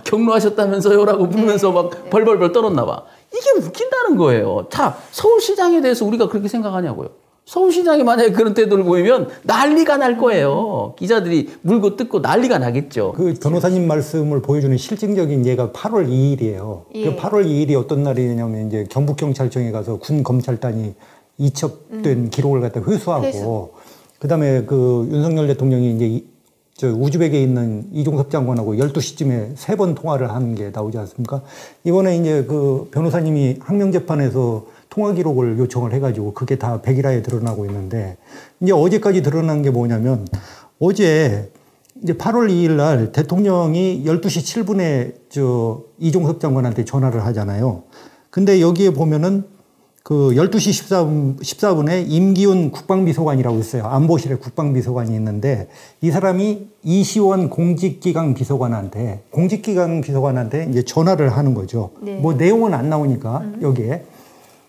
R: 경로하셨다면서요? 라고 묻으면서 막 벌벌벌 떨었나 봐. 이게 웃긴다는 거예요. 자, 서울시장에 대해서 우리가 그렇게 생각하냐고요. 서울시장이 만약에 그런 태도를 보이면 난리가 날 거예요. 기자들이 물고 뜯고 난리가 나겠죠.
Q: 그 변호사님 말씀을 보여주는 실증적인 예가 8월 2일이에요.
R: 예.
Q: 그 8월 2일이 어떤 날이냐면 이제 경북경찰청에 가서 군 검찰단이 이첩된 기록을 갖다 회수하고 그다음에 그 윤석열 대통령이 이제 저 우즈벡에 있는 이종섭 장관하고 12시쯤에 3번 통화를 한 게 나오지 않습니까? 이번에 이제 그 변호사님이 항명재판에서 통화 기록을 요청을 해가지고 그게 다 백일화에 드러나고 있는데 이제 어제까지 드러난 게 뭐냐면 어제 이제 8월 2일 날 대통령이 12시 7분에 저 이종섭 장관한테 전화를 하잖아요. 근데 여기에 보면은 그 12시 14분에 임기훈 국방비서관이라고 있어요. 안보실에 국방비서관이 있는데 이 사람이 이시원 공직기강 비서관한테 이제 전화를 하는 거죠. 네. 뭐 내용은 안 나오니까 여기에.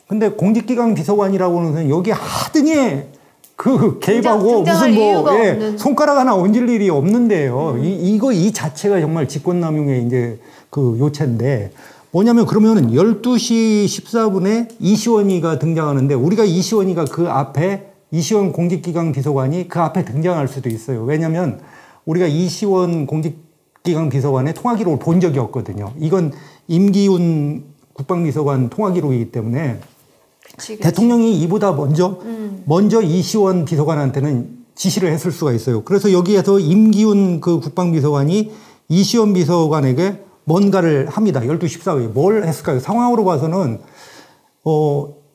Q: 근데 공직기강 비서관이라고 하는 여기 하등에 그 개입하고 무슨 뭐 손가락 하나 얹을 일이 없는데요. 이 자체가 정말 직권남용의 이제 그 요체인데 뭐냐면 그러면은 12시 14분에 이시원이가 등장하는데 우리가 이시원이가 그 앞에 이시원 공직기강 비서관이 그 앞에 등장할 수도 있어요. 왜냐면 우리가 이시원 공직기강 비서관의 통화 기록을 본 적이 없거든요. 이건 임기훈 국방비서관 통화 기록이기 때문에 그치. 대통령이 이보다 먼저 이시원 비서관한테는 지시를 했을 수가 있어요. 그래서 여기에서 임기훈 그 국방비서관이 이시원 비서관에게 뭔가를 합니다. 12시 14분에 뭘 했을까요? 상황으로 봐서는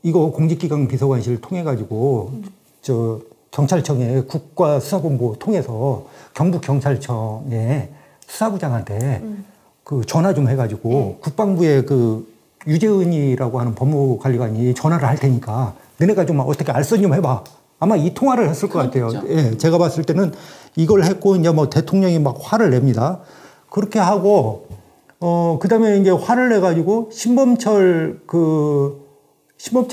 Q: 이거 공직기강 비서관실을 통해 가지고 저 경찰청의 국가수사본부 통해서 경북경찰청의 수사부장한테 그 전화 좀 해가지고 국방부의 그 유재은이라고 하는 법무관리관이 전화를 할 테니까 너네가 좀 어떻게 알선 좀 해봐. 아마 이 통화를 했을 것 같아요. 예, 제가 봤을 때는 이걸 했고 이제 뭐 대통령이 막 화를 냅니다. 그렇게 하고 그다음에 이제 화를 내 가지고 신범철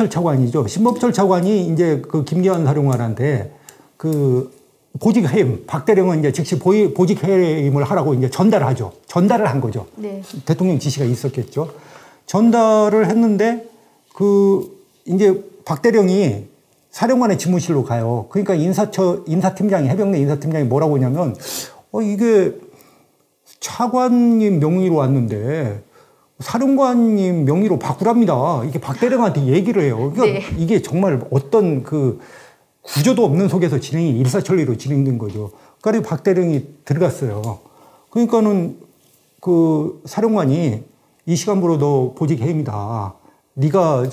Q: 차관이죠. 신범철 차관이 이제 그 김기환 사령관한테 그 보직 해임, 박대령은 이제 즉시 보직 해임을 하라고 이제 전달을 한 거죠. 네. 대통령 지시가 있었겠죠. 전달을 했는데 이제 박대령이 사령관의 집무실로 가요. 그러니까 인사팀장이 해병대 인사팀장이 뭐라고 하냐면 이게 차관님 명의로 왔는데 사령관님 명의로 바꾸랍니다. 이게 박대령한테 얘기를 해요. 그러니까 이게 정말 어떤 그 구조도 없는 속에서 진행이 일사천리로 진행된 거죠. 그러니까 박대령이 들어갔어요. 그러니까는 그 사령관이 이 시간부로 너 보직 해임이다. 네가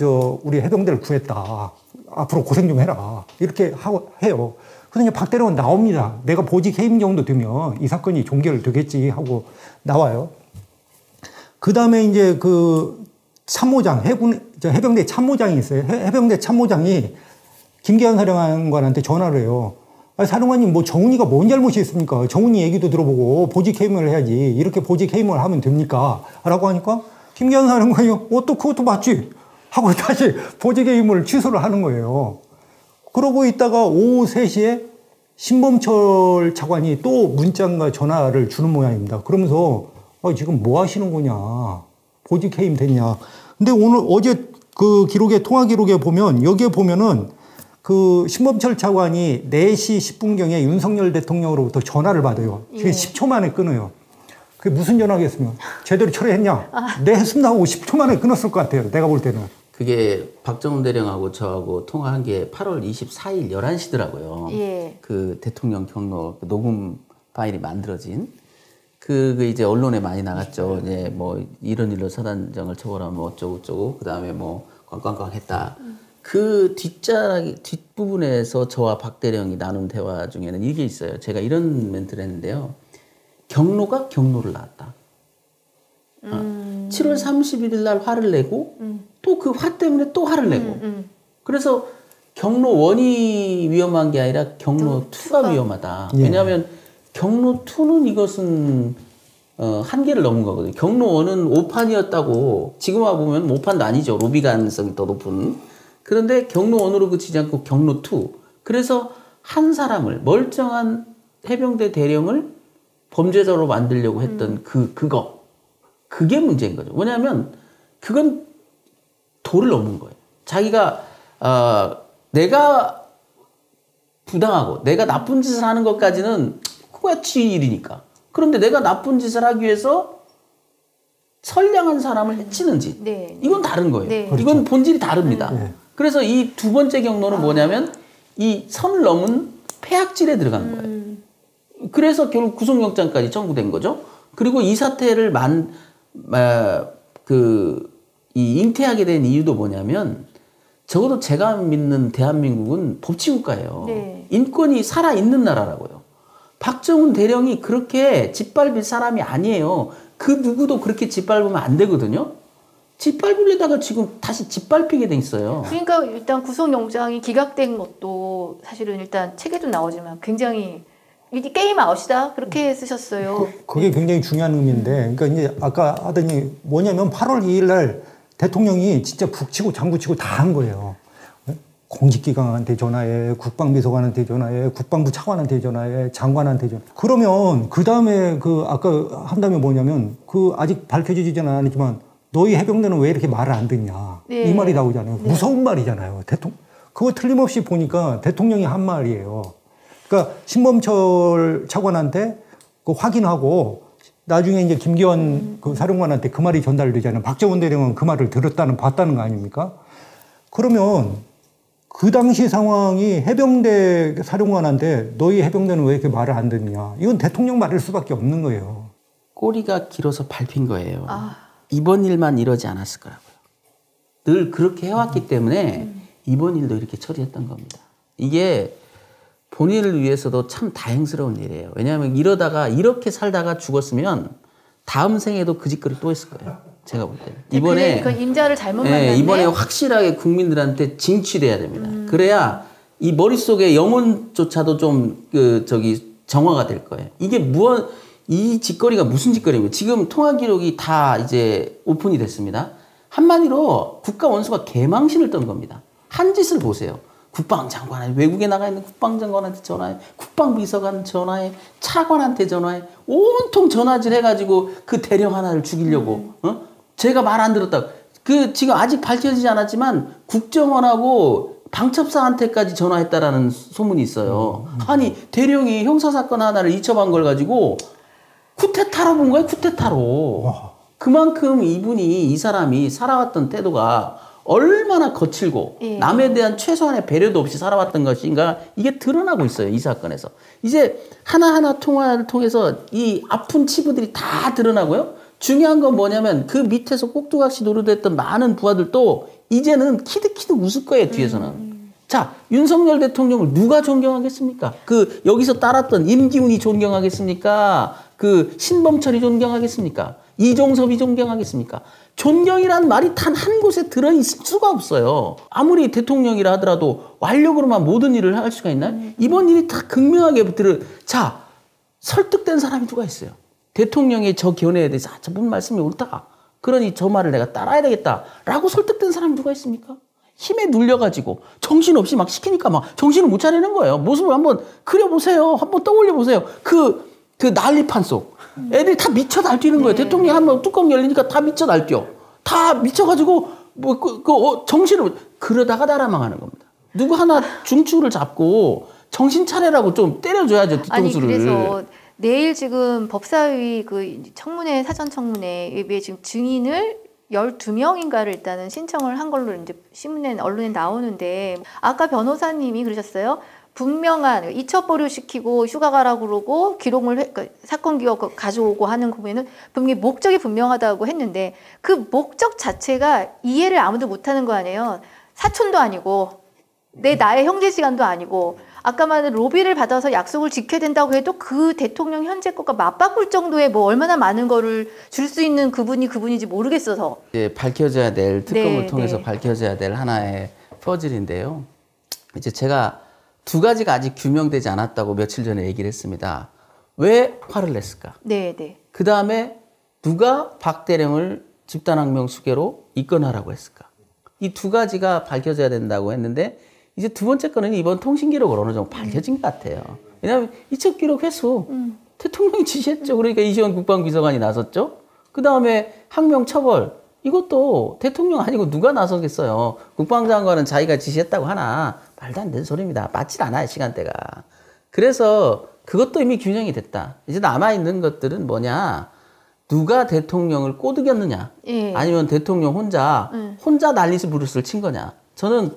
Q: 우리 해병대를 구했다. 앞으로 고생 좀 해라. 이렇게 해요. 그래서 박대령은 나옵니다. 내가 보직 해임 정도 되면 이 사건이 종결되겠지 하고 나와요. 그 다음에 이제 그 참모장, 해병대 참모장이 있어요. 해병대 참모장이 김기환 사령관한테 전화를 해요. 사령관님 뭐 정훈이가 뭔 잘못이 있습니까? 정훈이 얘기도 들어보고 보직 해임을 해야지. 이렇게 보직 해임을 하면 됩니까? 라고 하니까 김기환 사령관이 또 그것도 맞지. 하고 다시 보직 해임을 취소를 하는 거예요. 그러고 있다가 오후 3시에 신범철 차관이 또 문자인가 전화를 주는 모양입니다. 그러면서 지금 뭐 하시는 거냐. 보직 해임 됐냐. 근데 어제 그 통화 기록에 보면 여기에 보면은 그 신범철 차관이 4시 10분경에 윤석열 대통령으로부터 전화를 받아요. 그게 10초 만에 끊어요. 그게 무슨 전화겠으면 제대로 처리했냐? 네, 했습니다 하고 10초 만에 끊었을 것 같아요. 내가 볼 때는.
R: 그게 박정훈 대령하고 저하고 통화한 게 8월 24일 11시더라고요. 예. 그 대통령 경로 녹음 파일이 만들어진. 그 이제 언론에 많이 나갔죠. 이제 뭐 이런 일로 사단장을 처벌하면 어쩌고저쩌고. 그 다음에 뭐 꽝꽝꽝 했다. 그 뒷부분에서 저와 박 대령이 나눈 대화 중에는 이게 있어요. 제가 이런 멘트를 했는데요. 경로가 경로를 낳았다. 7월 31일 날 화를 내고 또 그 화 때문에 또 화를 내고 그래서 경로 1이 위험한 게 아니라 경로 2가 위험하다.
Q: 예.
R: 왜냐하면 경로 2는 이것은 한계를 넘은 거거든요. 경로 1은 5판이었다고 지금 와보면 5판도 아니죠. 로비 가능성이 더 높은. 그런데 경로 1으로 그치지 않고 경로 2. 그래서 한 사람을 멀쩡한 해병대 대령을 범죄자로 만들려고 했던 그거. 그게 문제인 거죠. 왜냐하면 그건 도를 넘은 거예요. 자기가 내가 부당하고 내가 나쁜 짓을 하는 것까지는 그거야 지 일이니까. 그런데 내가 나쁜 짓을 하기 위해서 선량한 사람을 해치는 짓.
A: 네.
R: 이건 다른 거예요.
A: 네.
R: 이건 본질이 다릅니다. 그래서 이 두 번째 경로는 뭐냐면 이 선을 넘은 폐악질에 들어간 거예요. 그래서 결국 구속영장까지 청구된 거죠. 그리고 이 사태를 잉태하게 된 이유도 뭐냐면 적어도 제가 믿는 대한민국은 법치국가예요.
A: 네.
R: 인권이 살아있는 나라라고요. 박정훈 대령이 그렇게 짓밟을 사람이 아니에요. 그 누구도 그렇게 짓밟으면 안 되거든요. 짓밟으려다가 지금 다시 짓밟히게 돼 있어요.
A: 그러니까 일단 구속영장이 기각된 것도 사실은 일단 책에도 나오지만 굉장히 이게 게임 아웃이다 그렇게 쓰셨어요.
Q: 그게 굉장히 중요한 의미인데, 그러니까 이제 아까 하더니 뭐냐면 8월 2일 날 대통령이 진짜 북치고 장구치고 다 한 거예요. 공직기관한테 전화해, 국방비서관한테 전화해, 국방부 차관한테 전화해, 장관한테 전화해. 그러면 그 다음에 아까 한 다음에 뭐냐면 아직 밝혀지지는 않았지만 너희 해병대는 왜 이렇게 말을 안 듣냐.
A: 네.
Q: 이 말이 나오잖아요.
A: 네.
Q: 무서운 말이잖아요. 그거 틀림없이 보니까 대통령이 한 말이에요. 그러니까 신범철 차관한테 확인하고 나중에 이제 김기현 사령관한테 그 말이 전달되잖아요. 박정훈 대령은 그 말을 봤다는 거 아닙니까? 그러면 그 당시 상황이 해병대 사령관한테 너희 해병대는 왜 이렇게 말을 안 듣냐. 이건 대통령 말일 수밖에 없는 거예요.
R: 꼬리가 길어서 밟힌 거예요. 이번 일만 이러지 않았을 거라고요. 늘 그렇게 해왔기 때문에 이번 일도 이렇게 처리했던 겁니다. 이게 본인을 위해서도 참 다행스러운 일이에요. 왜냐하면 이렇게 살다가 죽었으면 다음 생에도 그 짓거리 또 했을 거예요. 제가 볼 때는. 이번에
A: 그 임자를 잘못 만났네.
R: 이번에 확실하게 국민들한테 징취돼야 됩니다. 그래야 이 머릿속에 영혼조차도 좀 정화가 될 거예요. 이 짓거리가 무슨 짓거리냐면 지금 통화 기록이 다 이제 오픈이 됐습니다. 한마디로 국가 원수가 개망신을 떤 겁니다. 한 짓을 보세요. 국방장관한테, 외국에 나가 있는 국방장관한테 전화해, 국방비서관 전화해, 차관한테 전화해, 온통 전화질 해가지고 그 대령 하나를 죽이려고. 제가 말 안 들었다. 지금 아직 밝혀지지 않았지만 국정원하고 방첩사한테까지 전화했다라는 소문이 있어요. 아니 대령이 형사사건 하나를 이첩한 걸 가지고 쿠데타로 본 거예요. 쿠데타로. 그만큼 이 사람이 살아왔던 태도가 얼마나 거칠고 남에 대한 최소한의 배려도 없이 살아왔던 것인가 이게 드러나고 있어요. 이 사건에서. 이제 하나하나 통화를 통해서 이 아픈 치부들이 다 드러나고요. 중요한 건 뭐냐면 그 밑에서 꼭두각시 노릇했던 많은 부하들도 이제는 키득키득 웃을 거예요. 뒤에서는. 자, 윤석열 대통령을 누가 존경하겠습니까? 여기서 따랐던 임기훈이 존경하겠습니까? 신범철이 존경하겠습니까? 이종섭이 존경하겠습니까? 존경이란 말이 단 한 곳에 들어있을 수가 없어요. 아무리 대통령이라 하더라도 완력으로만 모든 일을 할 수가 있나요? 이번 일이 다 극명하게 자, 설득된 사람이 누가 있어요? 대통령의 저 견해에 대해서 저분 말씀이 옳다. 그러니 저 말을 내가 따라야 되겠다라고 설득된 사람이 누가 있습니까? 힘에 눌려가지고 정신없이 막 시키니까 막 정신을 못 차리는 거예요. 모습을 한번 그려보세요. 한번 떠올려보세요. 그 난리판 속 애들이 다 미쳐 날뛰는 거예요. 대통령이 한번 뚜껑 열리니까 다 미쳐 날뛰어. 다 미쳐가지고 정신을 그러다가 날아망하는 겁니다. 누구 하나 중추를 잡고 정신 차리라고 좀 때려줘야죠. 뒤통수를.
A: 아니 그래서 내일 지금 법사위 청문회 사전 청문회에 지금 증인을 12명인가를 일단은 신청을 한 걸로 이제 언론에 나오는데 아까 변호사님이 그러셨어요. 분명한 이첩 보류시키고 휴가 가라고 그러고 사건 기록 가져오고 하는 거에는 분명히 목적이 분명하다고 했는데 그 목적 자체가 이해를 아무도 못하는 거 아니에요. 사촌도 아니고 나의 형제지간도 아니고 아까 말한 로비를 받아서 약속을 지켜야 된다고 해도 그 대통령 현재 것과 맞바꿀 정도의 뭐 얼마나 많은 거를 줄 수 있는 그분인지 모르겠어서
R: 이제 밝혀져야 될 특검을
A: 네,
R: 통해서
A: 네.
R: 밝혀져야 될 하나의 퍼즐인데요. 이제 제가 두 가지가 아직 규명되지 않았다고 며칠 전에 얘기를 했습니다. 왜 화를 냈을까?
A: 네, 네.
R: 그 다음에 누가 박대령을 집단항명 수괴로 입건하라고 했을까? 이 두 가지가 밝혀져야 된다고 했는데 이제 두 번째 거는 이번 통신기록으로 어느 정도 밝혀진 것 같아요. 왜냐하면 이첩기록 회수 대통령이 지시했죠. 그러니까 이시원 국방비서관이 나섰죠. 그 다음에 항명 처벌 이것도 대통령 아니고 누가 나서겠어요. 국방장관은 자기가 지시했다고 하나 말도 안 되는 소리입니다. 맞질 않아요, 시간대가. 그래서 그것도 이미 균형이 됐다. 이제 남아있는 것들은 뭐냐. 누가 대통령을 꼬드겼느냐.
A: 예.
R: 아니면 대통령 혼자 난리스 부르스를 친 거냐. 저는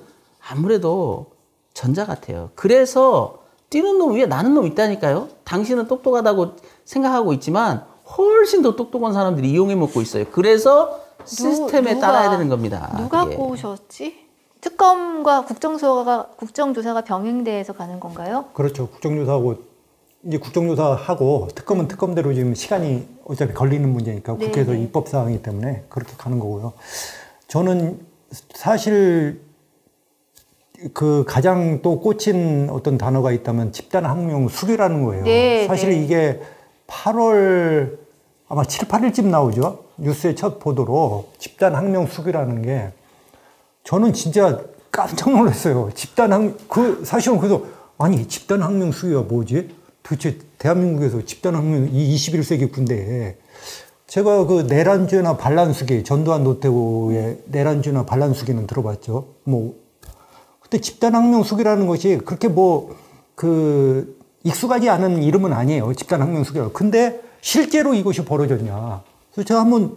R: 아무래도 전자 같아요. 그래서 뛰는 놈 위에 나는 놈 있다니까요. 당신은 똑똑하다고 생각하고 있지만 훨씬 더 똑똑한 사람들이 이용해 먹고 있어요. 그래서 시스템에 따라야 되는 겁니다.
A: 누가
R: 예.
A: 꼬우셨지? 특검과 국정조사가 병행돼서 가는 건가요?
Q: 그렇죠. 국정조사하고 특검은 특검대로 지금 시간이 어차피 걸리는 문제니까
A: 네,
Q: 국회에서
A: 네.
Q: 입법 사항이기 때문에 그렇게 가는 거고요. 저는 사실 그 가장 또 꽂힌 어떤 단어가 있다면 집단항명 수괴라는 거예요.
A: 네,
Q: 사실
A: 네.
Q: 이게 8월 아마 7, 8일쯤 나오죠. 뉴스의 첫 보도로 집단항명 수괴라는 게 저는 진짜 깜짝 놀랐어요. 사실은 그래서 아니 집단항명 수괴가 뭐지? 도대체 대한민국에서 집단항명 이 21세기 군대에 제가 그 내란죄나 반란수괴 전두환 노태우의 내란죄나 반란수괴는 들어봤죠. 근데 집단항명 수괴라는 것이 그렇게 익숙하지 않은 이름은 아니에요. 집단항명 수괴가. 근데 실제로 이것이 벌어졌냐. 그래서 제가 한번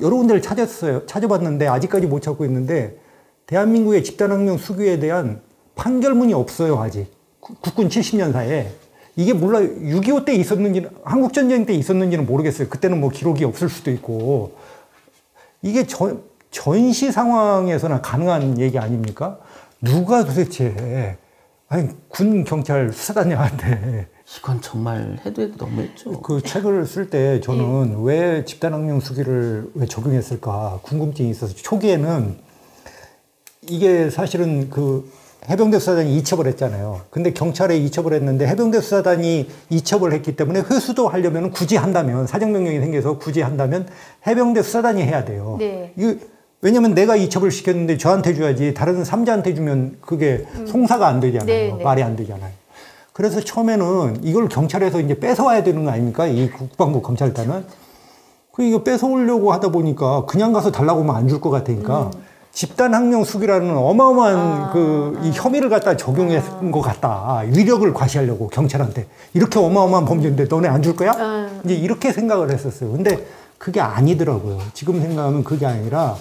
Q: 여러 군데를 찾아봤는데 아직까지 못 찾고 있는데 대한민국의 집단항명 수괴에 대한 판결문이 없어요. 아직. 국군 70년사에. 이게 몰라 6.25 때 있었는지는 한국전쟁 때 있었는지는 모르겠어요. 그때는 뭐 기록이 없을 수도 있고. 이게 전시 상황에서나 가능한 얘기 아닙니까? 누가 도대체 군 경찰 수사단장한테
R: 이건 정말 해도 너무했죠.
Q: 그 책을 쓸 때 저는 왜 집단항명 수괴를 왜 적용했을까 궁금증이 있어서 초기에는 이게 사실은 그 해병대 수사단이 이첩을 했잖아요. 근데 경찰에 이첩을 했는데 해병대 수사단이 이첩을 했기 때문에 회수도 하려면 굳이 한다면 사정명령이 생겨서 굳이 한다면 해병대 수사단이 해야 돼요.
A: 네.
Q: 왜냐면 내가 이첩을 시켰는데 저한테 줘야지 다른 삼자한테 주면 그게 송사가 안 되잖아요.
A: 네, 네.
Q: 말이 안 되잖아요. 그래서 처음에는 이걸 경찰에서 이제 뺏어와야 되는 거 아닙니까? 이 국방부 검찰단은. 이거 뺏어오려고 하다 보니까 그냥 가서 달라고 하면 안 줄 것 같으니까 집단항명 수괴라는 어마어마한 이 혐의를 갖다 적용한 것 같다. 위력을 과시하려고 경찰한테. 이렇게 어마어마한 범죄인데 너네 안 줄 거야? 이제 이렇게 생각을 했었어요. 근데 그게 아니더라고요. 지금 생각하면 그게 아니라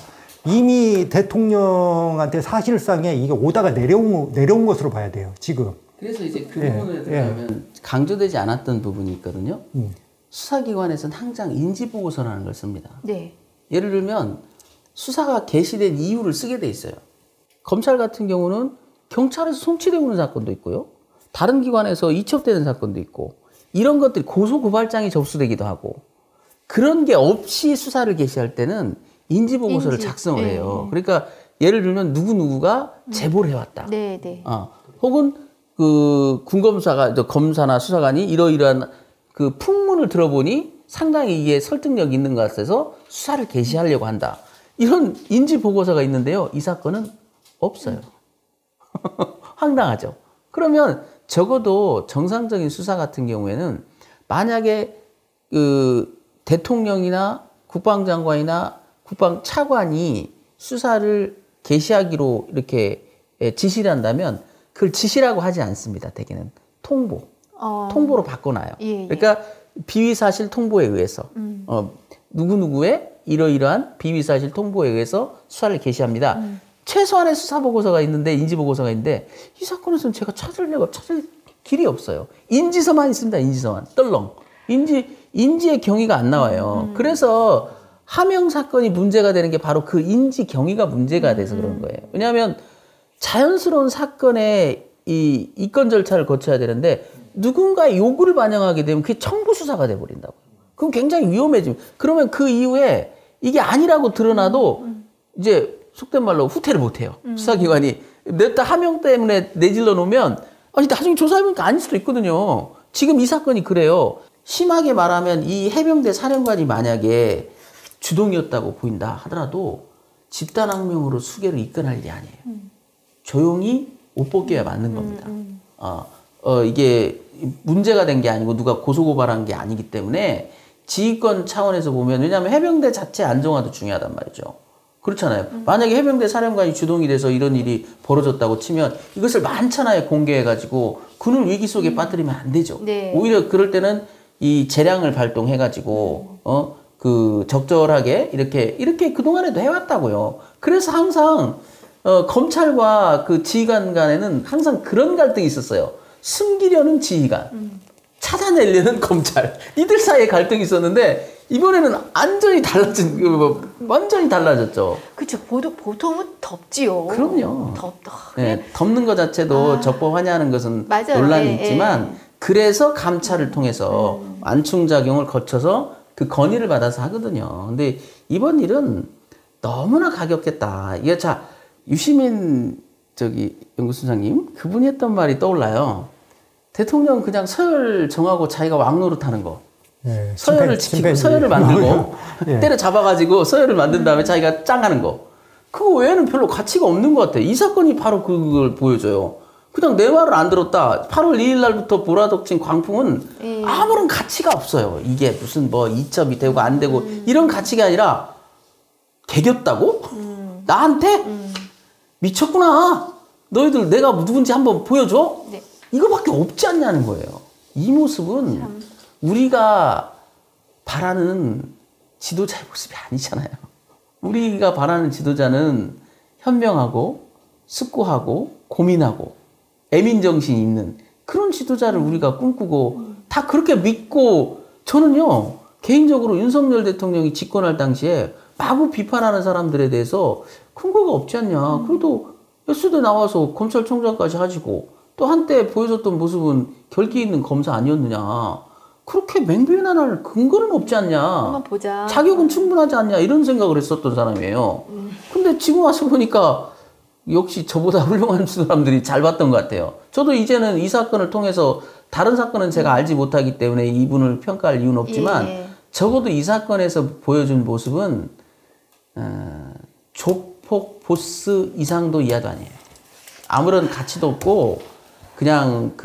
Q: 이미 대통령한테 사실상에 이게 오다가 내려온 것으로 봐야 돼요. 지금.
R: 그래서 이제 그 부분에 들어가면 강조되지 않았던 부분이 있거든요. 수사기관에서는 항상 인지보고서라는 걸 씁니다.
A: 네.
R: 예를 들면 수사가 개시된 이유를 쓰게 돼 있어요. 검찰 같은 경우는 경찰에서 송치되어 오는 사건도 있고요. 다른 기관에서 이첩되는 사건도 있고 이런 것들이 고소고발장이 접수되기도 하고 그런 게 없이 수사를 개시할 때는 인지보고서를 작성을 해요. 그러니까 예를 들면 누구누구가 제보를 해왔다.
A: 네, 네.
R: 혹은 그 군검사가 검사나 수사관이 이러이러한 그 풍문을 들어보니 상당히 이게 설득력 있는 것 같아서 수사를 개시하려고 한다. 이런 인지보고서가 있는데요. 이 사건은 없어요. 황당하죠. 그러면 적어도 정상적인 수사 같은 경우에는 만약에 그 대통령이나 국방장관이나 국방차관이 수사를 개시하기로 이렇게 지시를 한다면 그걸 지시라고 하지 않습니다. 대개는 통보로 바꿔놔요.
A: 예.
R: 그러니까 비위사실 통보에 의해서 누구누구의 이러이러한 비위사실 통보에 의해서 수사를 개시합니다. 최소한의 수사보고서가 있는데 인지보고서가 있는데 이 사건에서는 제가 찾을 길이 없어요. 인지서만 있습니다. 인지서만. 떨렁. 인지의 경위가 안 나와요. 그래서 하명 사건이 문제가 되는 게 바로 그 인지 경위가 문제가 돼서 그런 거예요. 왜냐하면 자연스러운 사건의 이 입건 절차를 거쳐야 되는데 누군가의 요구를 반영하게 되면 그게 청부 수사가 돼버린다고. 그럼 굉장히 위험해지면 그러면 그 이후에 이게 아니라고 드러나도 이제 속된 말로 후퇴를 못해요. 수사기관이 냈다 하명 때문에 내질러 놓으면 아니 나중에 조사해보니까 아닐 수도 있거든요. 지금 이 사건이 그래요. 심하게 말하면 이 해병대 사령관이 만약에 주동이었다고 보인다 하더라도 집단항명으로 수계를 입건할 일이 아니에요. 조용히 옷 벗겨야 맞는 겁니다. 이게 문제가 된 게 아니고 누가 고소고발한 게 아니기 때문에 지휘권 차원에서 보면 왜냐하면 해병대 자체 안정화도 중요하단 말이죠. 그렇잖아요. 만약에 해병대 사령관이 주동이 돼서 이런 일이 벌어졌다고 치면 이것을 만천하에 공개해가지고 군을 위기 속에 빠뜨리면 안 되죠.
A: 네.
R: 오히려 그럴 때는 이 재량을 발동해가지고 그 적절하게 이렇게 그동안에도 해왔다고요. 그래서 항상 검찰과 그 지휘관 간에는 항상 그런 갈등이 있었어요. 숨기려는 지휘관, 찾아내려는 검찰. 이들 사이에 갈등이 있었는데 이번에는 완전히 완전히 달라졌죠.
A: 그렇죠. 보통은 덥지요.
R: 그럼요.
A: 덥다.
R: 네, 덮는 것 자체도 적법 환영하는 것은
A: 맞아요.
R: 논란이
A: 예,
R: 있지만
A: 예.
R: 그래서 감찰을 통해서 완충작용을 거쳐서 그 건의를 받아서 하거든요. 근데 이번 일은 너무나 가격했다. 이게 자 유시민 연구소장님 그분이 했던 말이 떠올라요. 대통령 그냥 서열 정하고 자기가 왕노릇하는 거.
Q: 네,
R: 서열을 지키고 서열을 만들고
Q: 예.
R: 때려 잡아가지고 서열을 만든 다음에 자기가 짱하는 거. 그거 외에는 별로 가치가 없는 것 같아. 이 사건이 바로 그걸 보여줘요. 그냥 내 말을 안 들었다. 8월 2일 날부터 몰아닥친 광풍은 아무런 가치가 없어요. 이게 무슨 뭐 이첩이 되고 안 되고 이런 가치가 아니라 개겼다고? 나한테? 미쳤구나. 너희들 내가 누군지 한번 보여줘?
A: 네.
R: 이거밖에 없지 않냐는 거예요. 이 모습은 우리가 바라는 지도자의 모습이 아니잖아요. 우리가 바라는 지도자는 현명하고 숙고하고 고민하고 애민정신이 있는 그런 지도자를 우리가 꿈꾸고 다 그렇게 믿고 저는요 개인적으로 윤석열 대통령이 집권할 당시에 마구 비판하는 사람들에 대해서 근거가 없지 않냐. 그래도 S대 나와서 검찰총장까지 하시고 또 한때 보여줬던 모습은 결기 있는 검사 아니었느냐. 그렇게 맹비난할 근거는 없지 않냐.
A: 한번 보자.
R: 자격은 충분하지 않냐. 이런 생각을 했었던 사람이에요. 근데 지금 와서 보니까 역시 저보다 훌륭한 사람들이 잘 봤던 것 같아요. 저도 이제는 이 사건을 통해서 다른 사건은 제가 알지 못하기 때문에 이분을 평가할 이유는 없지만 적어도 이 사건에서 보여준 모습은 조폭 보스 이상도 이하도 아니에요. 아무런 가치도 없고 그냥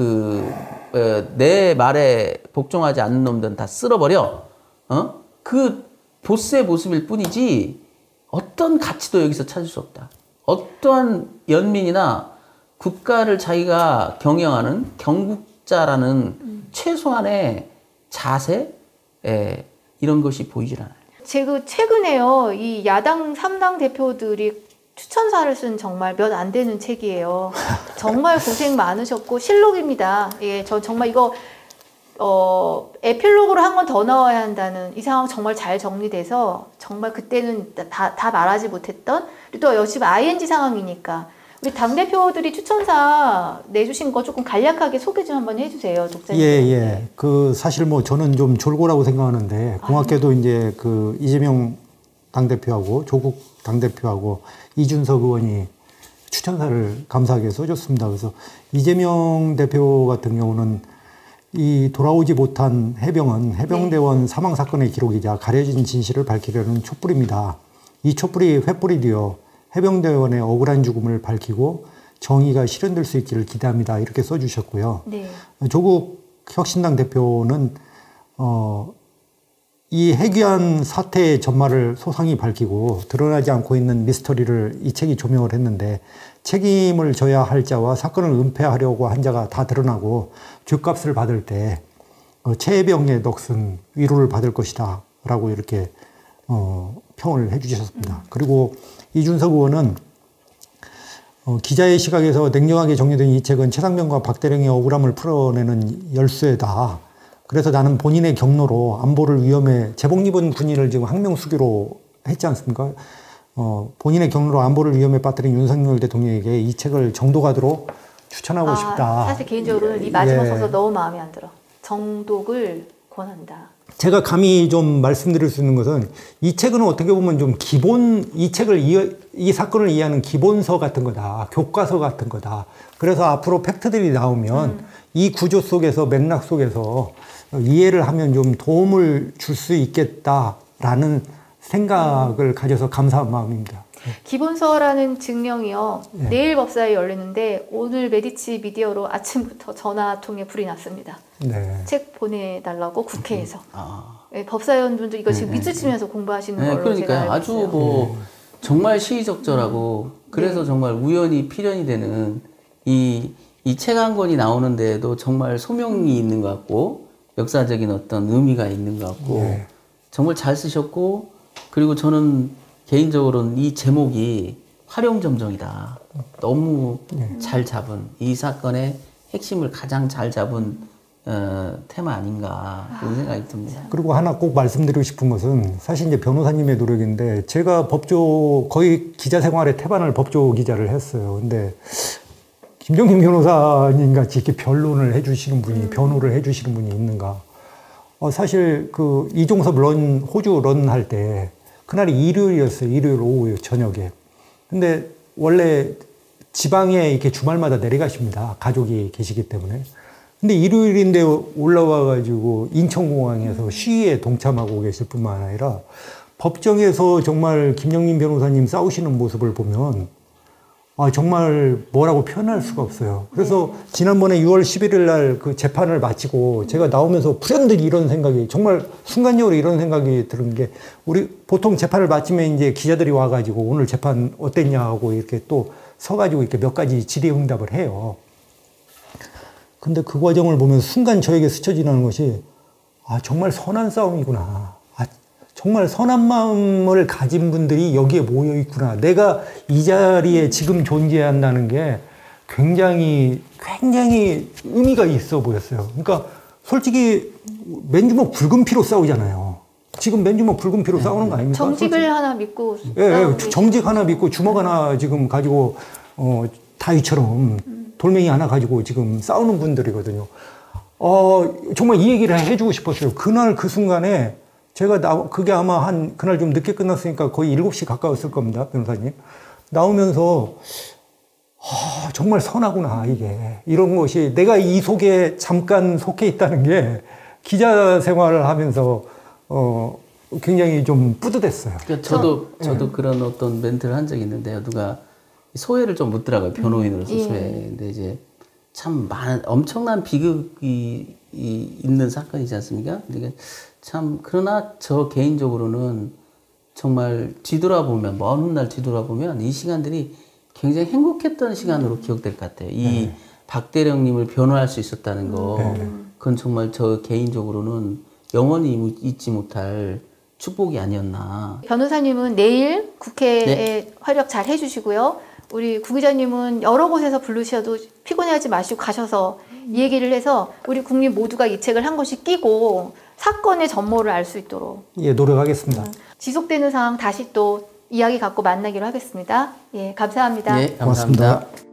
R: 내 말에 복종하지 않는 놈들은 다 쓸어버려. 그 보스의 모습일 뿐이지 어떤 가치도 여기서 찾을 수 없다. 어떠한 연민이나 국가를 자기가 경영하는 경국자라는 최소한의 자세 이런 것이 보이질 않아요.
A: 최근에요. 이 야당 3당 대표들이 추천사를 쓴 정말 몇 안 되는 책이에요. 정말 고생 많으셨고 실록입니다. 예, 저 정말 이거 에필로그로 한 건 더 나와야 한다는 이 상황 정말 잘 정리돼서 정말 그때는 다 말하지 못했던 또 역시 ING 상황이니까 우리 당대표들이 추천사 내주신 거 조금 간략하게 소개 좀 한번 해주세요, 독자님.
Q: 예. 사실 저는 좀 졸고라고 생각하는데 공학계도 이제 이재명 당대표하고 조국 당대표하고 이준석 의원이 추천사를 감사하게 써줬습니다. 그래서 이재명 대표 같은 경우는 이 돌아오지 못한 해병은 해병대원 사망 사건의 기록이자 가려진 진실을 밝히려는 촛불입니다. 이 촛불이 횃불이 되어 해병대원의 억울한 죽음을 밝히고 정의가 실현될 수 있기를 기대합니다. 이렇게 써주셨고요.
A: 네.
Q: 조국 혁신당 대표는 이 해귀한 사태의 전말을 소상히 밝히고 드러나지 않고 있는 미스터리를 이 책이 조명을 했는데 책임을 져야 할 자와 사건을 은폐하려고 한 자가 다 드러나고 죗값을 받을 때 최해병의 넋은 위로를 받을 것이다 라고 이렇게 평을 해주셨습니다. 그리고 이준석 의원은 기자의 시각에서 냉정하게 정리된 이 책은 최상병과 박대령의 억울함을 풀어내는 열쇠다. 그래서 나는 본인의 경로로 안보를 위험에 제복 입은 군인을 지금 항명수기로 했지 않습니까? 본인의 경로로 안보를 위험에 빠뜨린 윤석열 대통령에게 이 책을 정독하도록 추천하고 싶다.
A: 사실 개인적으로는 이 마지막
Q: 예.
A: 소설 너무 마음에 안 들어. 정독을 권한다.
Q: 제가 감히 좀 말씀드릴 수 있는 것은 이 책은 어떻게 보면 좀 이 책을 이 사건을 이해하는 기본서 같은 거다. 교과서 같은 거다. 그래서 앞으로 팩트들이 나오면 이 구조 속에서 맥락 속에서 이해를 하면 좀 도움을 줄 수 있겠다라는 생각을 가져서 감사한 마음입니다.
A: 기본서라는 증명이요.
Q: 네.
A: 내일 법사에 열리는데 오늘 메디치 미디어로 아침부터 전화통에 불이 났습니다.
Q: 네.
A: 책 보내달라고 국회에서. 네, 법사위원분도 이거 지금 밑줄 공부하시는 걸로
R: 그러니까요.
A: 제가 알고
R: 아주
A: 있어요.
R: 뭐 정말 시의적절하고 그래서 정말 우연히 필연이 되는 이 책 한 권이 나오는데도 정말 소명이 있는 것 같고 역사적인 어떤 의미가 있는 것 같고 정말 잘 쓰셨고 그리고 저는 개인적으로는 이 제목이 활용점정이다. 너무 잘 잡은 이 사건의 핵심을 가장 잘 잡은 테마 아닌가 그런 생각이 듭니다.
Q: 그리고 하나 꼭 말씀드리고 싶은 것은 사실 이제 변호사님의 노력인데 제가 거의 기자 생활의 태반을 법조 기자를 했어요. 근데 김정민 변호사님 같이 이렇게 변론을 해주시는 분이 변호를 해주시는 분이 있는가? 사실 그 이종섭 호주 런 할 때 그날이 일요일이었어요. 일요일 오후 저녁에. 근데 원래 지방에 이렇게 주말마다 내려가십니다. 가족이 계시기 때문에. 근데 일요일인데 올라와가지고 인천공항에서 시위에 동참하고 계실 뿐만 아니라 법정에서 정말 김정민 변호사님 싸우시는 모습을 보면 정말 뭐라고 표현할 수가 없어요. 그래서 지난번에 6월 11일 날 그 재판을 마치고 제가 나오면서 불현듯 이런 생각이 정말 순간적으로 이런 생각이 드는 게 우리 보통 재판을 마치면 이제 기자들이 와가지고 오늘 재판 어땠냐 하고 이렇게 또 서가지고 이렇게 몇 가지 질의응답을 해요. 근데 그 과정을 보면 순간 저에게 스쳐 지나는 것이 정말 선한 싸움이구나. 정말 선한 마음을 가진 분들이 여기에 모여 있구나. 내가 이 자리에 지금 존재한다는 게 굉장히 의미가 있어 보였어요. 그러니까 솔직히 맨주먹 붉은 피로 싸우잖아요. 지금 맨주먹 붉은 피로 싸우는 거 아닙니까?
A: 정직을 하나 믿고.
Q: 정직 하나 믿고 주먹 하나 지금 가지고 다윗처럼 돌멩이 하나 가지고 지금 싸우는 분들이거든요. 정말 이 얘기를 해주고 싶었어요. 그날 그 순간에 그게 아마 그날 좀 늦게 끝났으니까 거의 7시 가까웠을 겁니다, 변호사님. 나오면서, 정말 선하구나, 이게. 이런 것이, 내가 이 속에 잠깐 속해 있다는 게 기자 생활을 하면서, 굉장히 좀 뿌듯했어요.
R: 그러니까 저도 그런 어떤 멘트를 한 적이 있는데요. 누가 소회를 좀 묻더라고요. 변호인으로서 소회. 근데 이제 참 엄청난 비극이 있는 사건이지 않습니까? 근데 그러나 저 개인적으로는 정말 뒤돌아보면, 먼 훗날 뒤돌아보면 이 시간들이 굉장히 행복했던 시간으로 기억될 것 같아요. 이 박대령님을 변호할 수 있었다는 거, 그건 정말 저 개인적으로는 영원히 잊지 못할 축복이 아니었나.
A: 변호사님은 내일 국회에 활약 잘 해주시고요. 우리 구 기자님은 여러 곳에서 부르셔도 피곤해하지 마시고 가셔서 이 얘기를 해서 우리 국민 모두가 이 책을 한 권씩 끼고 사건의 전모를 알 수 있도록
Q: 노력하겠습니다.
A: 지속되는 상황 다시 또 이야기 갖고 만나기로 하겠습니다. 감사합니다.
R: 네, 감사합니다.
Q: 고맙습니다.